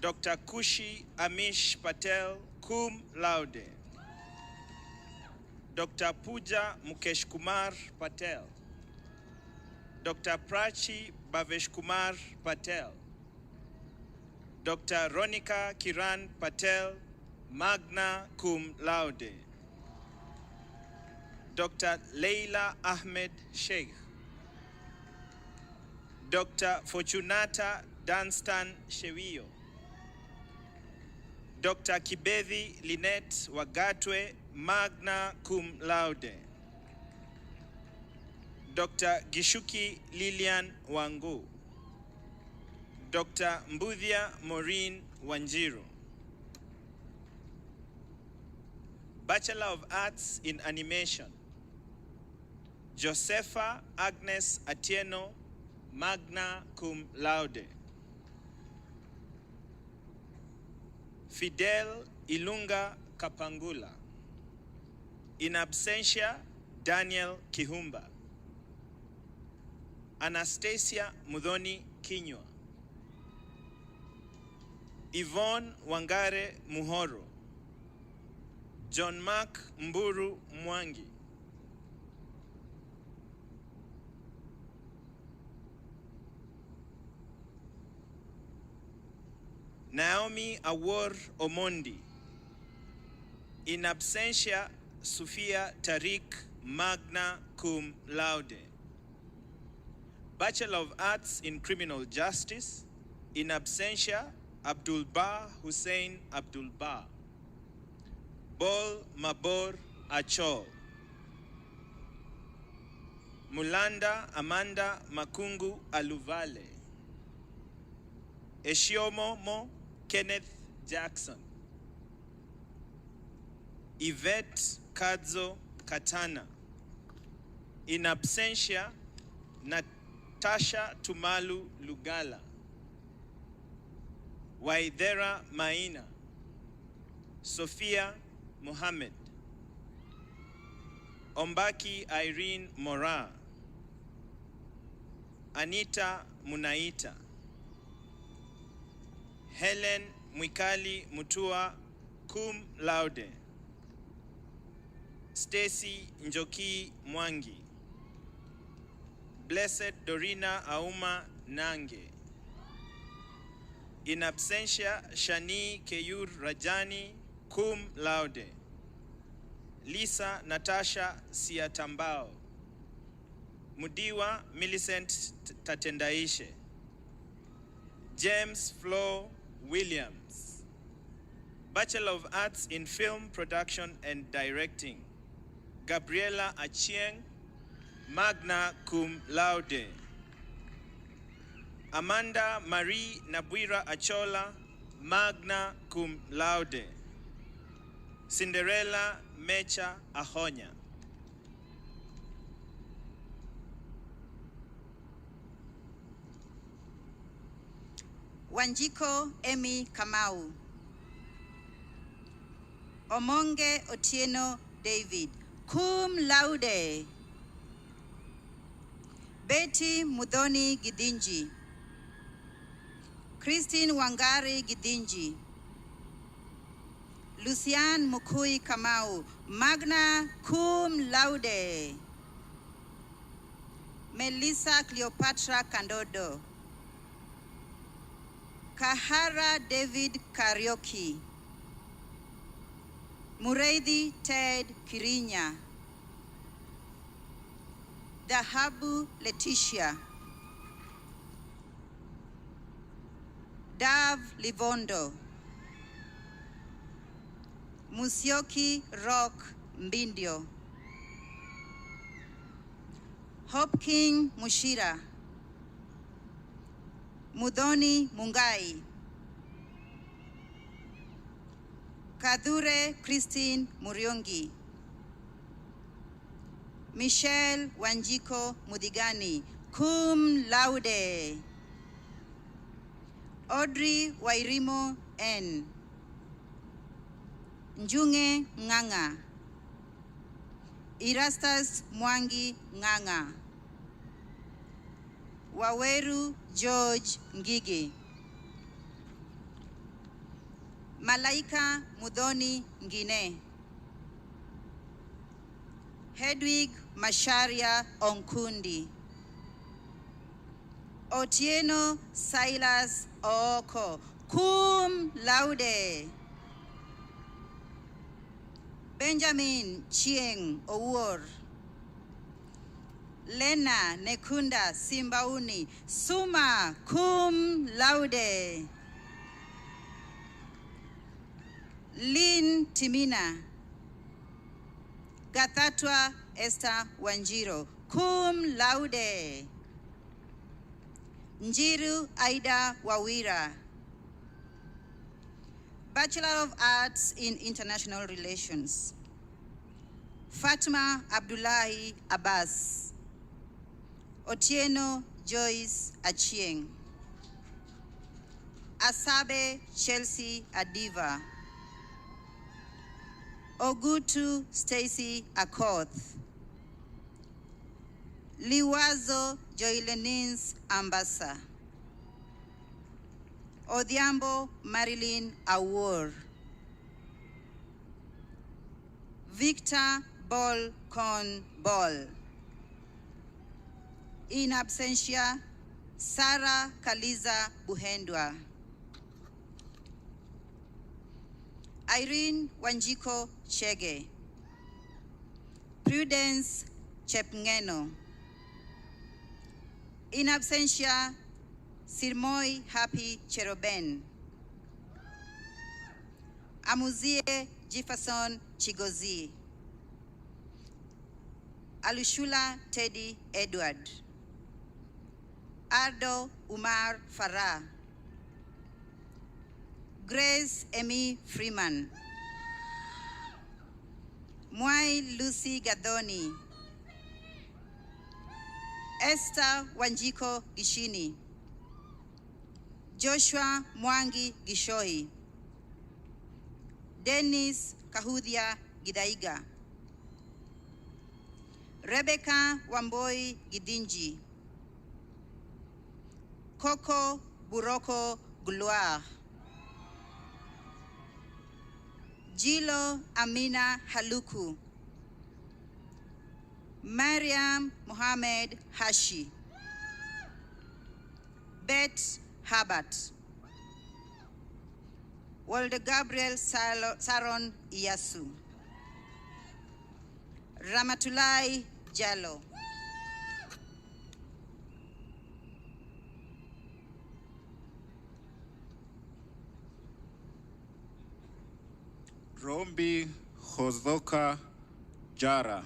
Dr. Kushi Amish Patel cum laude, Dr. Pooja Mukesh Kumar Patel, Dr. Prachi Bhavesh Kumar Patel, Dr. Ronika Kiran Patel, magna cum laude, Dr. Leila Ahmed Sheikh, Dr. Fortunata Danstan Shewio, Dr. Kibethi Lynette Wagatwe, magna cum laude, Dr. Gishuki Lilian Wangu, Dr. Mbudhia Maureen Wanjiru, Bachelor of Arts in Animation, Josepha Agnes Atieno, magna cum laude, Fidel Ilunga Kapangula, in absentia Daniel Kihumba, Anastasia Mudhoni Kinywa, Yvonne Wangare Muhoro, John Mark Mburu Mwangi, Naomi Awor Omondi, in absentia Sufia Tariq, magna cum laude, Bachelor of Arts in Criminal Justice, in absentia Abdul Ba Hussein Abdul Ba, Bol Mabor Achol, Mulanda Amanda Makungu Aluvale, Eshiomo Mo Kenneth Jackson, Yvette Kadzo Katana, in absentia Natasha Tumalu Lugala, Waidera Maina, Sophia Mohammed, Ombaki Irene Mora, Anita Munaita, Helen Mwikali Mutua cum laude, Stacy Njoki Mwangi, Blessed Dorina Auma Nange, in absentia Shani Keyur Rajani cum laude, Lisa Natasha Siatambao, Mudiwa Millicent Tatendaishe, James Flo Williams, Bachelor of Arts in Film Production and Directing, Gabriela Achieng, magna cum laude, Amanda Marie Nabwira Achola, magna cum laude, Cinderella Mecha Ahonya. Wanjiko Emi Kamau. Omonge Otieno David, cum laude. Betty Mudhoni Gidinji. Christine Wangari Gidinji. Lucian Mukui Kamau, magna cum laude. Melissa Cleopatra Kandodo. Kahara David Karaoke. Mureithi Ted Kirinya. Dahabu Leticia. Dav Livondo. Musyoki Rock Mbindio. Hope King Mushira. Mudhoni Mungai. Kadhure Christine Muriongi. Michelle Wanjiko Mudigani, cum laude. Audrey Wairimo N. Njunge Nganga. Erastus Mwangi Nganga. Waweru George Ngige. Malaika Mudhoni Ngine. Hedwig Masharia Onkundi. Otieno Silas Ooko, cum laude. Benjamin Chieng Owuor. Lena Nekunda Simbauni, summa cum laude. Lynn Timina. Gathatwa Esther Wanjiro, cum laude. Njiru Aida Wawira. Bachelor of Arts in International Relations. Fatma Abdullahi Abbas. Otieno Joyce Achieng. Asabe Chelsea Adiva. Ogutu Stacy Akoth. Liwazo Joylenins Ambassa. Odhiambo Marilyn Awor. Victor Bol Con Bol. In absentia, Sarah Kaliza Buhendwa. Irene Wanjiko Chege. Prudence Chepngeno. In absentia, Sirmoi Happy Cheroben. Amuzie Jefferson Chigozi. Alushula Teddy Edward. Ardo Umar Farah. Grace Emi Freeman. Mwai Lucy Gadoni. Esther Wanjiko Gishini. Joshua Mwangi Gishoi. Dennis Kahudhia Gidaiga. Rebecca Wamboi Gidinji. Coco Buroko Gloire. Jilo Amina Haluku. Mariam Mohamed Hashi. Bet Habat. Walde Gabriel Saron Iyasu. Ramatulai Jalo. Rombi Hozoka Jara.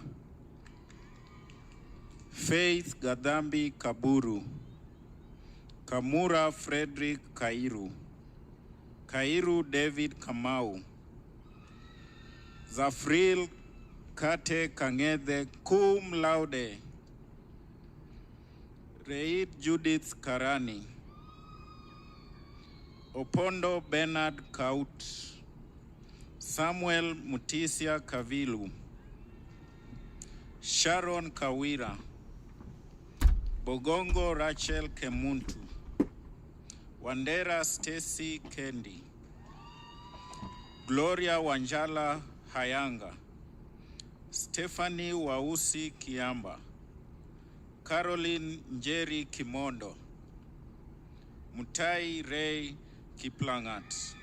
Faith Gadambi Kaburu. Kamura Frederick Kairu. Kairu David Kamau. Zafril Kate Kangede cum laude. Reid Judith Karani. Opondo Bernard Kaut, Samuel Mutisia Kavilu, Sharon Kawira, Bogongo Rachel Kemuntu, Wandera Stacy Kendi, Gloria Wanjala Hayanga, Stephanie Wausi Kiamba, Caroline Njeri Kimondo, Mutai Ray Kiplangat,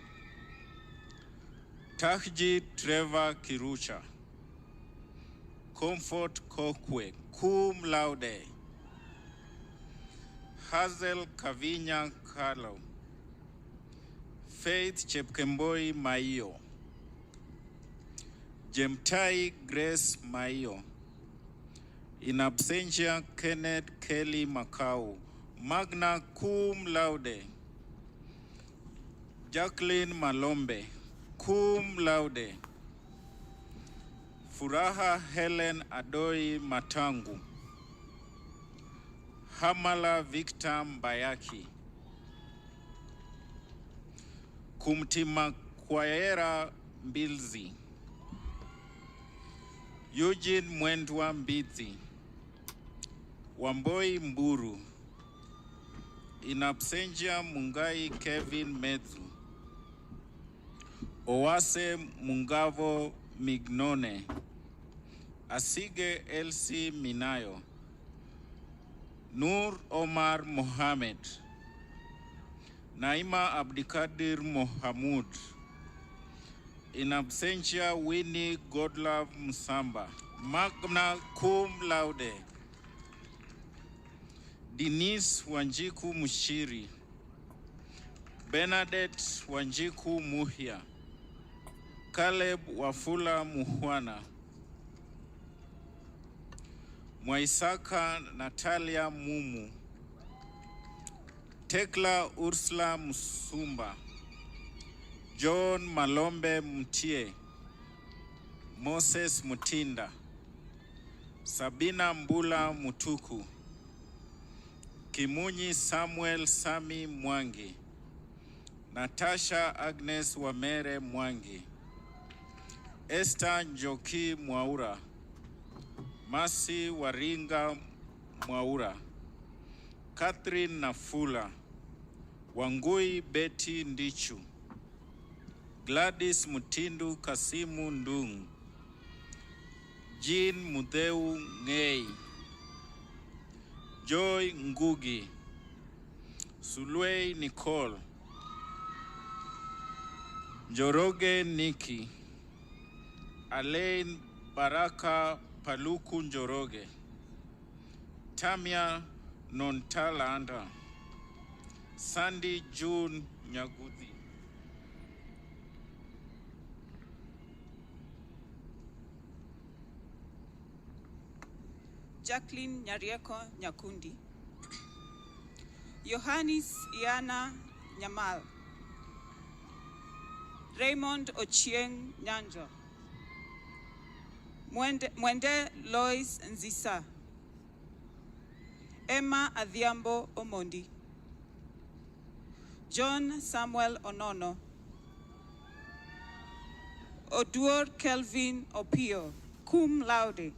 Tahji Trevor Kirucha, Comfort Kokwe, cum laude, Hazel Kavinya Carlo, Faith Chepkemboi Maio, Jemtai Grace Maio, in absentia Kenneth Kelly Macau, magna cum laude, Jacqueline Malombe, cum laude, Furaha Helen Adoi Matangu, Hamala Victor Mbayaki, Kumtima Kwaera Mbilzi, Eugene Mwendwa Mbizi, Wamboi Mburu, in absentia Mungai Kevin Medzu, Owase Mungavo Mignone, Asige Elsie Minayo, Nur Omar Mohamed, Naima Abdikadir Mohamud, in absentia Winnie Godlove Musamba, magna cum laude, Denise Wanjiku Mushiri, Bernadette Wanjiku Muhia, Caleb Wafula Muhwana, Mwaisaka Natalia Mumu, Tekla Ursula Musumba, John Malombe Mtie, Moses Mutinda, Sabina Mbula Mutuku, Kimunyi Samuel Sami Mwangi, Natasha Agnes Wamere Mwangi, Esther Njoki Mwaura, Masi Waringa Mwaura, Catherine Nafula, Wangui Betty Ndichu, Gladys Mutindu Kasimu Ndung, Jean Mudeu Ngei, Joy Ngugi, Sulwei Nicole, Njoroge Nikki, Alain Baraka Paluku Njoroge, Tamia Nontalanda, Sandy June Nyaguthi, Jacqueline Nyarieko Nyakundi, Yohannis Iana Nyamal, Raymond Ochieng Nyanjo, Mwende Lois Nzisa, Emma Adhiambo Omondi, John Samuel Onono, Oduor Kelvin Opio, cum laude,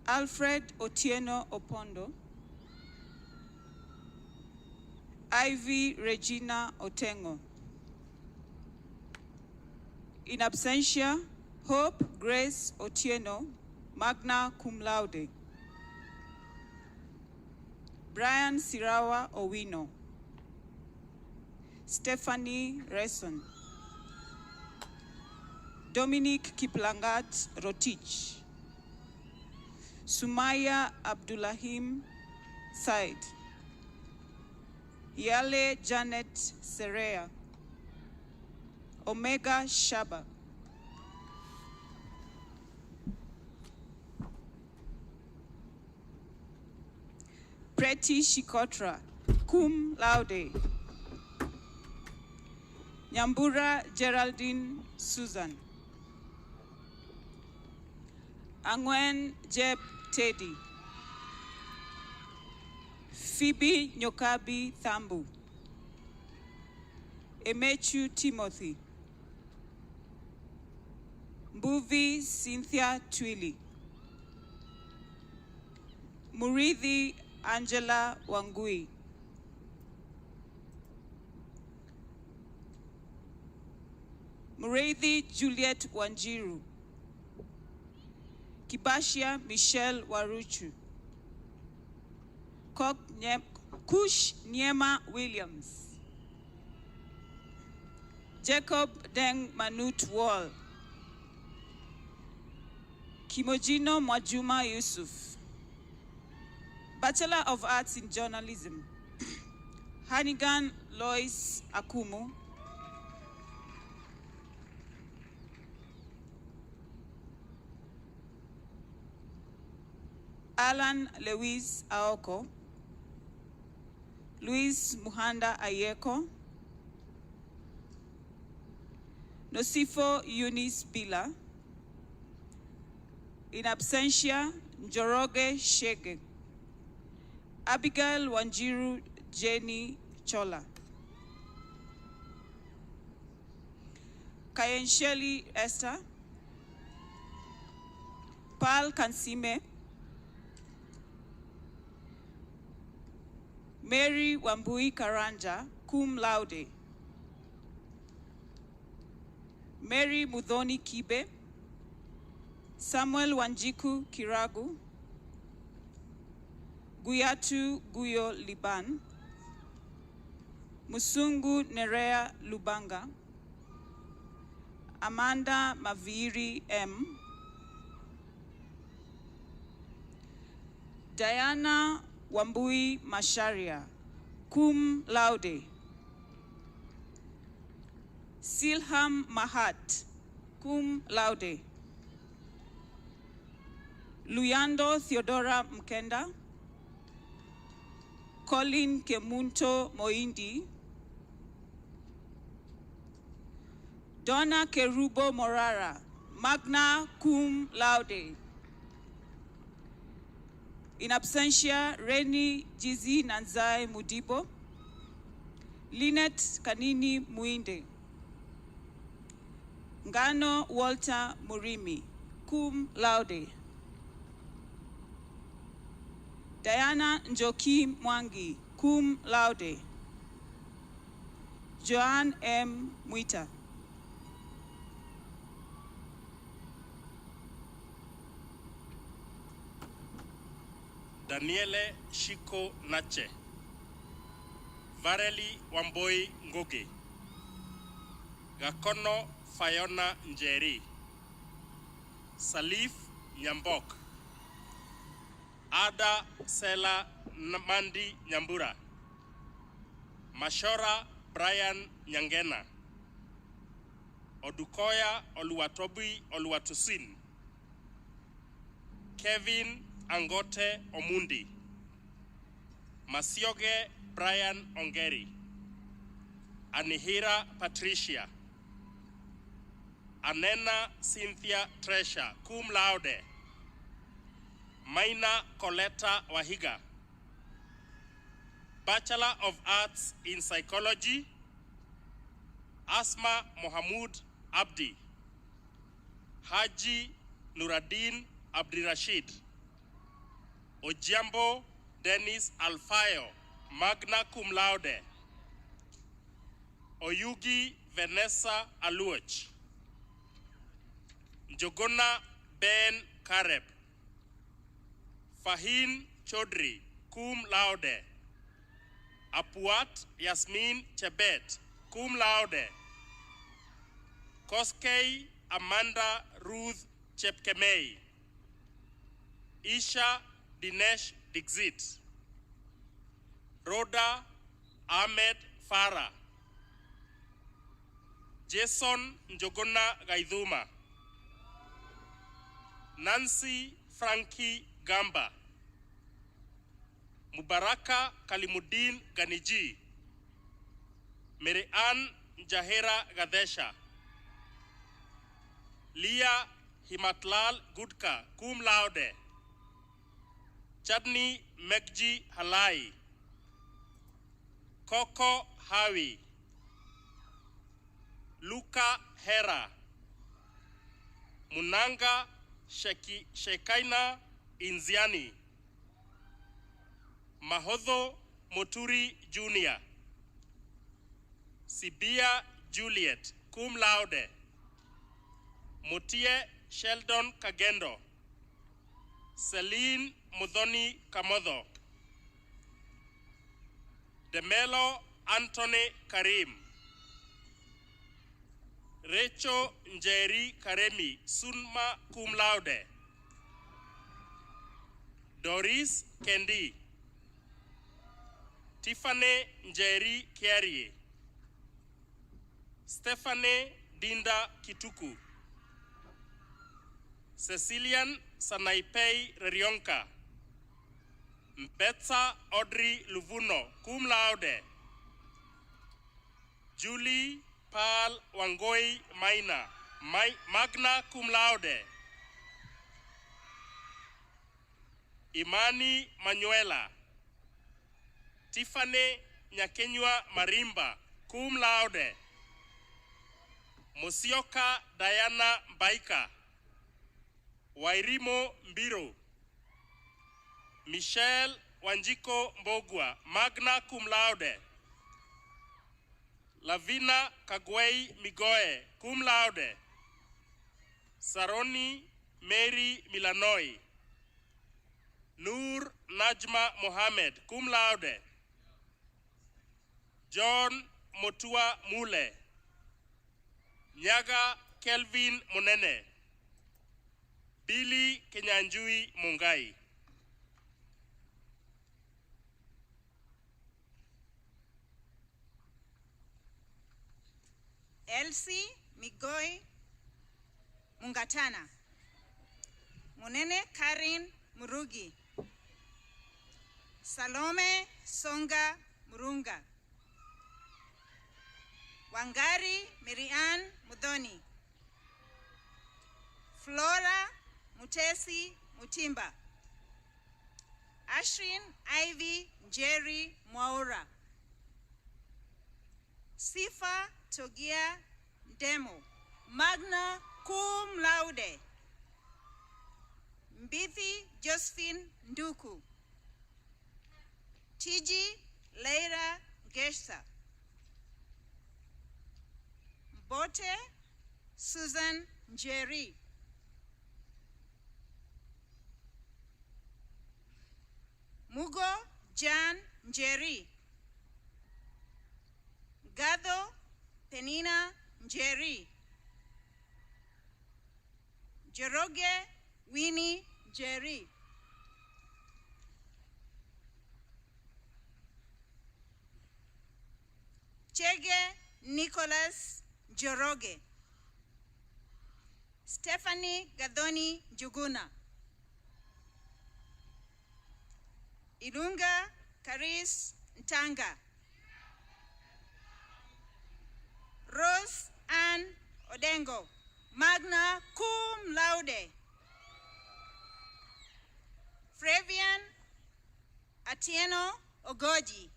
Alfred Otieno Opondo, Ivy Regina Otengo, in absentia Hope Grace Otieno, magna cum laude, Brian Sirawa Owino, Stephanie Reson, Dominic Kiplangat Rotich, Sumaya Abdullahim Said, Yale Janet Serea, Omega Shaba, Preti Shikotra, cum laude, Nyambura Geraldine Susan, Angwen Jeb Teddy, Phoebe Nyokabi Thambu. Emechu Timothy. Mbuvi Cynthia Twili. Murithi Angela Wangui. Murithi Juliet Wanjiru. Kibashia Michelle Waruchu. Kush Nyema Williams. Jacob Deng Manut Wall. Kimojino Mwajuma Yusuf. Bachelor of Arts in Journalism. Hanigan Lois Akumu. Alan Lewis Aoko. Luis Muhanda Ayeko. Nosifo Eunice Bila. In absentia, Njoroge Shege. Abigail Wanjiru Jenny Chola. Kayensheli Esther. Pal Kansime. Mary Wambui Karanja, cum laude. Mary Mudhoni Kibe. Samuel Wanjiku Kiragu. Guyatu Guyo Liban. Musungu Nerea Lubanga. Amanda Maviri M. Diana Wambui Masharia, cum laude. Silham Mahat, cum laude. Luyando Theodora Mkenda. Colin Kemunto Moindi. Donna Kerubo Morara, magna cum laude. In absentia, Reni Jizi Nanzai Mudibo. Lynette Kanini Muinde. Ngano Walter Murimi, cum laude. Diana Njoki Mwangi, cum laude. Joanne M. Mwita. Daniele Shiko Nache. Vareli Wamboi Ngugi. Gakono Fayona Njeri. Salif Nyambok. Ada Sela Mandi Nyambura. Mashora Brian Nyangena. Odukoya Oluwatobi Oluwatusin. Kevin Angote Omundi. Masioge Brian Ongeri. Anihira Patricia. Anena Cynthia Tresha, cum laude. Maina Coletta Wahiga. Bachelor of Arts in Psychology. Asma Mohamud Abdi. Haji Nuruddin Abdirashid. Ojiambo Dennis Alfayo, magna cum laude. Oyugi Vanessa Aluoch. Njogona Ben Kareb. Fahin Chodri, cum laude. Apuat Yasmin Chebet, cum laude. Koskei Amanda Ruth Chepkemei. Isha Dinesh Dixit. Rhoda Ahmed Farah. Jason Njogona Gaidhuma. Nancy Frankie Gamba. Mubaraka Kalimuddin Ganiji. Mary Ann Njahera Gadesha. Leah Himatlal Gudka, cum laude. Chadni Megji Halai, Coco Hawi, Luka Hera, Munanga Shekaina Inziani, Mahodho Moturi Jr., Sibia Juliet, cum laude, Mutie Sheldon Kagendo, Celine Mudhoni Kamodho, Demelo Anthony Karim, Recho Njeri Karemi, summa cum laude, Doris Kendi, Tiffany Njeri Kiarie, Stephanie Dinda Kituku, Cecilian Sanaipei Rerionka, Mbetsa Audrey Luvuno, cum laude, Julie Pal Wangoi Maina, magna cum laude, Imani Manuela, Tiffany Nyakenywa Marimba, cum laude, Musioka Diana Mbaika, Wairimo Mbiro, Michelle Wanjiko Mbogwa, magna cum laude, Lavina Kagwei Migoe, cum laude, Saroni Mary Milanoi, Nur Najma Mohammed, cum laude, John Motua Mule, Nyaga Kelvin Monene, Billy Kenyanjui Mungai. Elsie Migoi Mungatana, Munene Karin Murugi, Salome Songa Murunga, Wangari Miriam Mudhoni, Flora Mutesi Mutimba, Ashrin Ivy Njeri Mwaura, Sifa Togia Ndemo, magna cum laude, Mbithi Josephine Nduku, Tiji Leira Geshsa, Mbote Susan Njeri, Mugo Jan Njeri, Gado Penina Njeri, Jeroge Winnie Njeri, Chege Nicholas Joroge, Stephanie Gadoni Juguna, Ilunga Karis Ntanga, Rose Ann Odengo, magna cum laude, Frevian Atieno Ogoji,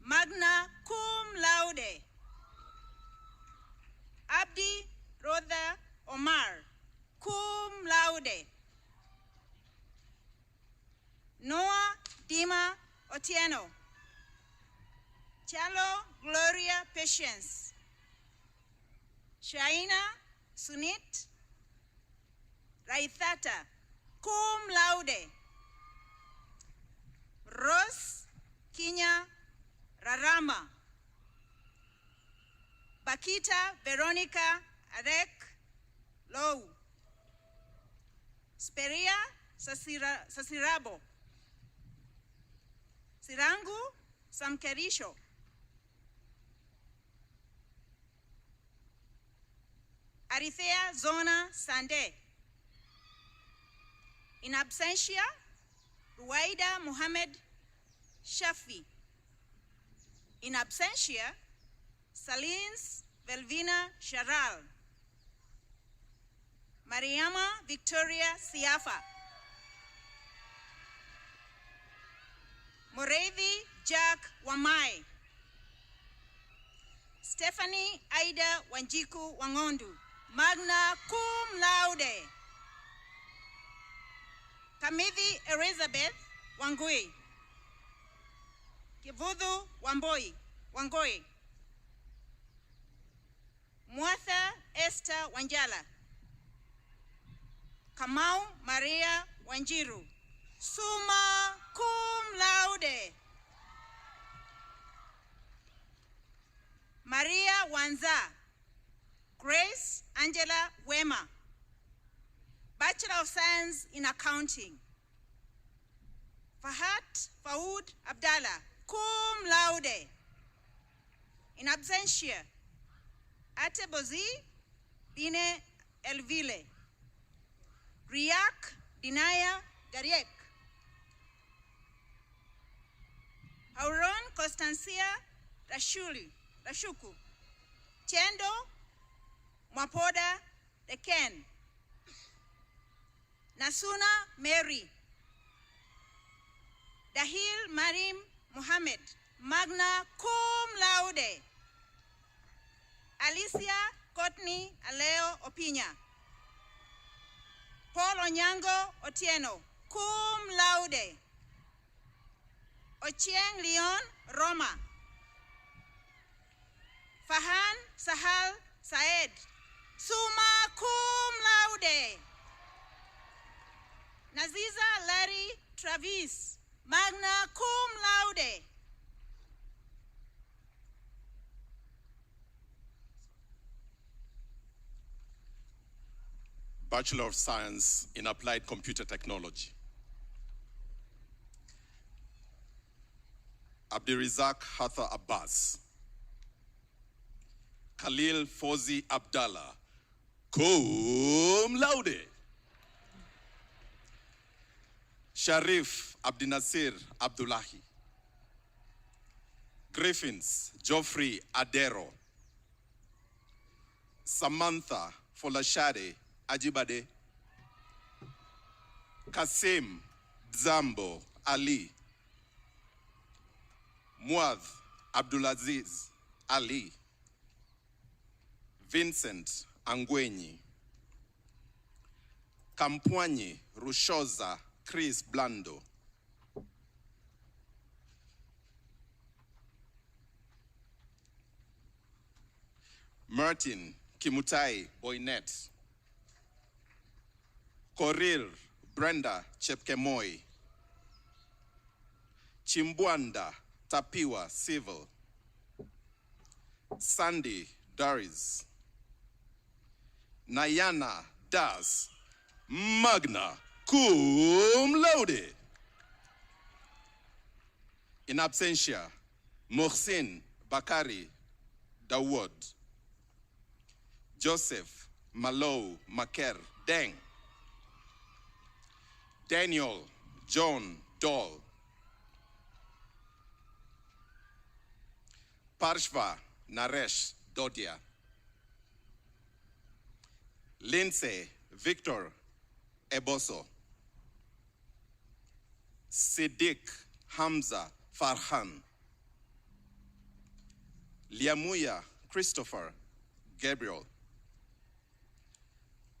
magna cum laude, Abdi Rodha Omar, cum laude, Noah Dima Otieno, Chalo Gloria Patience, Shaina Sunit Raithata, cum laude, Rose Kinya Rarama, Bakita Veronica Arek Lou, Speria Sasirabo, Sirangu Samkerisho, Arithea Zona Sande, in absentia, Ruwaida Muhammad Shafi, in absentia, Salins Velvina Sharal, Mariama Victoria Siafa, Morevi Jack Wamai, Stephanie Aida Wanjiku Wangondu, magna cum laude. Kamithi Elizabeth Wangui, Kivuthu Wangoi, Mwatha Esther Wanjala, Kamau Maria Wanjiru, summa cum laude. Maria Wanza, Grace Angela Wema, Bachelor of Science in Accounting. Fahat Faoud Abdallah, cum laude. In absentia, Atebozi Dine Elvile, Riak Dinaya Gariek, Auron Constancia Rashuku, Chendo Mwapoda Deken, Nasuna Mary, Dahil Marim Muhammad, magna cum laude. Alicia Courtney Aleo Opinya, Paul Onyango Otieno, cum laude. Ochieng Leon Roma, Fahan Sahal Saed, summa cum laude. Naziza Larry Travis, magna cum laude. Bachelor of Science in Applied Computer Technology. Abdirizak Hatha Abbas, Khalil Fozi Abdallah, cum laude. Sharif Abdinasir Abdullahi, Griffins Geoffrey Adero, Samantha Folashade Ajibade, Kasim Zambo Ali, Muadh Abdulaziz Ali, Vincent Angwenyi, Kampwanyi Rushoza Chris Blando, Martin Kimutai Boynet, Korir Brenda Chepkemoi, Chimbwanda Tapiwa Civil, Sandy Doris, Nayana Das, magna cum laude. In absentia, Mohsin Bakari Dawood, Joseph Malou Maker Deng, Daniel John Doll, Parshva Naresh Dodia, Lindsay Victor Eboso, Siddiq Hamza Farhan, Liamuya Christopher Gabriel,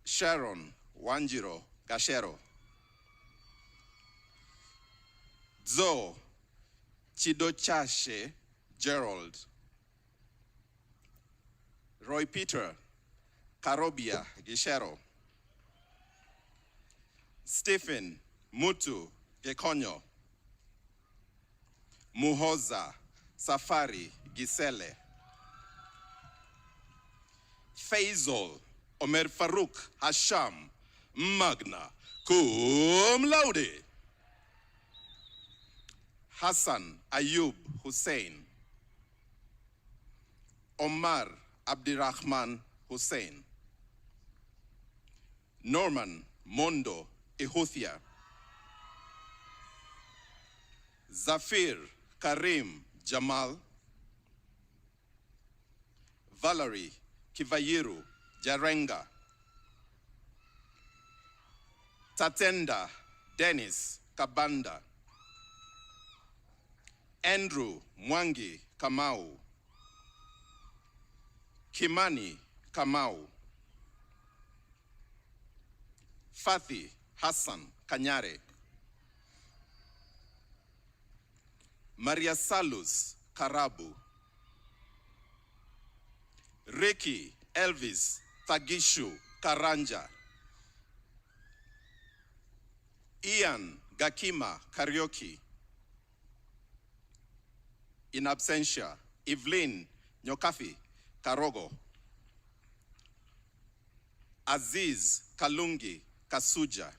Sharon Wanjiro Gashero, Zo Chidochashe Gerald, Roy Peter Karobia Gishero, Stephen Mutu Gekonyo, Muhoza Safari Gisele, Faisal Omer Farouk Hasham, magna cum laude. Hassan Ayub Hussein, Omar Abdirahman Hussein, Norman Mondo Ihuthia, Zafir Karim Jamal, Valerie Kivayiru Jarenga, Tatenda Dennis Kabanda, Andrew Mwangi Kamau, Kimani Kamau. Fathi Hassan Kanyare. Maria Salus Karabu. Ricky Elvis Thagishu Karanja. Ian Gakima Karaoke. In absentia, Evelyn Nyokafi Karogo. Aziz Kalungi Kasuja.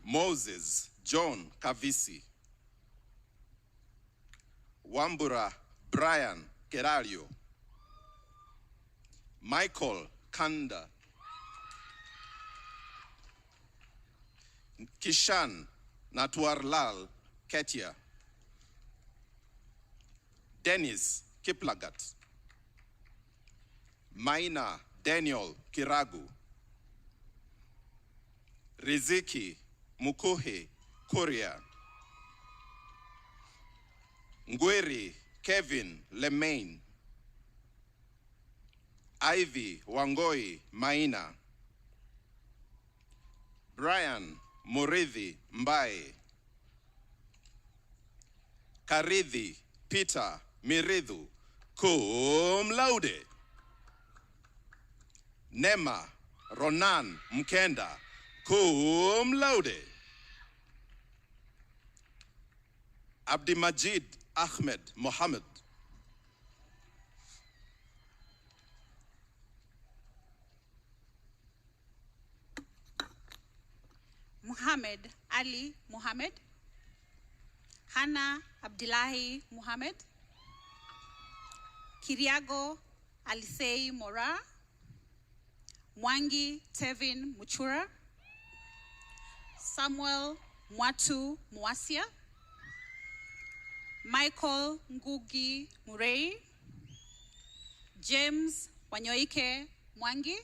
Moses John Kavisi. Wambura Brian Kerario. Michael Kanda. Kishan Natwarlal Ketia. Dennis Kiplagat. Maina Daniel Kiragu. Riziki Mukuhe Kuria. Ngweri Kevin Lemaine. Ivy Wangoi Maina. Brian Muridhi Mbae. Karidhi Peter Miridhu cum laude. Nema Ronan Mkenda cum laude. Abdimajid Ahmed Mohammed. Muhammad Ali Muhammad. Hana Abdullahi Muhammad. Kiriago Alisei Mora. Mwangi Tevin Muchura. Samuel Mwatu Mwasia. Michael Ngugi Murei. James Wanyoike Mwangi.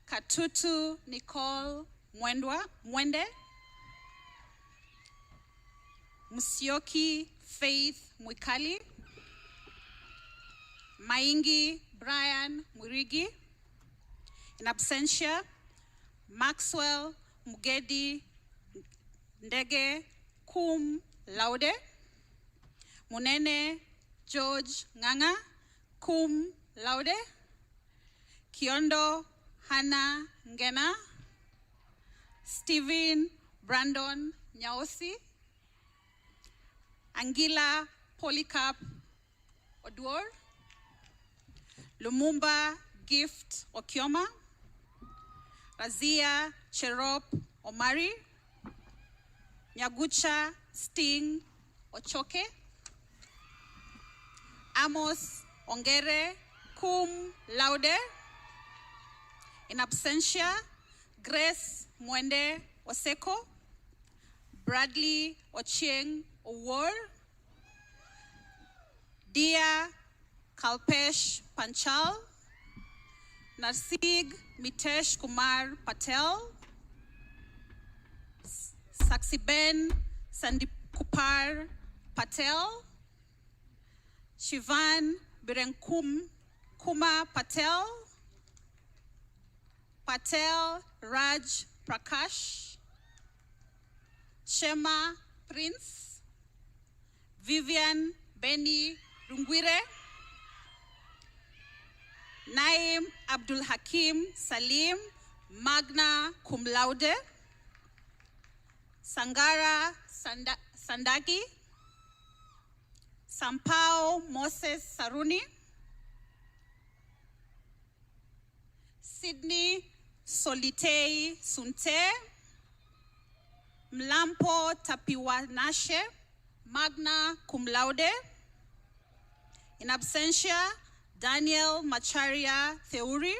Katutu Nicole Mwende. Musioki Faith Mwikali. Maingi Brian Mwirigi. In absentia, Maxwell Mugedi Ndege cum laude. Munene George Nganga cum laude. Kiondo Hannah Ngena. Stephen Brandon Nyaosi. Angela Polycarp Oduor. Lumumba Gift Okioma. Razia Cherop Omari. Nyagucha Sting Ochoke. Amos Ongere cum laude. In absentia, Grace Mwende Oseko. Bradley Ochieng Owor. Dia Kalpesh Panchal. Narsig Mitesh Kumar Patel. Saksiben Sandipkupar Patel. Shivan Birenkum Kuma Patel. Patel Raj Prakash. Shema Prince. Vivian Benny Rungwire. Naim Abdul Hakim Salim, magna cum laude. Sangara Sandagi. Sampao Moses Saruni. Sydney Solitei Sunte. Mlampo Tapiwanashe, magna cum laude. In absentia, Daniel Macharia Theuri.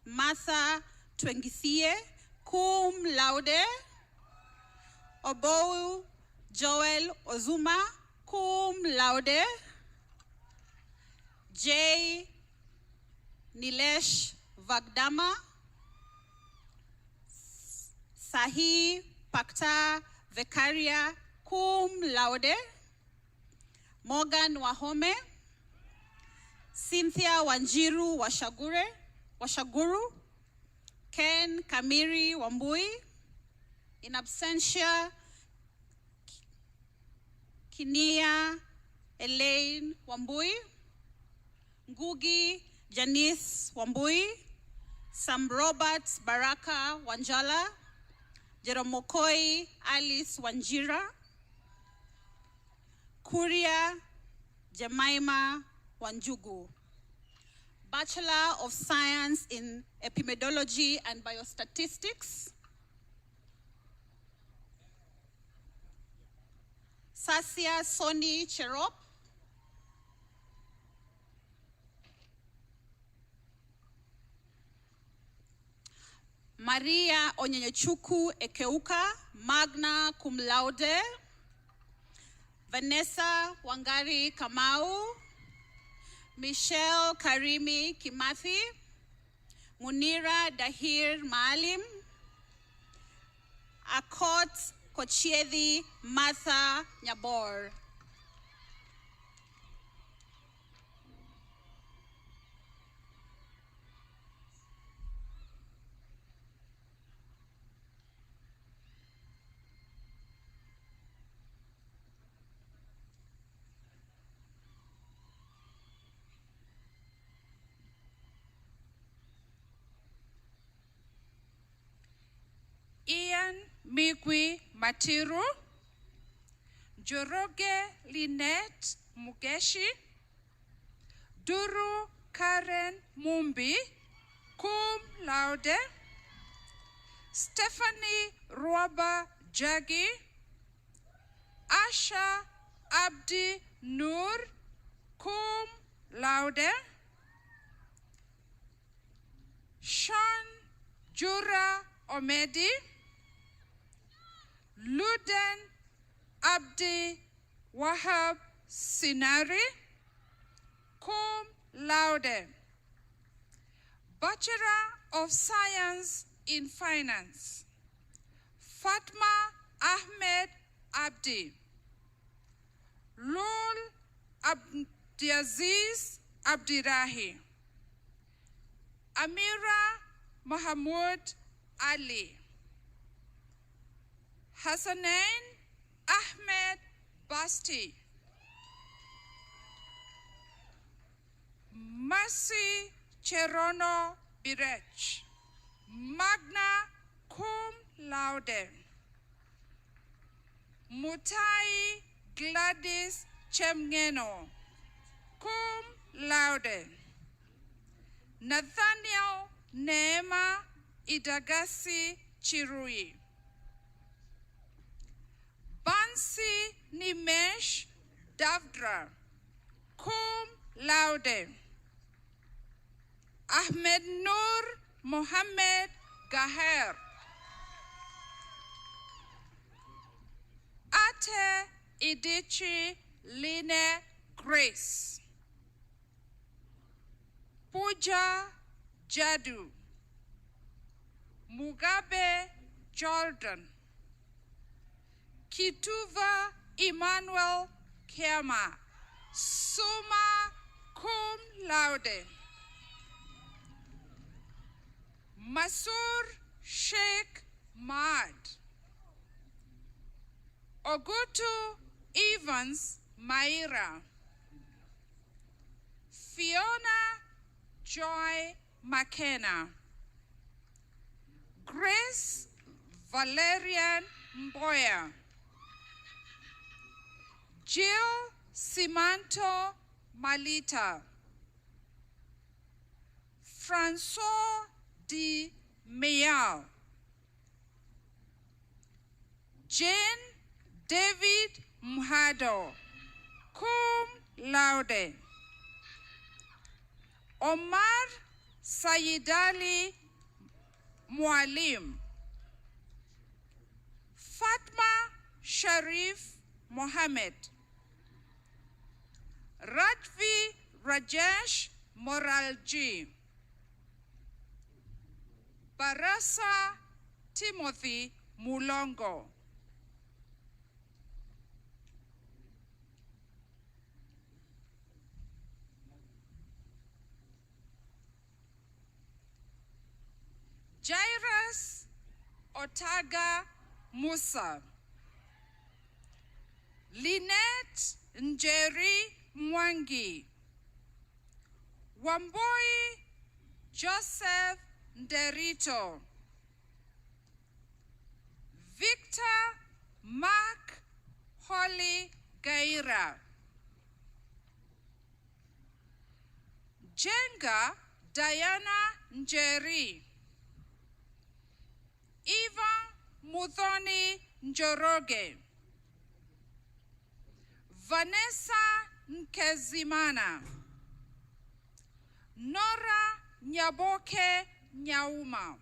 Martha Twengithie, cum laude. Obou Joel Ozuma, cum laude. J. Nilesh Vagdama. Sahi Pakta Vekaria, cum laude. Morgan Wahome, Cynthia Wanjiru Washaguru, Ken Kamiri Wambui, in absentia, Kinia Elaine Wambui, Ngugi Janice Wambui, Sam Roberts Baraka Wanjala, Jeromokoi Alice Wanjira, Kuria Jemima Wanjugu, Bachelor of Science in Epidemiology and Biostatistics, Sasia Soni Cherop, Maria Onyenyechuku Ekeuka, magna cum laude, Vanessa Wangari Kamau, Michelle Karimi Kimathi, Munira Dahir Maalim, Akot Kochiedi Martha Nyabor. Ian Migwi Matiru, Joroge Lynette Mugeshi, Duru Karen Mumbi, cum laude, Stephanie Ruaba Jagi, Asha Abdi Nur, cum laude, Sean Jura Omedi, Luden Abdi Wahab Sinari, cum laude, Bachelor of Science in Finance, Fatma Ahmed Abdi, Lul Abdiaziz Abdirahi, Amira Mahmoud Ali, Hassanain Ahmed Basti, Mercy Cherono Birech, magna cum laude, Mutai Gladys Chemgeno, cum laude, Nathaniel Neema Idagasi Chirui, Bansi Nimesh Davdra, cum laude, Ahmed Nur Mohammed Gaher, Ate Idichi Line Grace, Puja Jadu, Mugabe Jordan, Kituva Emmanuel Kema, summa cum laude, Masur Sheikh Mad, Ogutu Evans Maira, Fiona Joy McKenna, Grace Valerian Mboya, Jill Simanto Malita, Francois D. Mayal, Jane David Mhado, cum laude, Omar Sayidali Mualim, Fatma Sharif Mohammed, Radvi Rajesh Moralji, Barasa Timothy Mulongo, Jairus Otaga Musa, Lynette Njeri Mwangi, Wamboi Joseph Nderito, Victor Mark Holly Gaira, Jenga Diana Njeri, Eva Muthoni Njoroge, Vanessa Nkezimana, Nora Nyaboke Nyauma,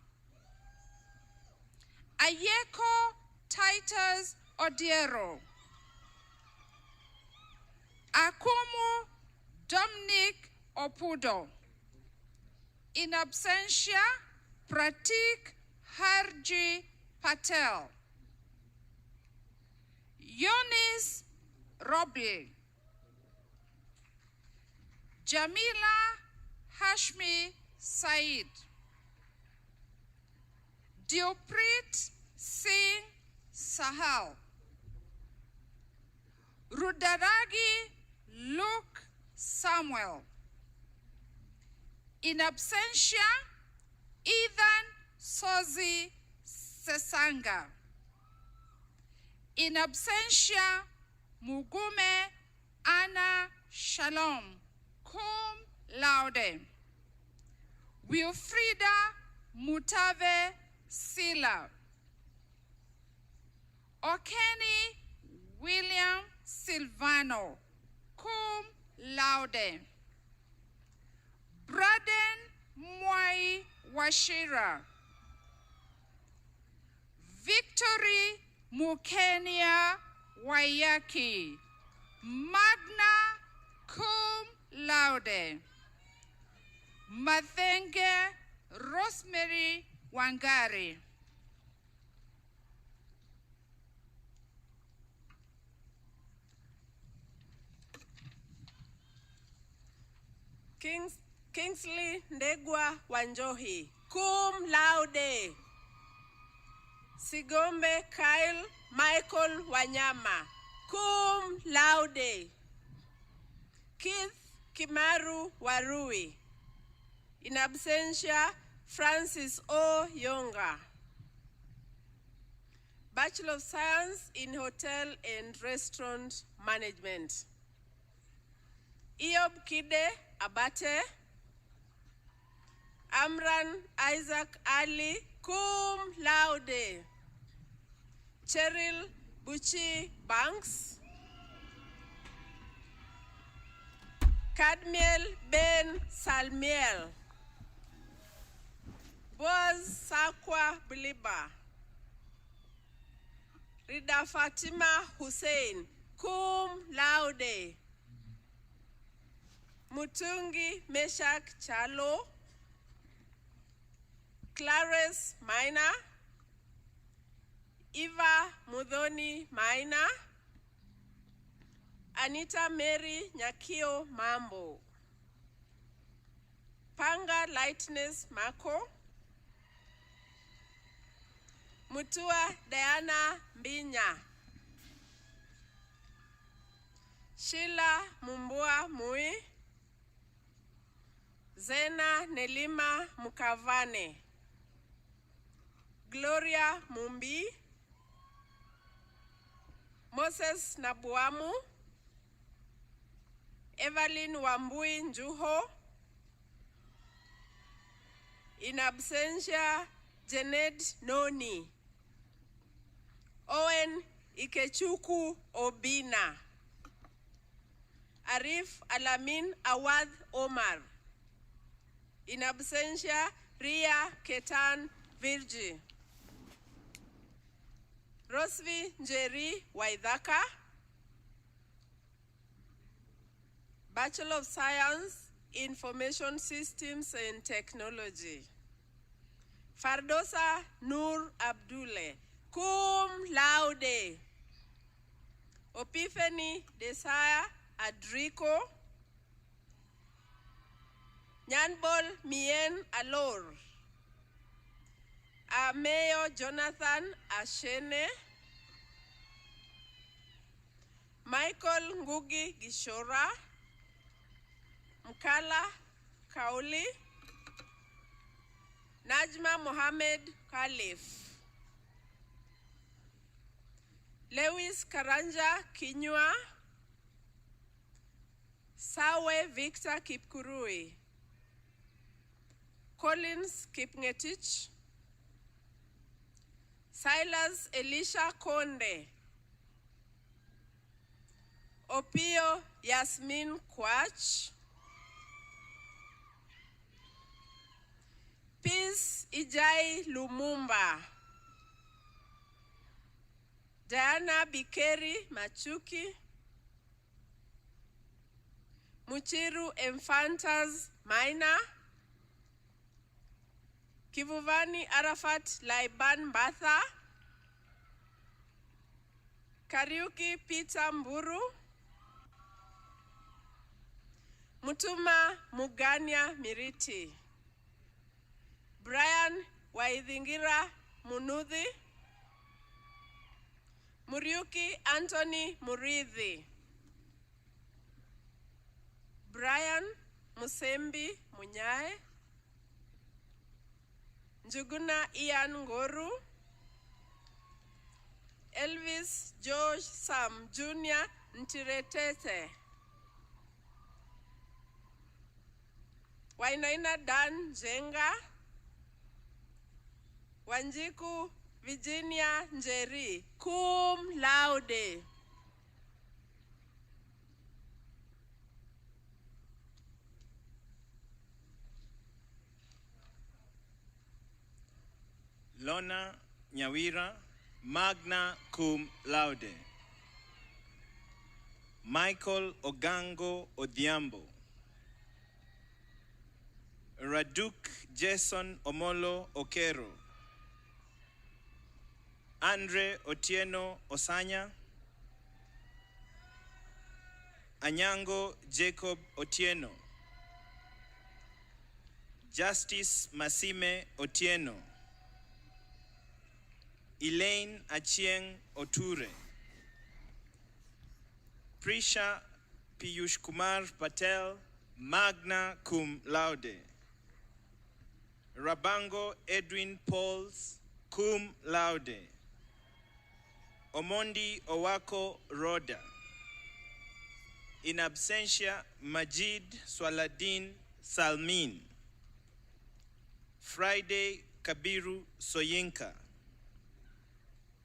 Ayeko Titus Odiero, Akumu Dominic Opudo, in absentia Pratik Harji Patel, Yonis Robi, Jamila Hashmi Said, Dioprit Singh Sahal, Rudaragi Luke Samuel, in absentia Ethan Sozi Sesanga, in absentia Mugume Anna Shalom, cum laude, Wilfrida Mutave Sila, Okeni William Silvano, cum laude, Braden Mwai Washira, Victory Mukenia Wayaki, magna cum laude, Mathenge Rosemary Wangari. Kingsley Ndegwa Wanjohi, cum laude. Sigombe Kyle Michael Wanyama, cum laude. Keith Kimaru Warui, in absentia Francis O. Yonga, Bachelor of Science in Hotel and Restaurant Management. Eob Kide Abate, Amran Isaac Ali, cum laude. Cheryl Buchi Banks, Kadmiel Ben Salmiel, Boaz Sakwa Bliba, Rida Fatima Hussein, cum laude. Mutungi Meshak Chalo, Clarice Maina, Eva Mudhoni Maina, Anita Mary Nyakio Mambo, Panga Lightness Mako, Mutua Diana Mbinya, Sheila Mumbua Mui, Zena Nelima Mukavane, Gloria Mumbi, Moses Nabuamu, Evelyn Wambui Njuho, in absentia Janet Noni, Owen Ikechuku Obina, Arif Alamin Awad Omar, in absentia Ria Ketan Virgi, Rosvi Njeri Waidhaka, Bachelor of Science, Information Systems and Technology. Fardosa Nur Abdule, cum laude. Epiphany Desire Adrico, Nyanbol Mien Alor, Ameyo Jonathan Ashene, Michael Ngugi Gishora, Mkala Kauli, Najma Mohamed Khalif, Lewis Karanja Kinyua, Sawe Victor Kipkurui, Collins Kipngetich, Silas Elisha Konde, Opio Yasmin Kwach, Peace Ijai Lumumba, Diana Bikeri Machuki, Muchiru Infantas Maina, Kivuvani Arafat Laiban Batha, Kariuki Peter Mburu, Mutuma Muganya Miriti, Brian Waithingira Munudhi, Muriuki Anthony Muridhi, Brian Musembi Munyae, Njuguna Ian Ngoru, Elvis George Sam Jr. Ntiretete, Wainaina Dan Jenga, Wanjiku Virginia Njeri, cum laude. Lona Nyawira, magna cum laude. Michael Ogango Odhiambo, Raduk Jason Omolo Okero, Andre Otieno Osanya, Anyango Jacob Otieno, Justice Masime Otieno, Elaine Achieng Oture, Prisha Piyush Kumar Patel, magna cum laude. Rabango Edwin Pauls, cum laude. Omondi Owako Roda. In absentia, Majid Swaladin Salmin. Friday Kabiru Soyinka.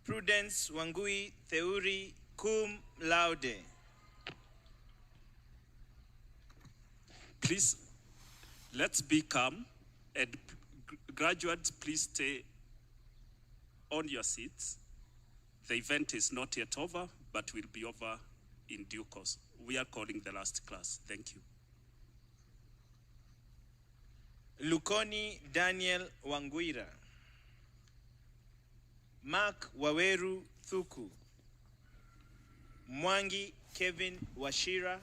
Prudence Wangui Theuri, cum laude. Please, let's be calm, and graduates, please stay on your seats. The event is not yet over, but will be over in due course. We are calling the last class. Thank you. Lukoni Daniel Wangwira, Mark Waweru Thuku, Mwangi Kevin Washira,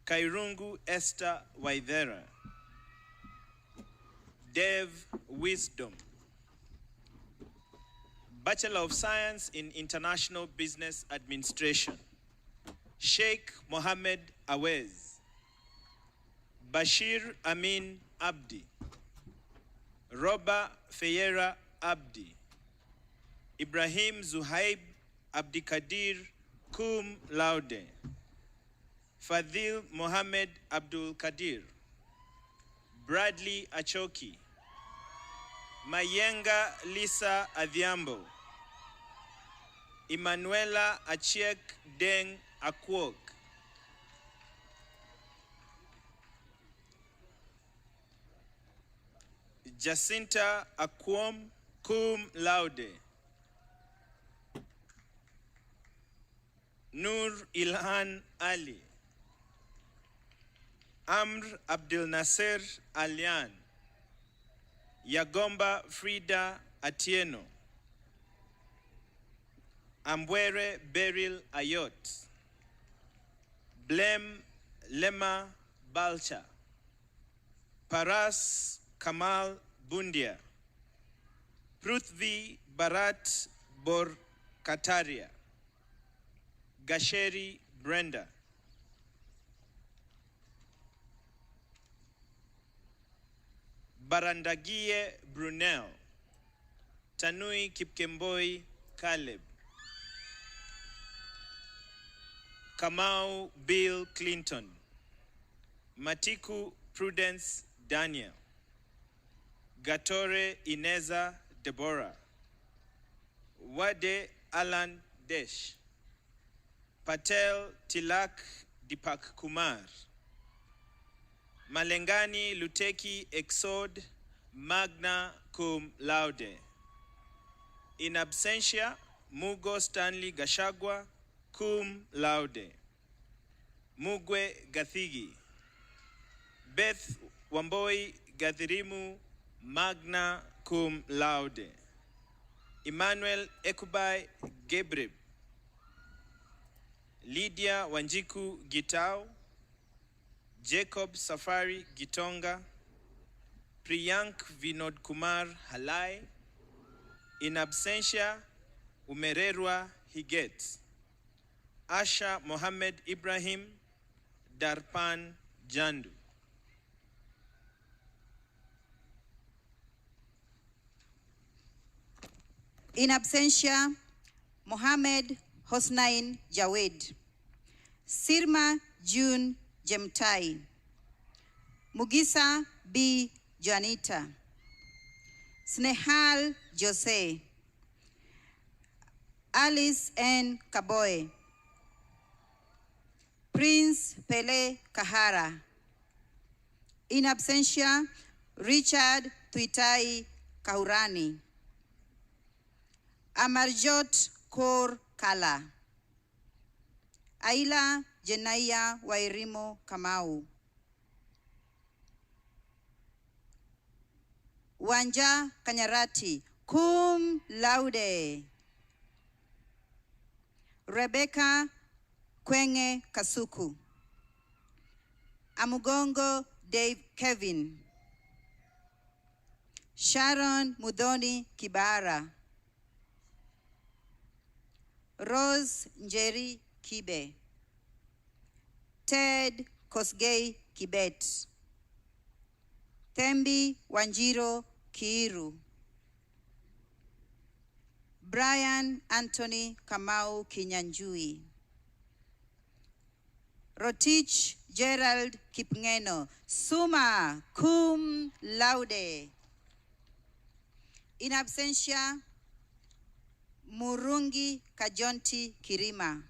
Kairungu Esther Waithera, Dev Wisdom, Bachelor of Science in International Business Administration, Sheikh Mohammed Awez, Bashir Amin Abdi, Roba Feyera Abdi, Ibrahim Zuhaib Abdikadir, cum laude. Fadil Mohammed Abdul Kadir, Bradley Achoki, Mayenga Lisa Adhiambo, Emanuela Achiek Deng Akwok, Jacinta Akwom, cum laude. Nur Ilhan Ali, Amr Abdul Nasser Alian, Yagomba Frida Atieno, Ambwere Beryl Ayot, Blem Lema Balcha, Paras Kamal Bundia, Pruthvi Bharat Borkataria, Gasheri Brenda, Barandagie Brunel, Tanui Kipkemboi Caleb, Kamau Bill Clinton, Matiku Prudence Daniel, Gatore Ineza Deborah, Wade Alan Desh, Patel Tilak Dipak Kumar, Malengani Luteki Exod magna cum laude. In absentia, Mugo Stanley Gashagwa cum laude. Mugwe Gathigi. Beth Wamboi Gathirimu magna cum laude. Emmanuel Ekubai Gebrib. Lydia Wanjiku Gitau. Jacob Safari Gitonga. Priyank Vinod Kumar Halai. In absentia, Umererwa Higet. Asha Mohammed Ibrahim Darpan Jandu. In absentia, Mohammed Hosnain Jawed. Sirma June Jemtai. Mugisa B. Janita. Snehal Jose. Alice N. Kaboy. Prince Pele Kahara. In absentia, Richard Tuitai Kahurani. Amarjot Kor Kala. Aila Jenaya Wairimo Kamau. Wanja Kanyarati, cum laude. Rebecca Kwenge Kasuku. Amugongo Dave Kevin. Sharon Mudoni Kibara. Rose Njeri Kibe. Ted Kosgei Kibet. Thembi Wanjiro Kiiru. Brian Anthony Kamau Kinyanjui. Rotich Gerald Kipngeno, summa cum laude. In absentia, Murungi Kajonti Kirima.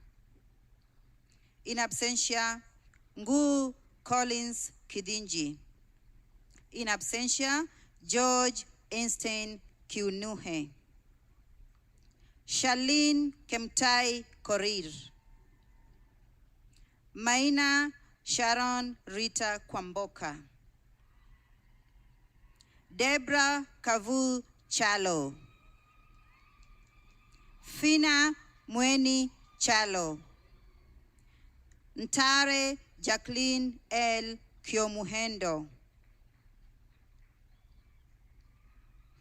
In absentia, Ngu Collins Kidinji. In absentia, George Einstein Kiunuhe. Charlene Kemtai Korir. Maina Sharon Rita Kwamboka. Debra Kavu Chalo. Fina Mweni Chalo. Ntare Jacqueline L. Kiomuhendo.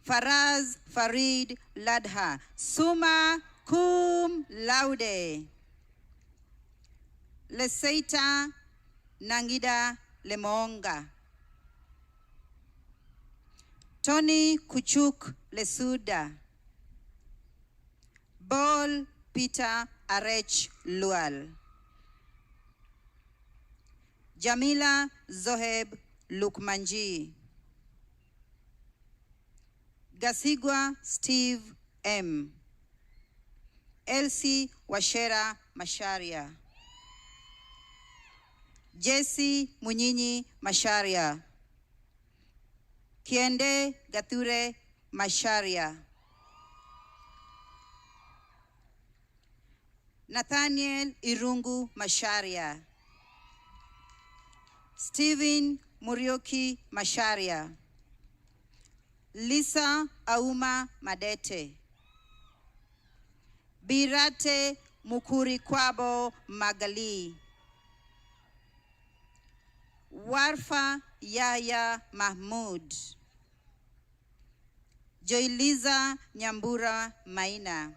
Faraz Farid Ladha, summa cum laude. Leseita Nangida Lemonga. Tony Kuchuk Lesuda. Bol Peter Arech Lual. Jamila Zoheb Lukmanji. Gasigwa Steve M. Elsie Washera Masharia. Jesse Munyinyi Masharia. Kiende Gature Masharia. Nathaniel Irungu Masharia. Stephen Murioki Masharia. Lisa Auma Madete. Birate Mukuri Kwabo Magali. Warfa Yahya Mahmoud. Joyliza Nyambura Maina.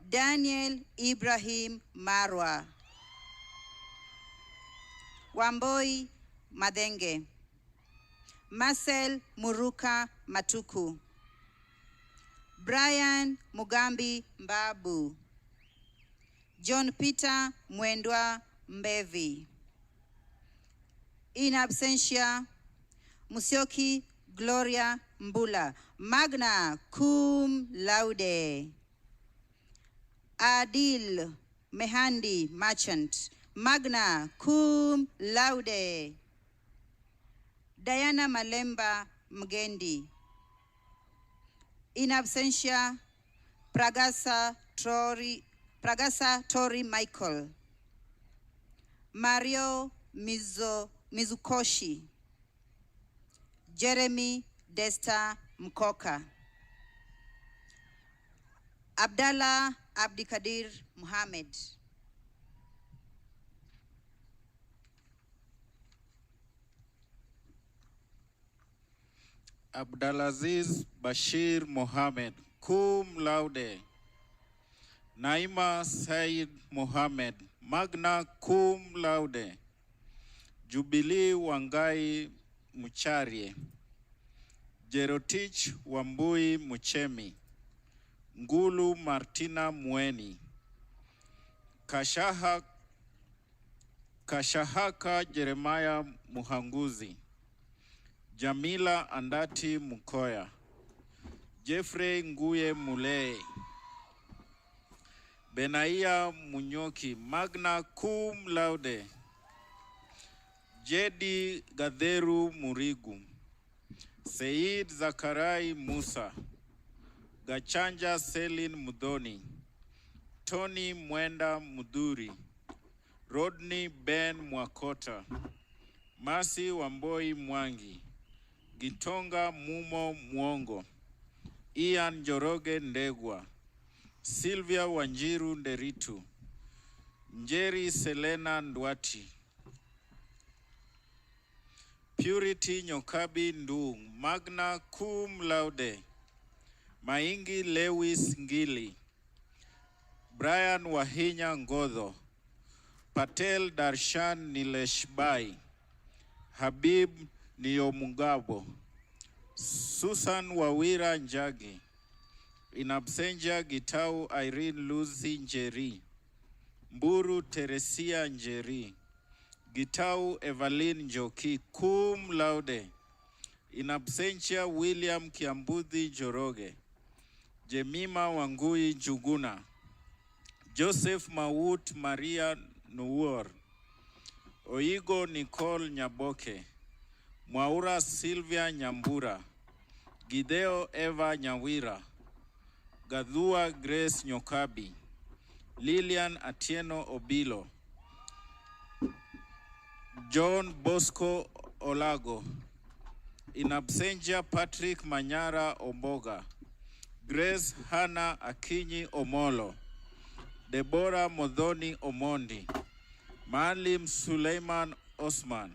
Daniel Ibrahim Marwa. Wamboi Madenge. Marcel Muruka Matuku. Brian Mugambi Mbabu. John Peter Mwendwa Mbevi. In absentia, Musyoki Gloria Mbula. Magna cum laude. Adil Mehandi Merchant. Magna cum laude. Diana Malemba Mgendi. In absentia, Pragasa Tori Michael. Mario Mizukoshi. Jeremy Desta Mkoka. Abdallah Abdikadir Muhammad. Abdulaziz Bashir Mohammed, cum laude. Naima Said Mohammed, magna cum laude. Jubilee Wangai Mucharie. Jerotich Wambui Muchemi. Ngulu Martina Mweni. Kashahaka Jeremiah Muhanguzi. Jamila Andati Mukoya. Jeffrey Nguye Mulei. Benaia Munyoki, magna cum laude. Jedi Gaderu Murigu. Said Zakarai Musa. Gachanja Selin Mudoni. Tony Mwenda Muduri. Rodney Ben Mwakota. Masi Wamboi Mwangi. Gitonga Mumo Mwongo. Ian Joroge Ndegwa. Sylvia Wanjiru Nderitu. Njeri Selena Ndwati. Purity Nyokabi Ndu, magna cum laude. Maingi Lewis Ngili. Brian Wahinya Ngodho. Patel Darshan Nileshbai. Habib Niyomungabo. Susan Wawira Njagi. In absentia Gitau Irene Lucy Njeri. Mburu Teresia Njeri. Gitau Evelyn Njoki, cum laude. In absentia William Kiambudhi Joroge. Jemima Wangui Njuguna. Joseph Mawut Maria Nuor. Oigo Nicole Nyaboke. Mwaura Sylvia Nyambura. Gideo Eva Nyawira. Gadhua Grace Nyokabi. Lilian Atieno Obilo. John Bosco Olago. In absentia Patrick Manyara Omboga. Grace Hannah Akinyi Omolo. Deborah Modhoni Omondi. Maalim Suleiman Osman.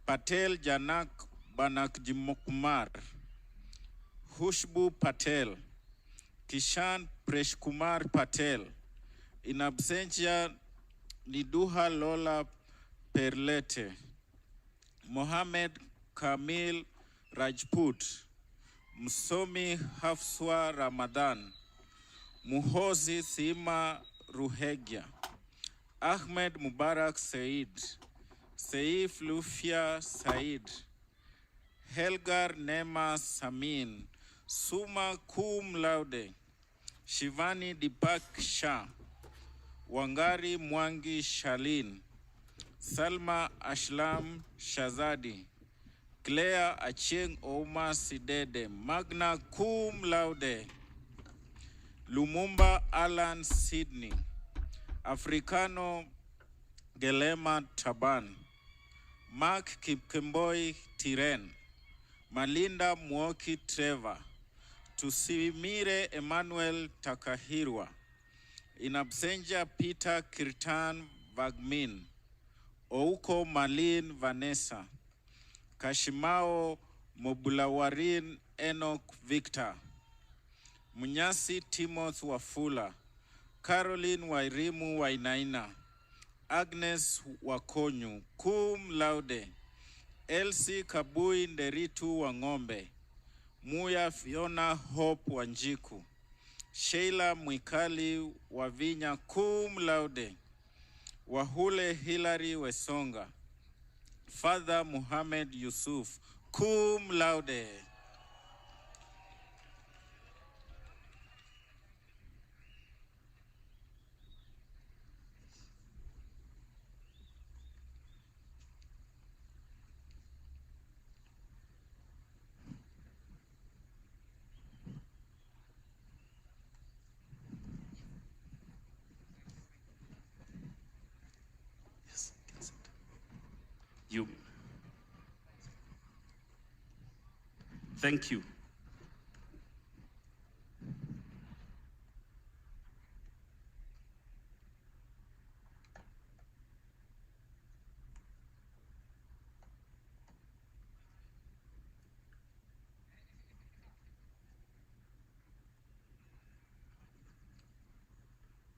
Patel Janak Banak Jimokumar. Hushbu Patel. Kishan Preshkumar Patel. In absentia Niduha Lola Perlete. Mohamed Kamil Rajput. Msomi Hafswa Ramadan. Muhozi Sima Ruhegia. Ahmed Mubarak Said. Saif Lufia Said. Helgar Nema Samin. Suma cum laude. Shivani Dipak Shah. Wangari Mwangi Shalin. Salma Ashlam Shazadi. Claire Achieng Oma Sidede. Magna cum laude. Lumumba Alan Sydney. Africano Gelema Taban. Mark Kipkemboi Tiren. Malinda Mwoki Trevor. Tusimire Emmanuel Takahirwa. In absentia Peter Kirtan Vagmin. Ouko Malin Vanessa. Kashimao Mobulawarin Enoch Victor, Munyasi Timothy Wafula, Caroline Wairimu Wainaina, Agnes Wakonyu, cum laude, Elsie Kabui Nderitu Wangombe, Muya Fiona Hope Wanjiku, Sheila Mwikali Wavinya, cum laude, Wahule Hilary Wesonga, Father Muhammad Yusuf, cum laude. Thank you.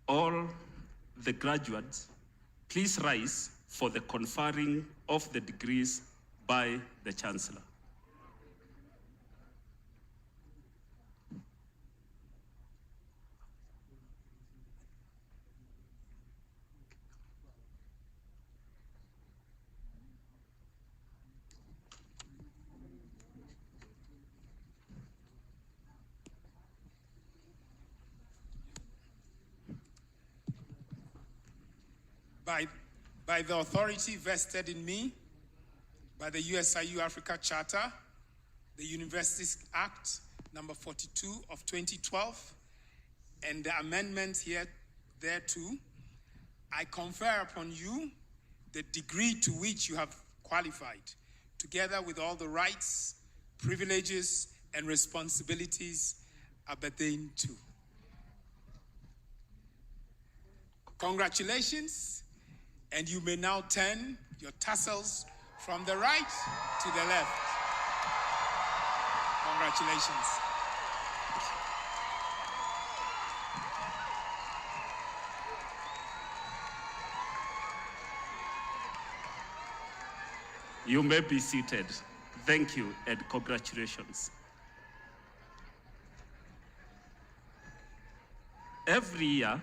All the graduates, please rise for the conferring of the degrees by the Chancellor. By the authority vested in me by the USIU-Africa Charter, the Universities Act number 42 of 2012, and the amendments thereto, I confer upon you the degree to which you have qualified, together with all the rights, privileges, and responsibilities appertaining to. Congratulations, and you may now turn your tassels from the right to the left. Congratulations. You may be seated. Thank you and congratulations. Every year,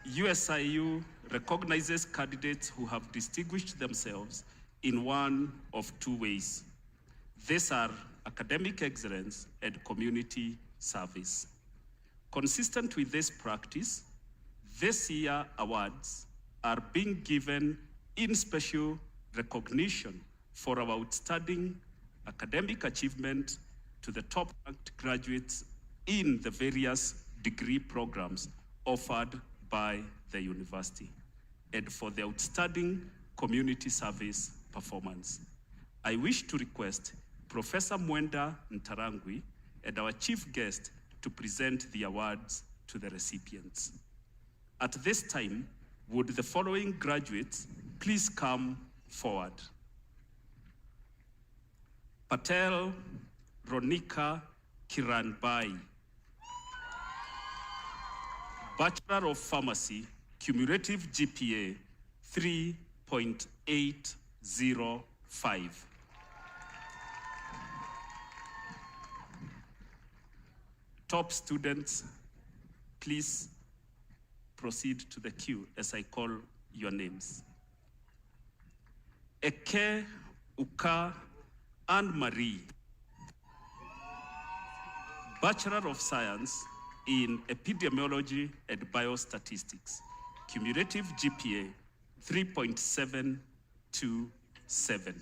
USIU recognizes candidates who have distinguished themselves in one of two ways. These are academic excellence and community service. Consistent with this practice, this year awards are being given in special recognition for our outstanding academic achievement to the top-ranked graduates in the various degree programs offered by the university, and for the outstanding community service performance. I wish to request Professor Mwenda Ntarangwi and our chief guest to present the awards to the recipients. At this time, would the following graduates please come forward? Patel Ronika Kiranbai, Bachelor of Pharmacy, cumulative GPA 3.805. Top students, please proceed to the queue as I call your names. Eke Uka Anne-Marie, Bachelor of Science in Epidemiology and Biostatistics, cumulative GPA 3.727.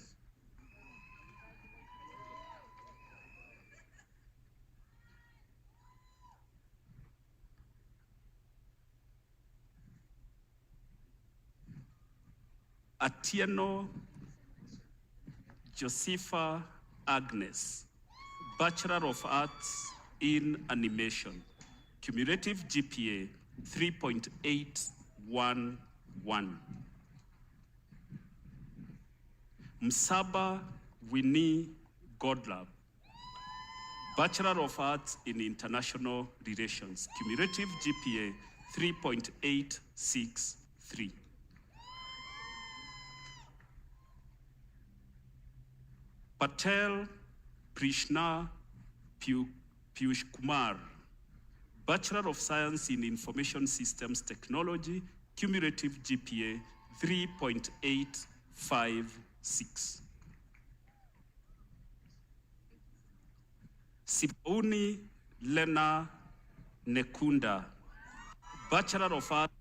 Atieno Josepha Agnes, Bachelor of Arts in Animation, cumulative GPA 3.811. Msaba Winnie Godlab. Bachelor of Arts in International Relations, cumulative GPA 3.863. Patel Krishna Piyush Kumar, Bachelor of Science in Information Systems Technology, cumulative GPA 3.856. Sibauni Lena Nekunda, Bachelor of Arts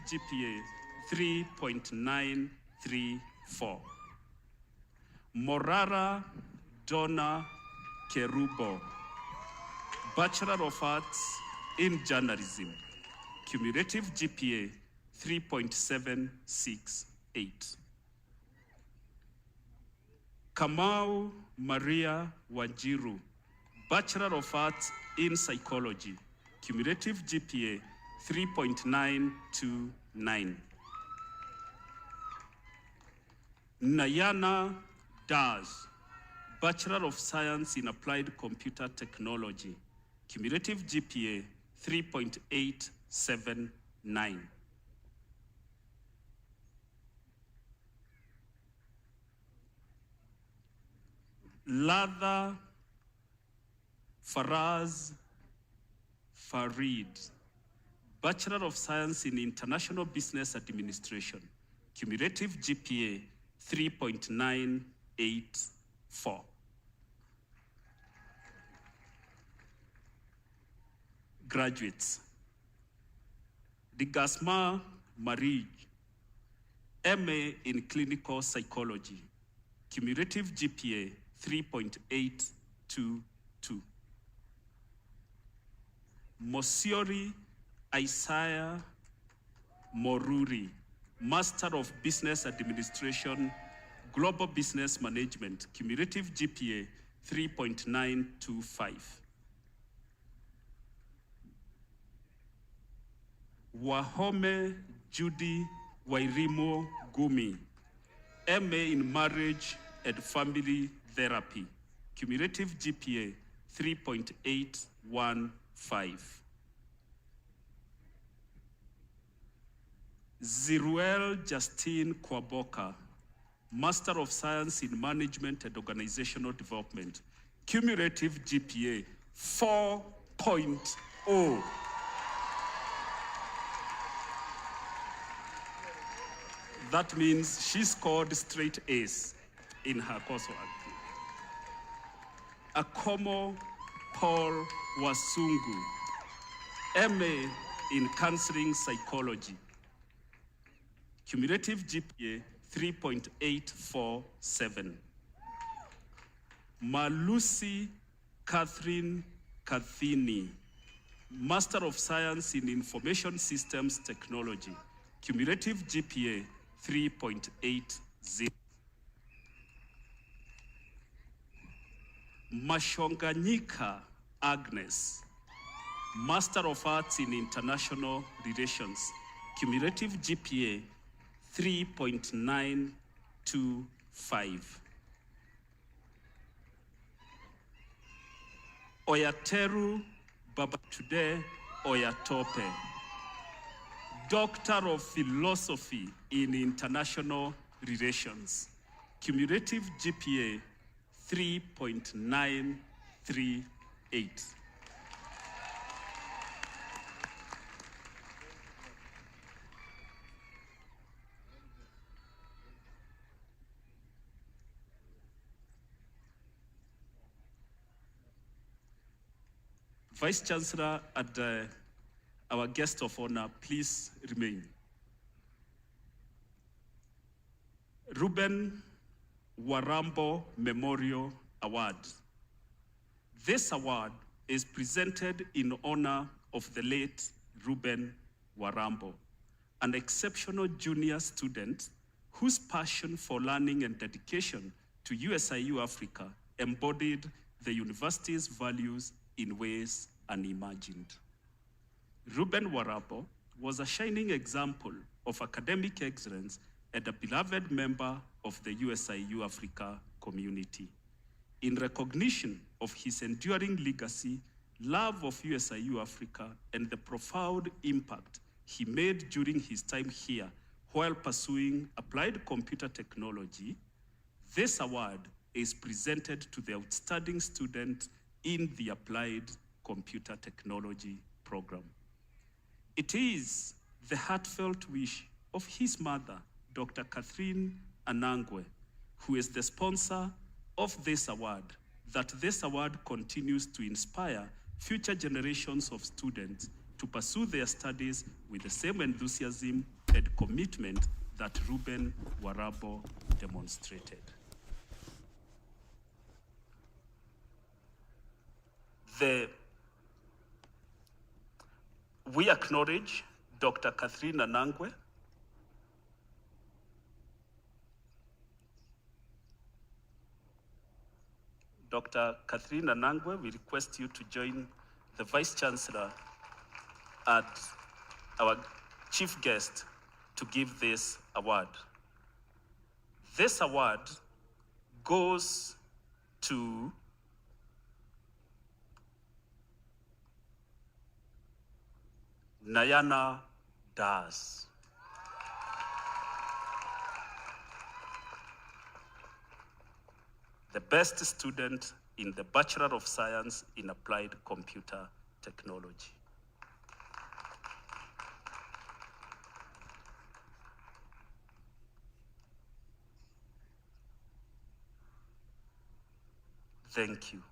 GPA 3.934. Morara Donna Kerubo, Bachelor of Arts in Journalism, cumulative GPA 3.768. Kamau Maria Wanjiru, Bachelor of Arts in Psychology, cumulative GPA 3.929. Nayana Das, Bachelor of Science in Applied Computer Technology, cumulative GPA 3.879. Latha Faraz Farid, Bachelor of Science in International Business Administration, cumulative GPA 3.984. Graduates. Digasma Marij, MA in Clinical Psychology, cumulative GPA 3.822. Mosiori Isaiah Moruri, Master of Business Administration, Global Business Management, cumulative GPA 3.925. Wahome Judy Wairimo Gumi, MA in Marriage and Family Therapy, cumulative GPA 3.815. Ziruel Justine Kwaboka, Master of Science in Management and Organizational Development, cumulative GPA 4.0. That means she scored straight A's in her coursework. Akomo Paul Wasungu, MA in Counseling Psychology, cumulative GPA 3.847. Malusi Catherine Kathini, Master of Science in Information Systems Technology, cumulative GPA 3.80. Mashonganyika Agnes, Master of Arts in International Relations, cumulative GPA 3.925. Oyateru Babatude Oyatope, Doctor of Philosophy in International Relations, cumulative GPA 3.938. Vice Chancellor and our guest of honor, please remain. Ruben Warambo Memorial Award. This award is presented in honor of the late Ruben Warambo, an exceptional junior student whose passion for learning and dedication to USIU-Africa embodied the university's values in ways unimagined. Ruben Warambo was a shining example of academic excellence and a beloved member of the USIU-Africa community. In recognition of his enduring legacy, love of USIU-Africa, and the profound impact he made during his time here while pursuing applied computer technology, this award is presented to the outstanding student in the Applied Computer Technology program. It is the heartfelt wish of his mother, Dr. Catherine Anangwe, who is the sponsor of this award, that this award continues to inspire future generations of students to pursue their studies with the same enthusiasm and commitment that Ruben Warambo demonstrated. We acknowledge Dr. Catherine Anangwe, Dr. Catherine Anangwe, we request you to join the Vice Chancellor and our chief guest to give this award. This award goes to Nayana Das. The best student in the Bachelor of Science in Applied Computer Technology. Thank you.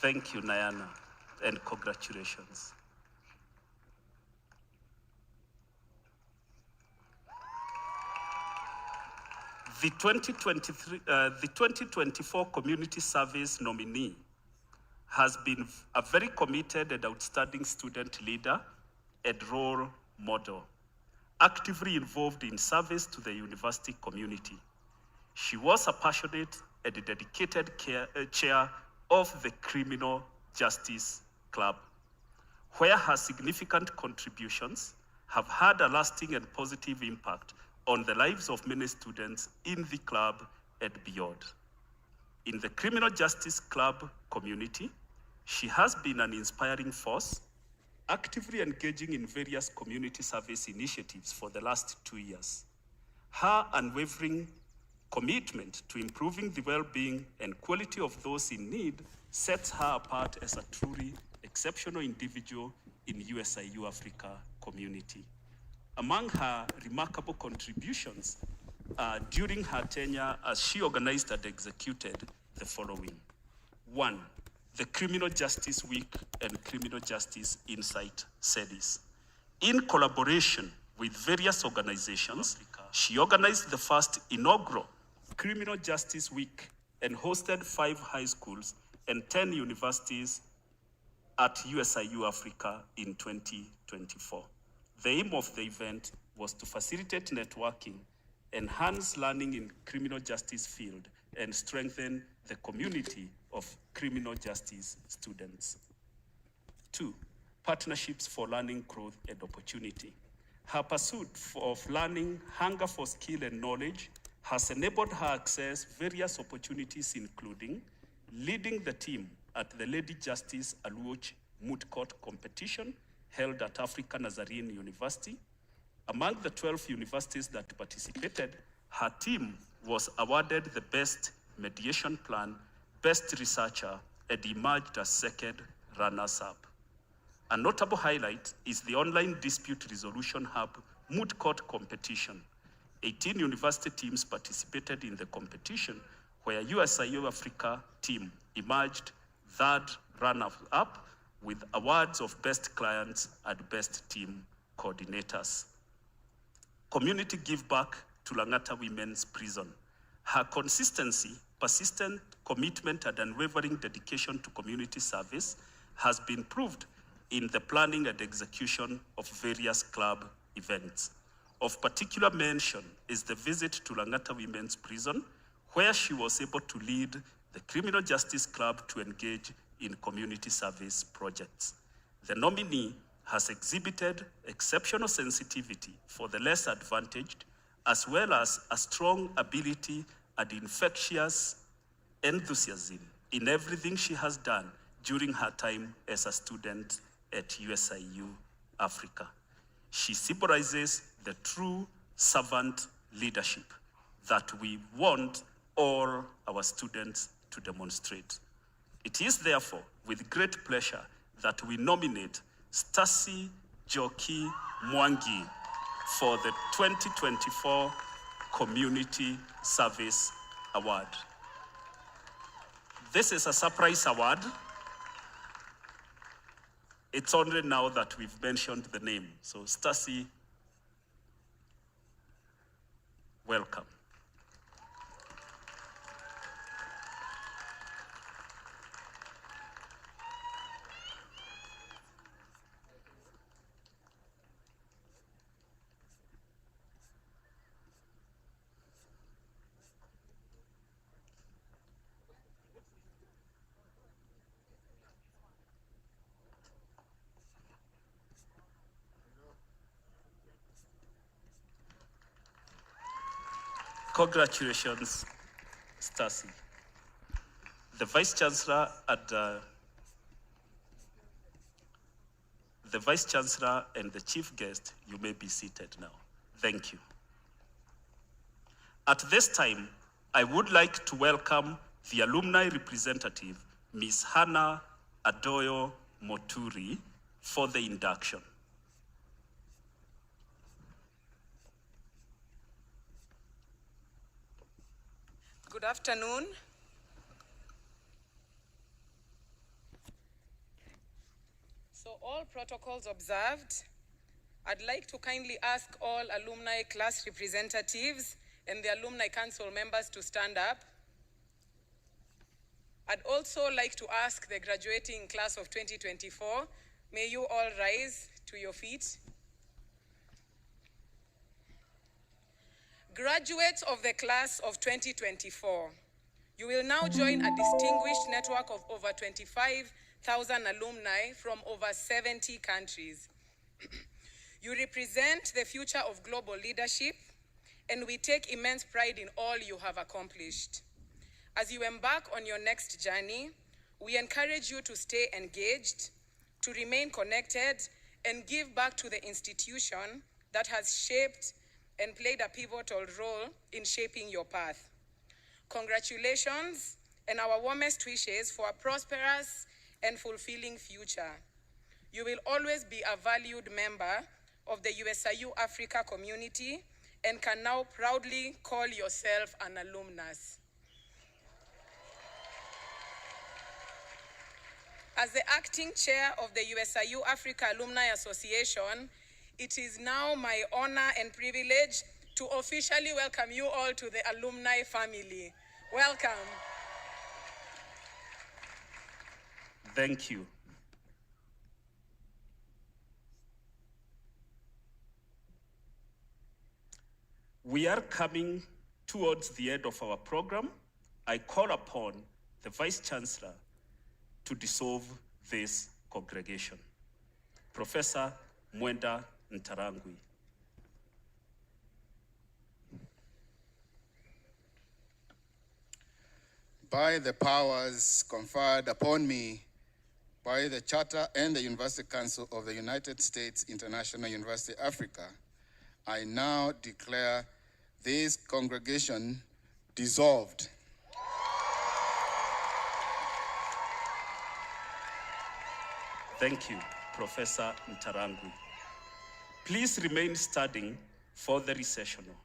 Thank you, Nayana, and congratulations. The 2024 Community Service nominee has been a very committed and outstanding student leader and role model, actively involved in service to the university community. She was a passionate and dedicated chair of the Criminal Justice Club, where her significant contributions have had a lasting and positive impact on the lives of many students in the club and beyond. In the Criminal Justice Club community, she has been an inspiring force, actively engaging in various community service initiatives for the last 2 years. Her unwavering commitment to improving the well-being and quality of those in need sets her apart as a truly exceptional individual in USIU-Africa community. Among her remarkable contributions during her tenure, as she organized and executed the following. 1, the Criminal Justice Week and Criminal Justice Insight series. In collaboration with various organizations, she organized the first inaugural Criminal Justice Week and hosted 5 high schools and 10 universities at USIU-Africa in 2024. The aim of the event was to facilitate networking, enhance learning in criminal justice field, and strengthen the community of criminal justice students. 2, partnerships for learning, growth, and opportunity. Her pursuit of learning, hunger for skill and knowledge has enabled her access various opportunities, including leading the team at the Lady Justice Aluoch Moot Court competition held at Africa Nazarene University. Among the 12 universities that participated, her team was awarded the Best Mediation Plan, Best Researcher, and emerged as second runners-up. A notable highlight is the online dispute resolution hub moot court competition. 18 university teams participated in the competition, where USIU-Africa team emerged third runner-up with awards of Best Clients and Best Team Coordinators. Community give back to Langata Women's Prison. Her consistency, persistent commitment, and unwavering dedication to community service has been proved in the planning and execution of various club events. Of particular mention is the visit to Langata Women's Prison, where she was able to lead the Criminal Justice Club to engage in community service projects. The nominee has exhibited exceptional sensitivity for the less advantaged, as well as a strong ability and infectious enthusiasm in everything she has done during her time as a student at USIU-Africa. She symbolizes the true servant leadership that we want all our students to demonstrate. It is therefore with great pleasure that we nominate Stacy Joki Mwangi for the 2024 Community Service Award. This is a surprise award. It's only now that we've mentioned the name. So Stacy, welcome. Congratulations, Stacy. The Vice Chancellor and the Chief Guest, you may be seated now. Thank you. At this time, I would like to welcome the alumni representative, Ms. Hannah Adoyo Moturi, for the induction. Good afternoon. So all protocols observed, I'd like to kindly ask all alumni class representatives and the Alumni Council members to stand up. I'd also like to ask the graduating class of 2024, may you all rise to your feet. Graduates of the class of 2024, you will now join a distinguished network of over 25,000 alumni from over 70 countries. You represent the future of global leadership, and we take immense pride in all you have accomplished. As you embark on your next journey, we encourage you to stay engaged, to remain connected, and give back to the institution that has shaped and played a pivotal role in shaping your path. Congratulations and our warmest wishes for a prosperous and fulfilling future. You will always be a valued member of the USIU-Africa community and can now proudly call yourself an alumnus. As the acting chair of the USIU-Africa Alumni Association, it is now my honor and privilege to officially welcome you all to the alumni family. Welcome. Thank you. We are coming towards the end of our program. I call upon the Vice Chancellor to dissolve this congregation. Professor Mwenda Ntarangwi. By the powers conferred upon me by the Charter and the University Council of the United States International University Africa, I now declare this congregation dissolved. Thank you, Professor Ntarangwi. Please remain standing for the recessional.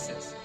Yes.